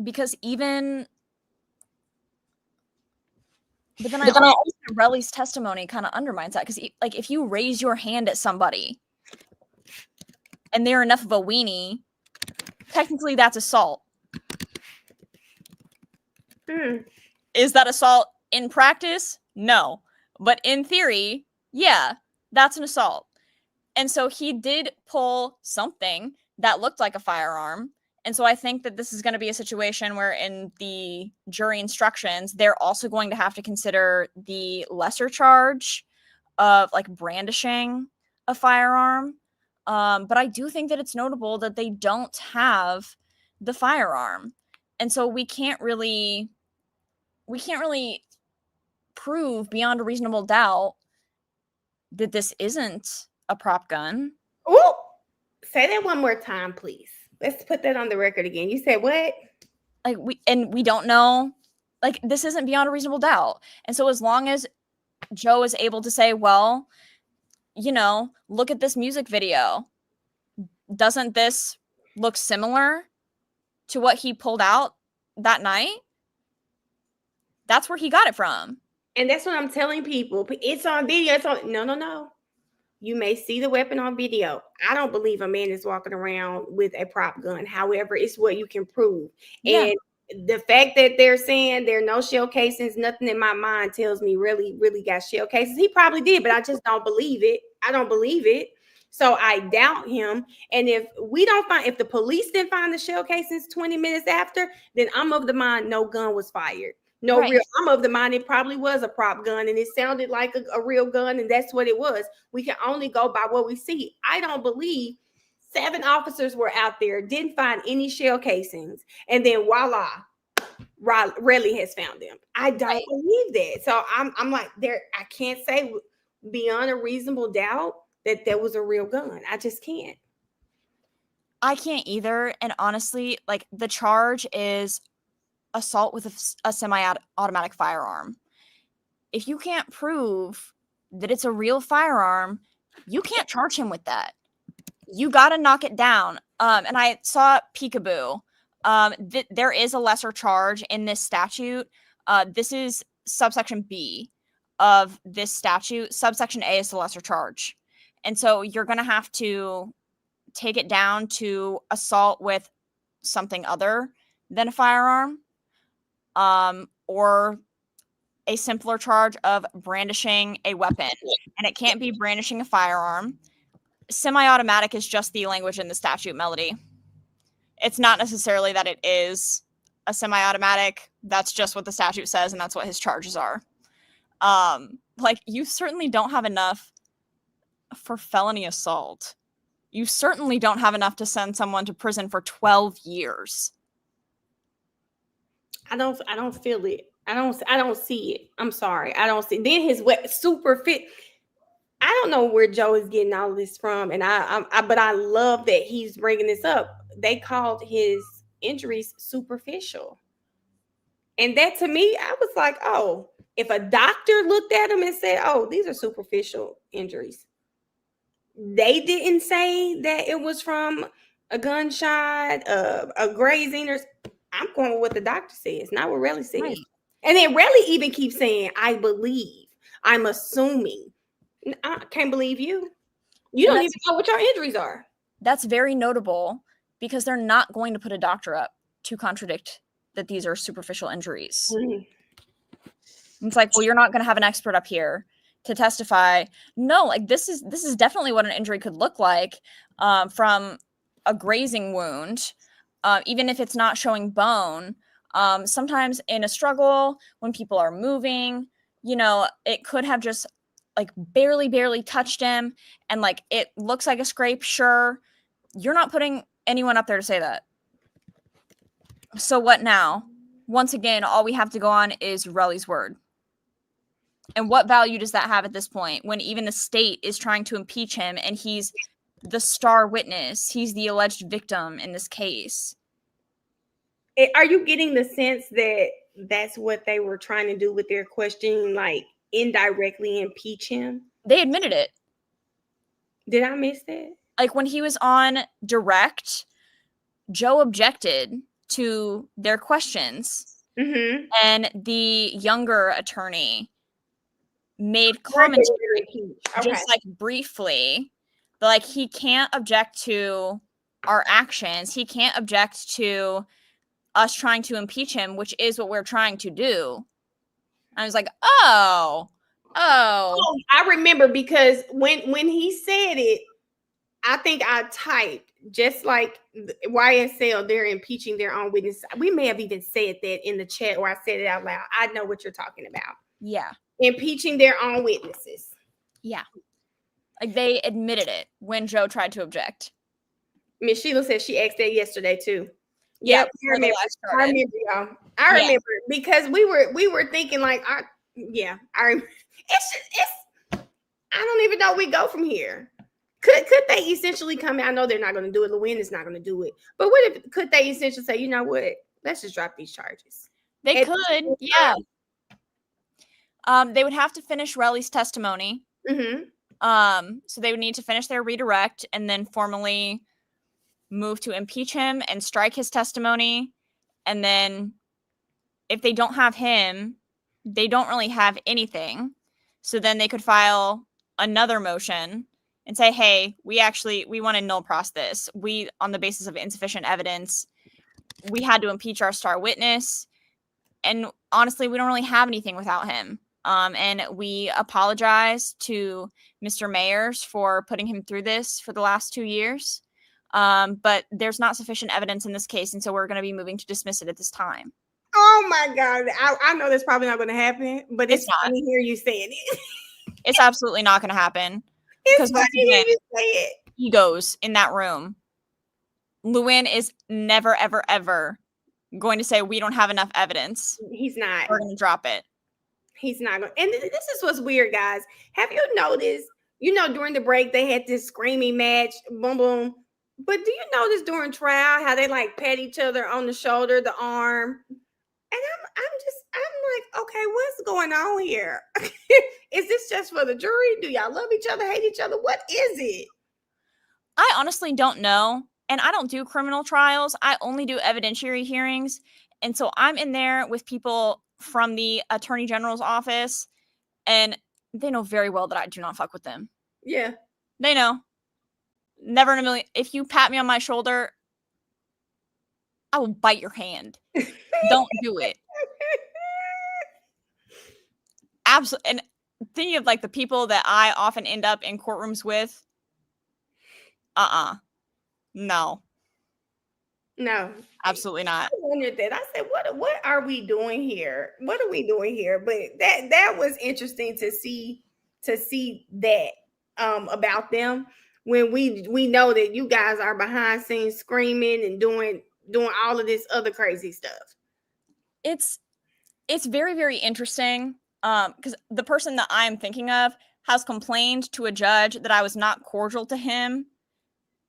Because even, but then I also think Relly's testimony kind of undermines that, because like if you raise your hand at somebody and they're enough of a weenie, technically that's assault. Is that assault in practice? No. But in theory, yeah, that's an assault. And so he did pull something that looked like a firearm. And so I think that this is going to be a situation where in the jury instructions, they're also going to have to consider the lesser charge of like brandishing a firearm. But I do think that it's notable that they don't have the firearm. And so we can't really prove beyond a reasonable doubt that this isn't a prop gun. Ooh, say that one more time, please. Let's put that on the record again. You said what? Like we don't know. Like, this isn't beyond a reasonable doubt. And so as long as Joe is able to say, well, you know, look at this music video. Doesn't this look similar to what he pulled out that night? That's where he got it from. And that's what I'm telling people. It's on video. It's on. No. You may see the weapon on video. I don't believe a man is walking around with a prop gun. However, it's what you can prove. Yeah. And the fact that they're saying there are no shell casings, nothing in my mind tells me really got shell cases. He probably did, but I just don't believe it. I don't believe it. So I doubt him. And if the police didn't find the shell casings 20 minutes after, then I'm of the mind no gun was fired. I'm of the mind it probably was a prop gun and it sounded like a real gun, and that's what it was. We can only go by what we see. I don't believe 7 officers were out there, didn't find any shell casings, and then voila, Relly has found them. I don't believe that. So I'm like, I can't say beyond a reasonable doubt that there was a real gun. I just can't. I can't either. And honestly, like, the charge is assault with a semi-automatic firearm. If you can't prove that it's a real firearm, you can't charge him with that. You got to knock it down. And I saw peekaboo. There is a lesser charge in this statute. This is subsection B of this statute. Subsection A is the lesser charge. And so you're going to have to take it down to assault with something other than a firearm. Or a simpler charge of brandishing a weapon. And it can't be brandishing a firearm. Semi-automatic is just the language in the statute, Melody. It's not necessarily that it is a semi-automatic. That's just what the statute says, and that's what his charges are. Like, you certainly don't have enough for felony assault. You certainly don't have enough to send someone to prison for 12 years. I don't feel it. I don't see it. I'm sorry. I don't see. Then his super fit. I don't know where Joe is getting all of this from, and but I love that he's bringing this up. They called his injuries superficial, and that to me, I was like, oh, if a doctor looked at him and said, oh, these are superficial injuries, they didn't say that it was from a gunshot, a grazing, or I'm going with what the doctor says, not what Relly says. Right. And then Relly even keeps saying, I believe, I'm assuming. I can't believe you. You don't even know what your injuries are. That's very notable because they're not going to put a doctor up to contradict that these are superficial injuries. Mm-hmm. It's like, well, you're not going to have an expert up here to testify. No, like this is definitely what an injury could look like from a grazing wound. Even if it's not showing bone, sometimes in a struggle, when people are moving, you know, it could have just like barely touched him and like it looks like a scrape. Sure, you're not putting anyone up there to say that. So what now? Once again, all we have to go on is Relly's word. And what value does that have at this point when even the state is trying to impeach him and he's the star witness? He's the alleged victim in this case. Are you getting the sense that that's what they were trying to do with their questioning, like indirectly impeach him? They admitted it. Did I miss that? Like when he was on direct, Joe objected to their questions, Mm-hmm. and the younger attorney made commentary just like briefly, but like he can't object to our actions. He can't object to us trying to impeach him, which is what we're trying to do. I was like, oh. I remember because when he said it, I think I typed just like YSL, they're impeaching their own witness. We may have even said that in the chat, or I said it out loud. I know what you're talking about. Yeah. Impeaching their own witnesses. Yeah. Like they admitted it when Joe tried to object. Miss Sheila said she asked that yesterday too. Yeah, Yep, I remember, y'all. I remember because we were thinking like, I remember. It's I don't even know where we go from here. Could they essentially come out? I know they're not going to do it. Lewin is not going to do it. But what if could they essentially say, you know what? Let's just drop these charges. They could, yeah. They would have to finish Relly's testimony. Mm-hmm. So they would need to finish their redirect and then formally move to impeach him and strike his testimony. And then if they don't have him, they don't really have anything. So then they could file another motion and say, hey, we want to null pros this. We, on the basis of insufficient evidence, we had to impeach our star witness. And honestly, we don't really have anything without him. And we apologize to Mr. Mayers for putting him through this for the last 2 years. But there's not sufficient evidence in this case, and so we're going to be moving to dismiss it at this time. Oh my God. I know that's probably not going to happen, but it's funny to hear you saying it. It's absolutely not going to happen. It's funny to hear you say it. Egos in that room. Lewin is never, ever, ever going to say, we don't have enough evidence. He's not. We're going to drop it. He's not going. And this is what's weird, guys. Have you noticed, during the break, they had this screaming match, boom, boom. But do you notice during trial how they like pat each other on the shoulder, the arm? And I'm like, okay, what's going on here? Is this just for the jury? Do y'all love each other, hate each other? What is it? I honestly don't know. And I don't do criminal trials. I only do evidentiary hearings. And so I'm in there with people from the Attorney General's office, and they know very well that I do not fuck with them. Yeah. They know. Never in a million. If you pat me on my shoulder, I will bite your hand. Don't do it. Absolutely. And thinking of like the people that I often end up in courtrooms with, no. No. Absolutely not. I wondered that. I said, what are we doing here? What are we doing here? But that was interesting to see that about them when we know that you guys are behind scenes screaming and doing all of this other crazy stuff. It's very, very interesting. Because the person that I'm thinking of has complained to a judge that I was not cordial to him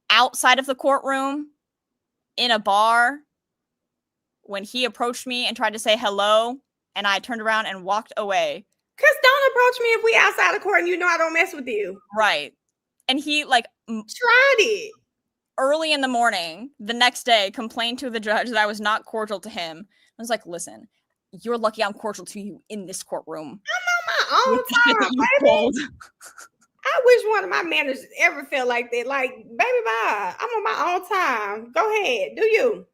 outside of the courtroom in a bar when he approached me and tried to say hello, and I turned around and walked away. Because don't approach me if we outside the court and you know I don't mess with you. Right. And he tried it. Early in the morning, the next day, complained to the judge that I was not cordial to him. I was like, listen, you're lucky I'm cordial to you in this courtroom. I'm on my own time, baby. I wish one of my managers ever felt like that. Like, baby, bye. I'm on my own time. Go ahead. Do you?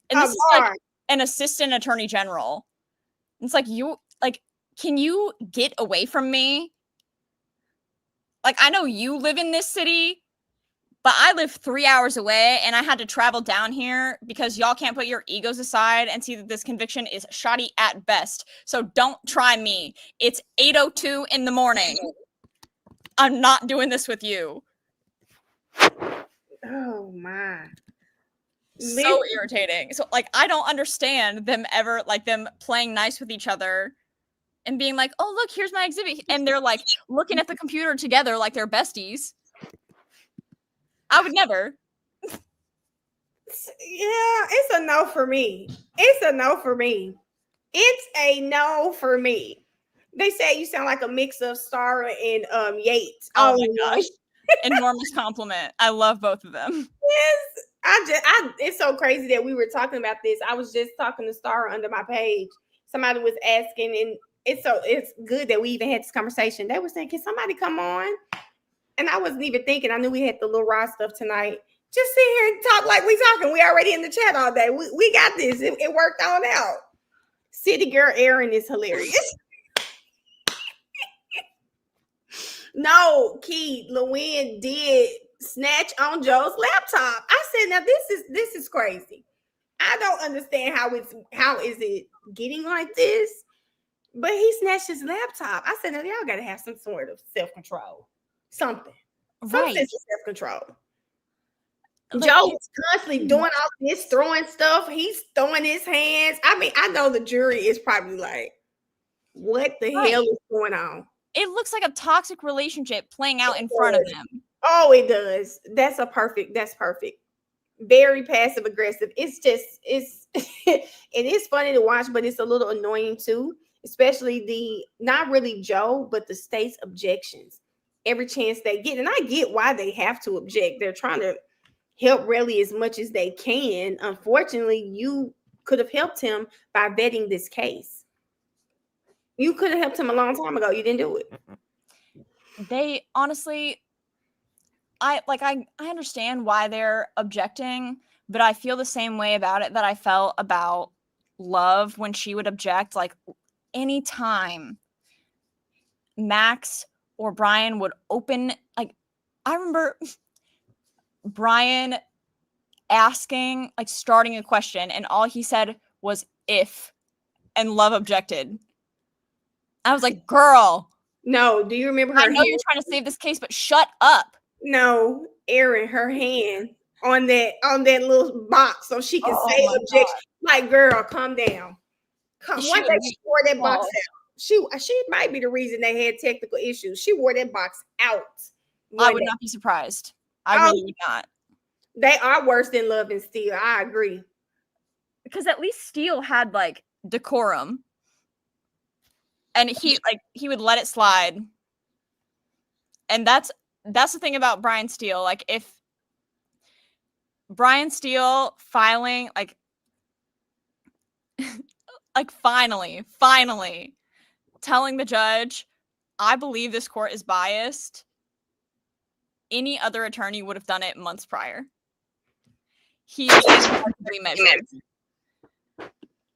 And this is like an assistant attorney general. It's like, can you get away from me? Like, I know you live in this city, but I live 3 hours away, and I had to travel down here because y'all can't put your egos aside and see that this conviction is shoddy at best. So don't try me. It's 8:02 in the morning. I'm not doing this with you. Oh, my. So irritating. So, I don't understand them ever, them playing nice with each other and being like, oh, look, here's my exhibit. And they're, looking at the computer together like they're besties. I would never. Yeah, it's a no for me. It's a no for me. They say you sound like a mix of Starr and Yates. Oh my gosh. Enormous compliment. I love both of them. Yes. It's so crazy that we were talking about this. I was just talking to Starr under my page. Somebody was asking, and it's good that we even had this conversation. They were saying, can somebody come on? And I wasn't even thinking. I knew we had the little raw stuff tonight. Just sit here and talk like we talking. We already in the chat all day. We got this. It worked on out. City girl Erin is hilarious. No, Key, Lewin did snatch on Joe's laptop. I said, now this is crazy. I don't understand how is it getting like this, but he snatched his laptop. I said, now y'all got to have some sort of self-control, something, some sense of self-control. Joe was constantly doing all this, throwing stuff. He's throwing his hands. I mean, I know the jury is probably like, what the hell is going on? It looks like a toxic relationship playing out in front of them. Oh, it does. That's perfect. Very passive aggressive. It is funny to watch, but it's a little annoying too, especially not really Joe, but the state's objections. Every chance they get, and I get why they have to object. They're trying to help really as much as they can. Unfortunately, you could have helped him by vetting this case. You could have helped him a long time ago. You didn't do it. They honestly, I understand why they're objecting, but I feel the same way about it that I felt about Love when she would object. Like anytime Max or Brian would open, like I remember Brian asking, like starting a question, and all he said was if, and Love objected. I was like, girl. No, do you remember her I know hand? you're trying to save this case, but shut up. No, Erin, her hand on that little box so she can say objection. Like, girl, calm down. One day she wore that box out. She might be the reason they had technical issues. She wore that box out. I would not be surprised. I really would not. They are worse than Love and Steele. I agree. Because at least Steele had like decorum. And he would let it slide. And that's the thing about Brian Steele. Like if Brian Steele filing like finally telling the judge, I believe this court is biased. Any other attorney would have done it months prior. He is remarkably measured.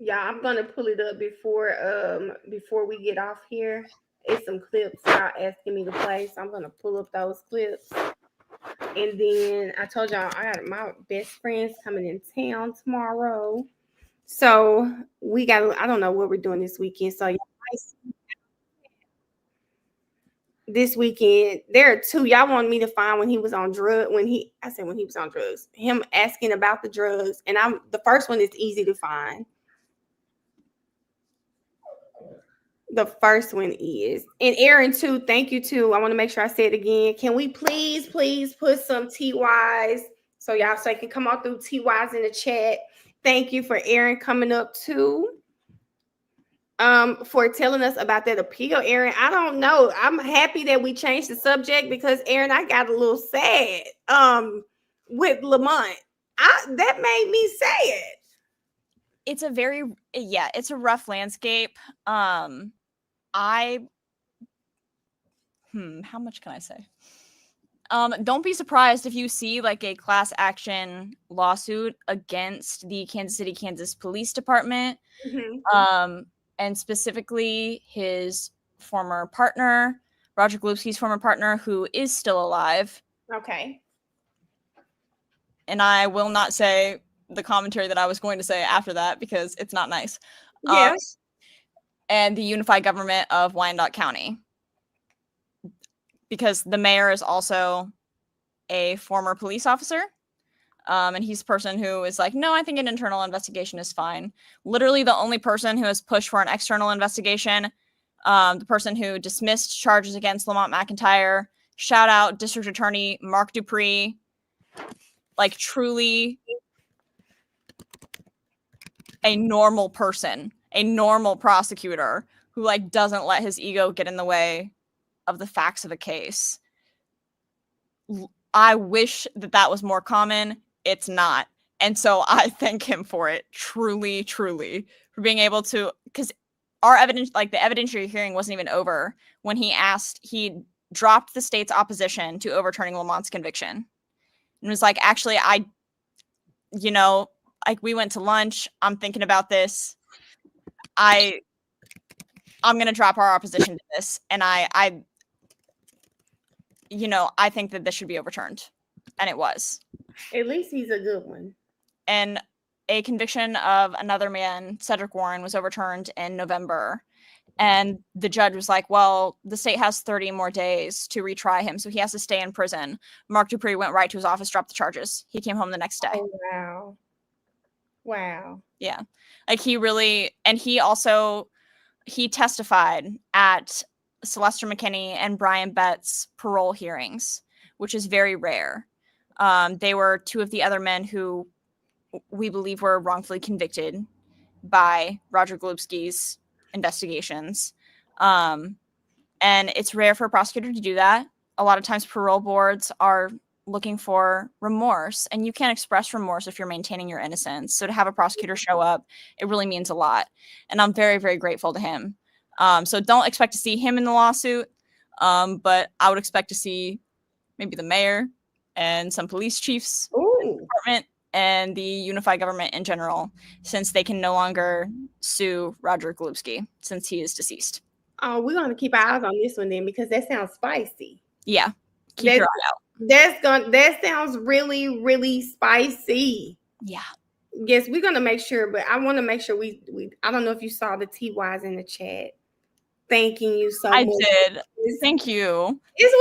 Yeah, I'm gonna pull it up before we get off here. It's some clips y'all asking me to play, so I'm gonna pull up those clips. And then I told y'all I got my best friends coming in town tomorrow. So I don't know what we're doing this weekend. So this weekend, there are two. Y'all wanted me to find when he was on drugs. When he was on drugs. Him asking about the drugs. And the first one is easy to find. The first one is, and Erin too, thank you too. I want to make sure I say it again. Can we please put some TYs so y'all can come on through TYs in the chat. Thank you for Erin coming up too. For telling us about that appeal, Erin. I don't know. I'm happy that we changed the subject because Erin, I got a little sad with Lamont. That made me sad. It's a rough landscape. How much can I say? Don't be surprised if you see like a class action lawsuit against the Kansas City, Kansas Police Department. Mm-hmm. And specifically his former partner, Roger Glupski's former partner, who is still alive. Okay. And I will not say the commentary that I was going to say after that because it's not nice. Yes. And the unified government of Wyandotte County. Because the mayor is also a former police officer. And he's a person who is like, no, I think an internal investigation is fine. Literally the only person who has pushed for an external investigation, the person who dismissed charges against Lamont McIntyre. Shout out District Attorney Mark Dupree. Like truly a normal person, a normal prosecutor who like doesn't let his ego get in the way of the facts of a case. I wish that was more common. It's not. And so I thank him for it. Truly, truly. For being able to, because our evidence, like the evidentiary hearing wasn't even over when he dropped the state's opposition to overturning Lamont's conviction. And was like, actually, like we went to lunch. I'm thinking about this. I'm going to drop our opposition to this. And I think that this should be overturned. And it was. At least he's a good one. And a conviction of another man, Cedric Warren, was overturned in November. And the judge was like, well, the state has 30 more days to retry him, so he has to stay in prison. Mark Dupree went right to his office, dropped the charges. He came home the next day. Oh, wow. Wow. Yeah. Like he testified at Sylvester McKinney and Brian Bett's parole hearings, which is very rare. They were two of the other men who we believe were wrongfully convicted by Roger Golubski's investigations. And it's rare for a prosecutor to do that. A lot of times parole boards are looking for remorse, and you can't express remorse if you're maintaining your innocence. So to have a prosecutor show up, it really means a lot. And I'm very, very grateful to him. So don't expect to see him in the lawsuit. But I would expect to see maybe the mayor and some police chiefs in the department and the unified government in general, since they can no longer sue Roger Golubski since he is deceased. Oh, we're going to keep our eyes on this one then, because that sounds spicy. Yeah. Keep your eye out. That sounds really, really spicy. Yeah. Yes, we're going to make sure, but I want to make sure we I don't know if you saw the TYs in the chat. Thanking you so much. I did. Thank you. This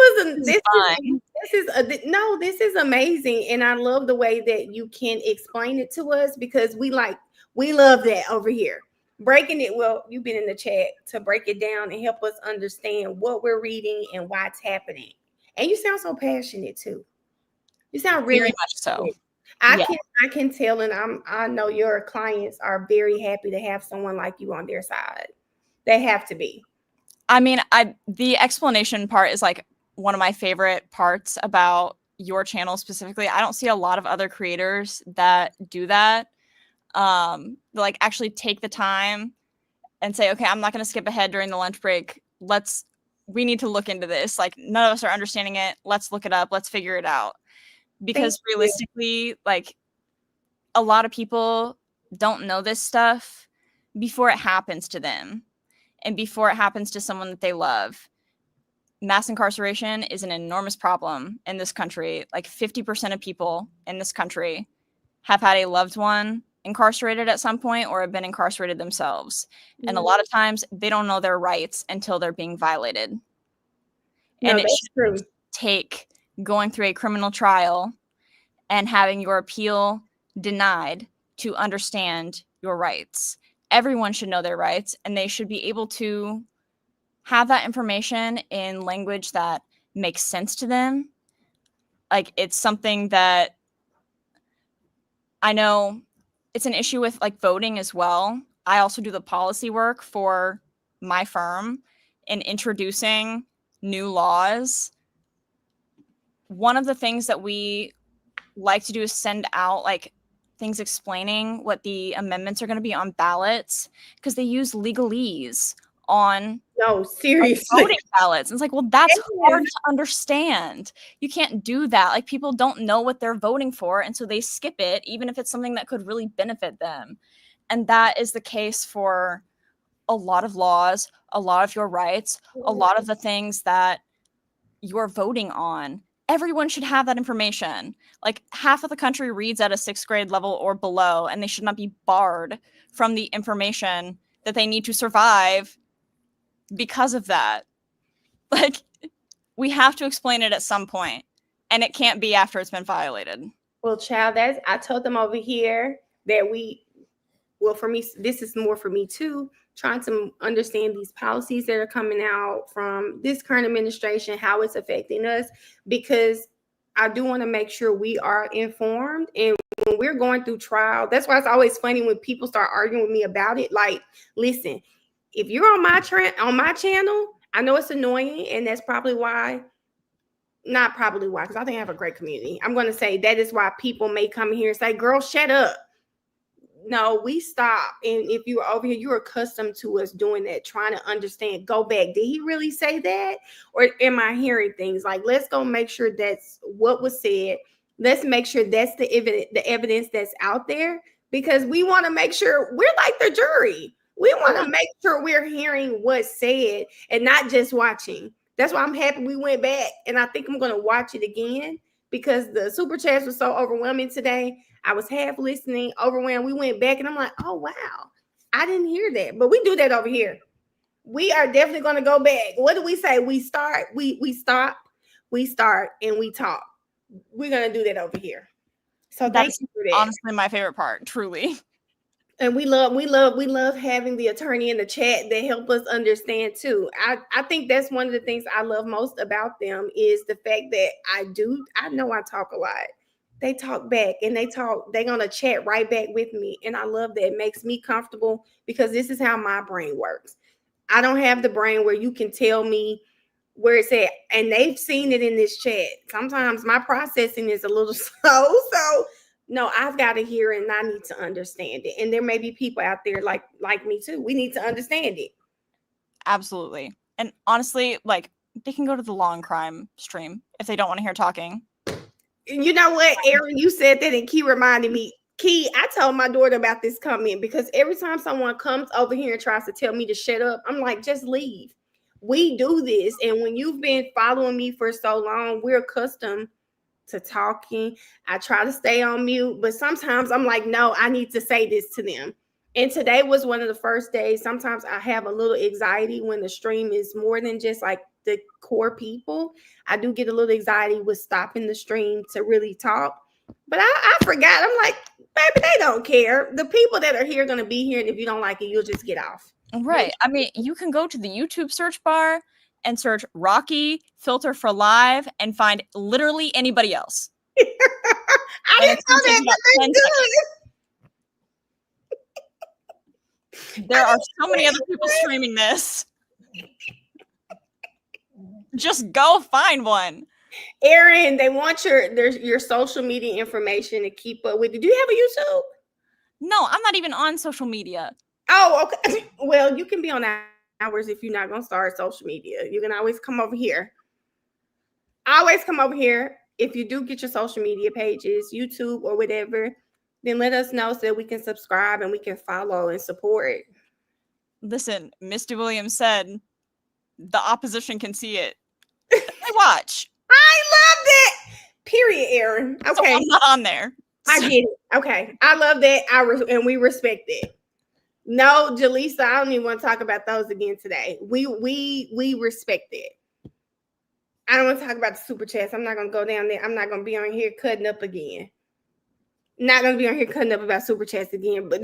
is amazing. And I love the way that you can explain it to us, because we love that over here. Breaking it, well, you've been in the chat to break it down and help us understand what we're reading and why it's happening. And you sound so passionate too. You sound really very much so. I can tell, and I know your clients are very happy to have someone like you on their side. They have to be. I mean, the explanation part is like one of my favorite parts about your channel specifically. I don't see a lot of other creators that do that. Like actually take the time and say, okay, I'm not going to skip ahead during the lunch break. We need to look into this. Like none of us are understanding it. Let's look it up. Let's figure it out. Because realistically, like a lot of people don't know this stuff before it happens to them. And before it happens to someone that they love. Mass incarceration is an enormous problem in this country. Like 50% of people in this country have had a loved one incarcerated at some point or have been incarcerated themselves. Mm-hmm. And a lot of times they don't know their rights until they're being violated. And it should take going through a criminal trial and having your appeal denied to understand your rights. Everyone should know their rights, and they should be able to have that information in language that makes sense to them. Like it's something that I know it's an issue with like voting as well. I also do the policy work for my firm in introducing new laws. One of the things that we like to do is send out like things explaining what the amendments are going to be on ballots, because they use legalese on seriously voting ballots. And it's like, well, that's hard to understand. You can't do that. Like people don't know what they're voting for, and so they skip it, even if it's something that could really benefit them. And that is the case for a lot of laws, a lot of your rights, a lot of the things that you're voting on. Everyone should have that information. Like half of the country reads at a 6th grade level or below, and they should not be barred from the information that they need to survive because of that. Like we have to explain it at some point, and it can't be after it's been violated. Well, child, I told them over here that for me, this is more for me too, trying to understand these policies that are coming out from this current administration, how it's affecting us, because I do want to make sure we are informed. And when we're going through trial, that's why it's always funny when people start arguing with me about it. Like, listen, If you're on my channel, I know it's annoying, and that's probably why. Not probably why, because I think I have a great community. I'm going to say that is why people may come here and say, "Girl, shut up." No, we stop. And if you're over here, you're accustomed to us doing that, trying to understand, go back. Did he really say that? Or am I hearing things? Like, let's go make sure that's what was said. Let's make sure that's the evidence that's out there, because we want to make sure we're like the jury. We want to make sure we're hearing what's said and not just watching. That's why I'm happy we went back. And I think I'm going to watch it again, because the super chats was so overwhelming today. I was half listening, overwhelmed. We went back and I'm like, oh, wow, I didn't hear that. But we do that over here. We are definitely going to go back. What do we say? We start, we stop, we start, and we talk. We're going to do that over here. So thank you for that. Honestly, my favorite part, truly. And we love having the attorney in the chat that help us understand too. I think that's one of the things I love most about them is the fact that I know I talk a lot. They talk back and they're going to chat right back with me. And I love that. It makes me comfortable, because this is how my brain works. I don't have the brain where you can tell me where it's at. And they've seen it in this chat. Sometimes my processing is a little slow. So no, I've got to hear it and I need to understand it. And there may be people out there like me too. We need to understand it. Absolutely. And honestly, like, they can go to the long crime stream if they don't want to hear talking. You know what, Aaron, you said that, and Key reminded me. Key, I told my daughter about this comment, because every time someone comes over here and tries to tell me to shut up, I'm like, just leave. We do this. And when you've been following me for so long, we're accustomed to talking. I try to stay on mute, but sometimes I'm like, no, I need to say this to them. And today was one of the first days. Sometimes I have a little anxiety when the stream is more than just like the core people. I do get a little anxiety with stopping the stream to really talk. But I forgot. I'm like, baby, they don't care. The people that are here are going to be here. And if you don't like it, you'll just get off. Right. I mean, you can go to the YouTube search bar and search Rocky filter for live and find literally anybody else. I didn't know that, but they're good. There are so many other people streaming this. Just go find one. Aaron, they want your social media information to keep up with. Do you have a YouTube? No, I'm not even on social media. Oh, okay. Well, you can be on ours if you're not going to start social media. You can always come over here. Always come over here. If you do get your social media pages, YouTube or whatever, then let us know so that we can subscribe and we can follow and support. Listen, Mr. Williams said the opposition can see it. They watch. I love that. Period, Aaron. Okay. So I'm not on there. I get it. Okay. I love that. And we respect it. No, Jaleesa, I don't even want to talk about those again today. We respect it. I don't want to talk about the super chats. I'm not going to go down there. I'm not going to be on here cutting up again. Not going to be on here cutting up about super chats again. But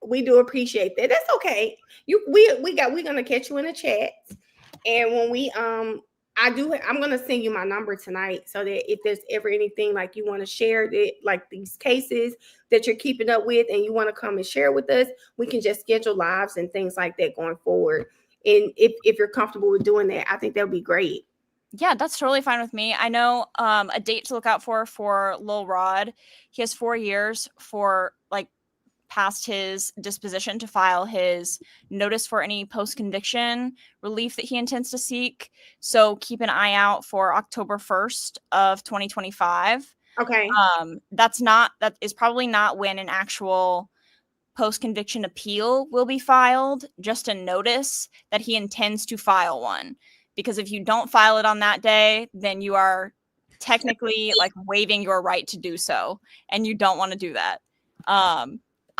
we do appreciate that. That's okay. We're going to catch you in the chat. And when I'm going to send you my number tonight, so that if there's ever anything like you want to share, that like these cases that you're keeping up with and you want to come and share with us, we can just schedule lives and things like that going forward. And if you're comfortable with doing that, I think that would be great. Yeah, that's totally fine with me. I know a date to look out for Lil Rod. He has 4 years for past his disposition to file his notice for any post-conviction relief that he intends to seek. So keep an eye out for October 1st of 2025. Okay. That is probably not when an actual post-conviction appeal will be filed, just a notice that he intends to file one. Because if you don't file it on that day, then you are technically waiving your right to do so. And you don't want to do that.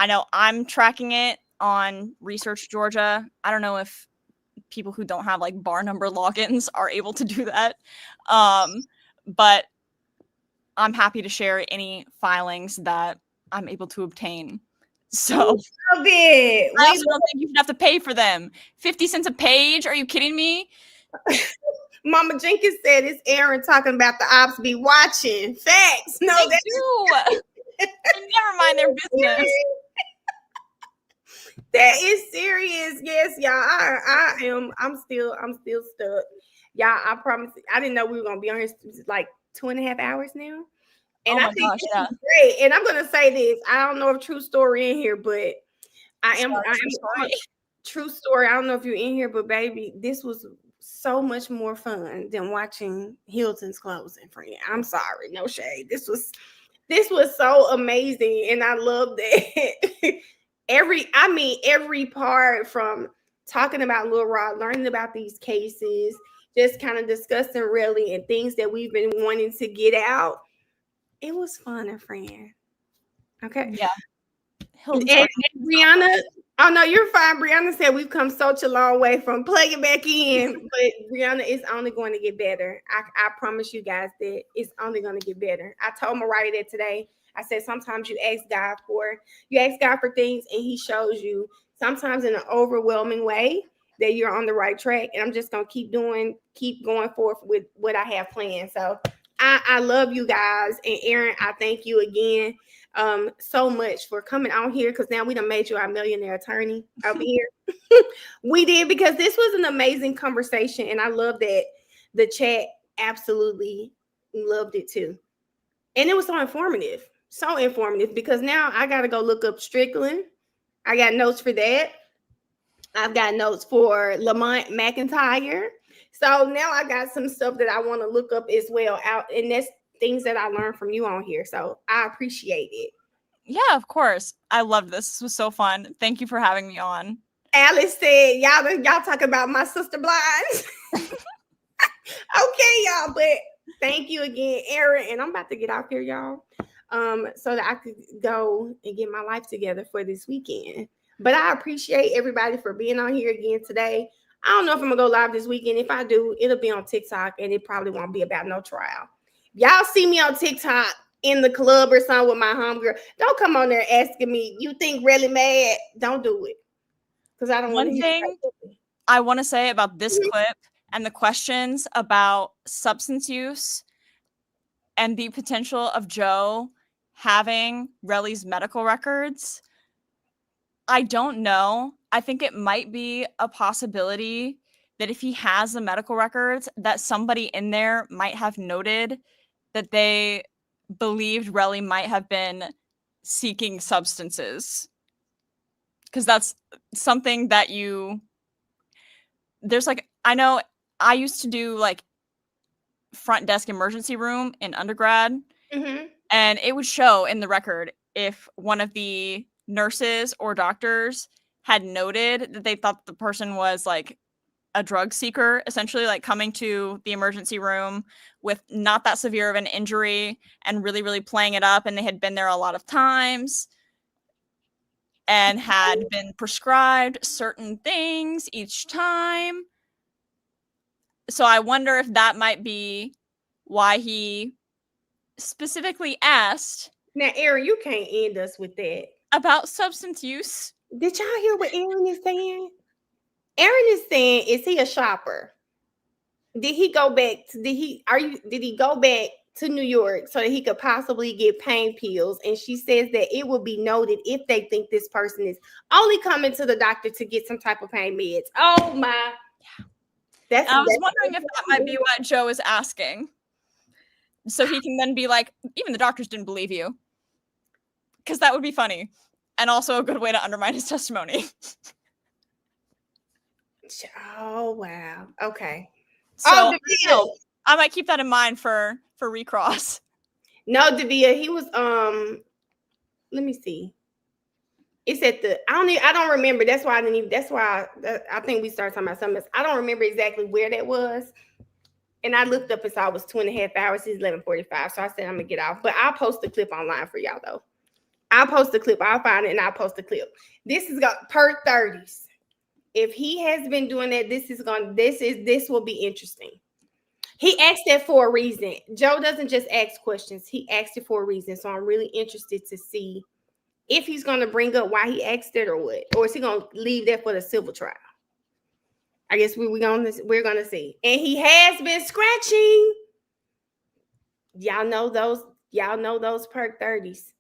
I know I'm tracking it on Research Georgia. I don't know if people who don't have bar number logins are able to do that. But I'm happy to share any filings that I'm able to obtain. So love it. I also don't think you should have to pay for them. 50 cents a page? Are you kidding me? Mama Jenkins said it's Aaron talking about the ops be watching. Facts. No, they do. Never mind their business. That is serious. Yes, y'all. I am. I'm still stuck. Y'all, I promise. I didn't know we were gonna be on here like 2.5 hours now. And Oh I my think gosh, this yeah. is great. And I'm gonna say this. I don't know if true story in here, but I'm a true story. I don't know if you're in here, but baby, this was so much more fun than watching Hilton's closing, friend. I'm sorry, no shade. This was so amazing, and I loved it. every part, from talking about Lil Rod, learning about these cases, just kind of discussing really and things that we've been wanting to get out. It was fun and friend. Okay. Yeah. Hilton's And Brianna, oh no, you're fine. Brianna said we've come such a long way from plugging back in, but Brianna is only going to get better. I promise you guys that it's only going to get better. I told Mariah that today. I said sometimes you ask God for things and he shows you, sometimes in an overwhelming way, that you're on the right track. And I'm just gonna keep going forth with what I have planned. So I love you guys. And Aaron, I thank you again so much for coming on here, because now we done made you our millionaire attorney over here. We did, because this was an amazing conversation, and I love that the chat absolutely loved it too. And it was so informative, because now I got to go look up Strickland. I got notes for that. I've got notes for Lamont McIntyre. So now I got some stuff that I want to look up as well out, and that's things that I learned from you on here. So I appreciate it. Yeah, of course. I loved this. This was so fun. Thank you for having me on. Alice said, y'all talk about my sister blinds. Okay, y'all, but thank you again, Aaron. And I'm about to get out here, y'all, so that I could go and get my life together for this weekend. But I appreciate everybody for being on here again today. I don't know if I'm gonna go live this weekend. If I do, it'll be on TikTok, and it probably won't be about no trial. Y'all see me on TikTok in the club or something with my homegirl, don't come on there asking me, you think really mad? Don't do it. Because I don't want to One hear thing I want to say about this clip and the questions about substance use and the potential of Joe having Relly's medical records, I don't know. I think it might be a possibility that if he has the medical records, that somebody in there might have noted that they believed Relly might have been seeking substances. Because that's something that there's like, I know I used to do like front desk emergency room in undergrad, and it would show in the record if one of the nurses or doctors had noted that they thought the person was like a drug seeker, essentially like coming to the emergency room with not that severe of an injury and really, really playing it up, and they had been there a lot of times and had been prescribed certain things each time. So I wonder if that might be why he specifically asked. Now, Aaron, you can't end us with that. About substance use. Did y'all hear what Aaron is saying? Aaron is saying, is he a shopper? Did he go back did he go back to New York so that he could possibly get pain pills? And she says that it will be noted if they think this person is only coming to the doctor to get some type of pain meds. Oh my. I was wondering if that might be what Joe is asking. So he can then be like, even the doctors didn't believe you. Because that would be funny. And also a good way to undermine his testimony. Oh, wow. Okay. So I might keep that in mind for recross. No, Davia, he was let me see. It's at the I don't remember. That's why I think we started talking about something else. I don't remember exactly where that was. And I looked up and saw it was 2.5 hours. It's 11:45. So I said I'm gonna get off. But I'll post the clip online for y'all though. I'll post the clip. I'll find it and I'll post the clip. This is got per 30s. If he has been doing that, this will be interesting. He asked that for a reason. Joe doesn't just ask questions. He asked it for a reason. So I'm really interested to see if he's going to bring up why he asked it or what, or is he going to leave that for the civil trial? I guess we're going to see. And he has been scratching. Y'all know those perk 30s.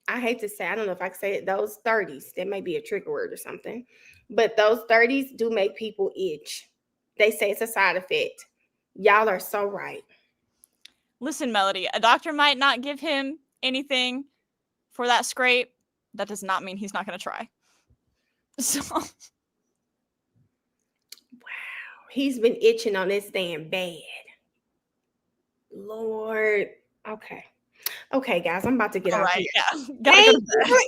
I hate to say, I don't know if I can say it, those 30s, that may be a trigger word or something, but those 30s do make people itch. They say it's a side effect. Y'all are so right. Listen, Melody, a doctor might not give him anything for that scrape. That does not mean he's not going to try. So, He's been itching on this damn bed. Lord. Okay, guys, I'm about to get all off right, here. yeah. Gotta go to bed. Aaron.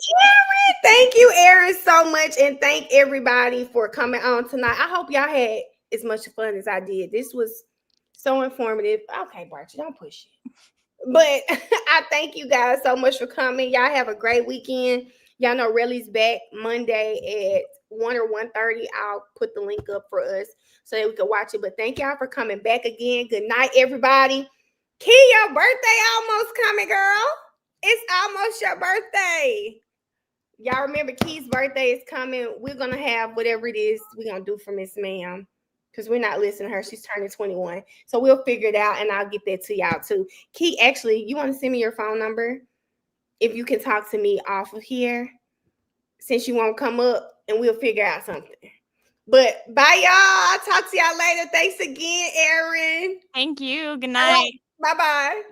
Thank you, Aaron, so much. And thank everybody for coming on tonight. I hope y'all had as much fun as I did. This was so informative. Okay, Barchi, don't push it. But I thank you guys so much for coming. Y'all have a great weekend. Y'all know Relly's back Monday at 1 or 1:30. I'll put the link up for us so that we can watch it. But thank y'all for coming back again. Good night, everybody. Key, your birthday almost coming, girl. It's almost your birthday. Y'all remember Key's birthday is coming. We're going to have whatever it is we're going to do for Miss Ma'am, because we're not listening to her. She's turning 21. So we'll figure it out, and I'll get that to y'all too. Key, actually, you want to send me your phone number? If you can talk to me off of here, since you won't come up, and we'll figure out something. But bye, y'all. I'll talk to y'all later. Thanks again, Aaron. Thank you. Good night. Bye-bye.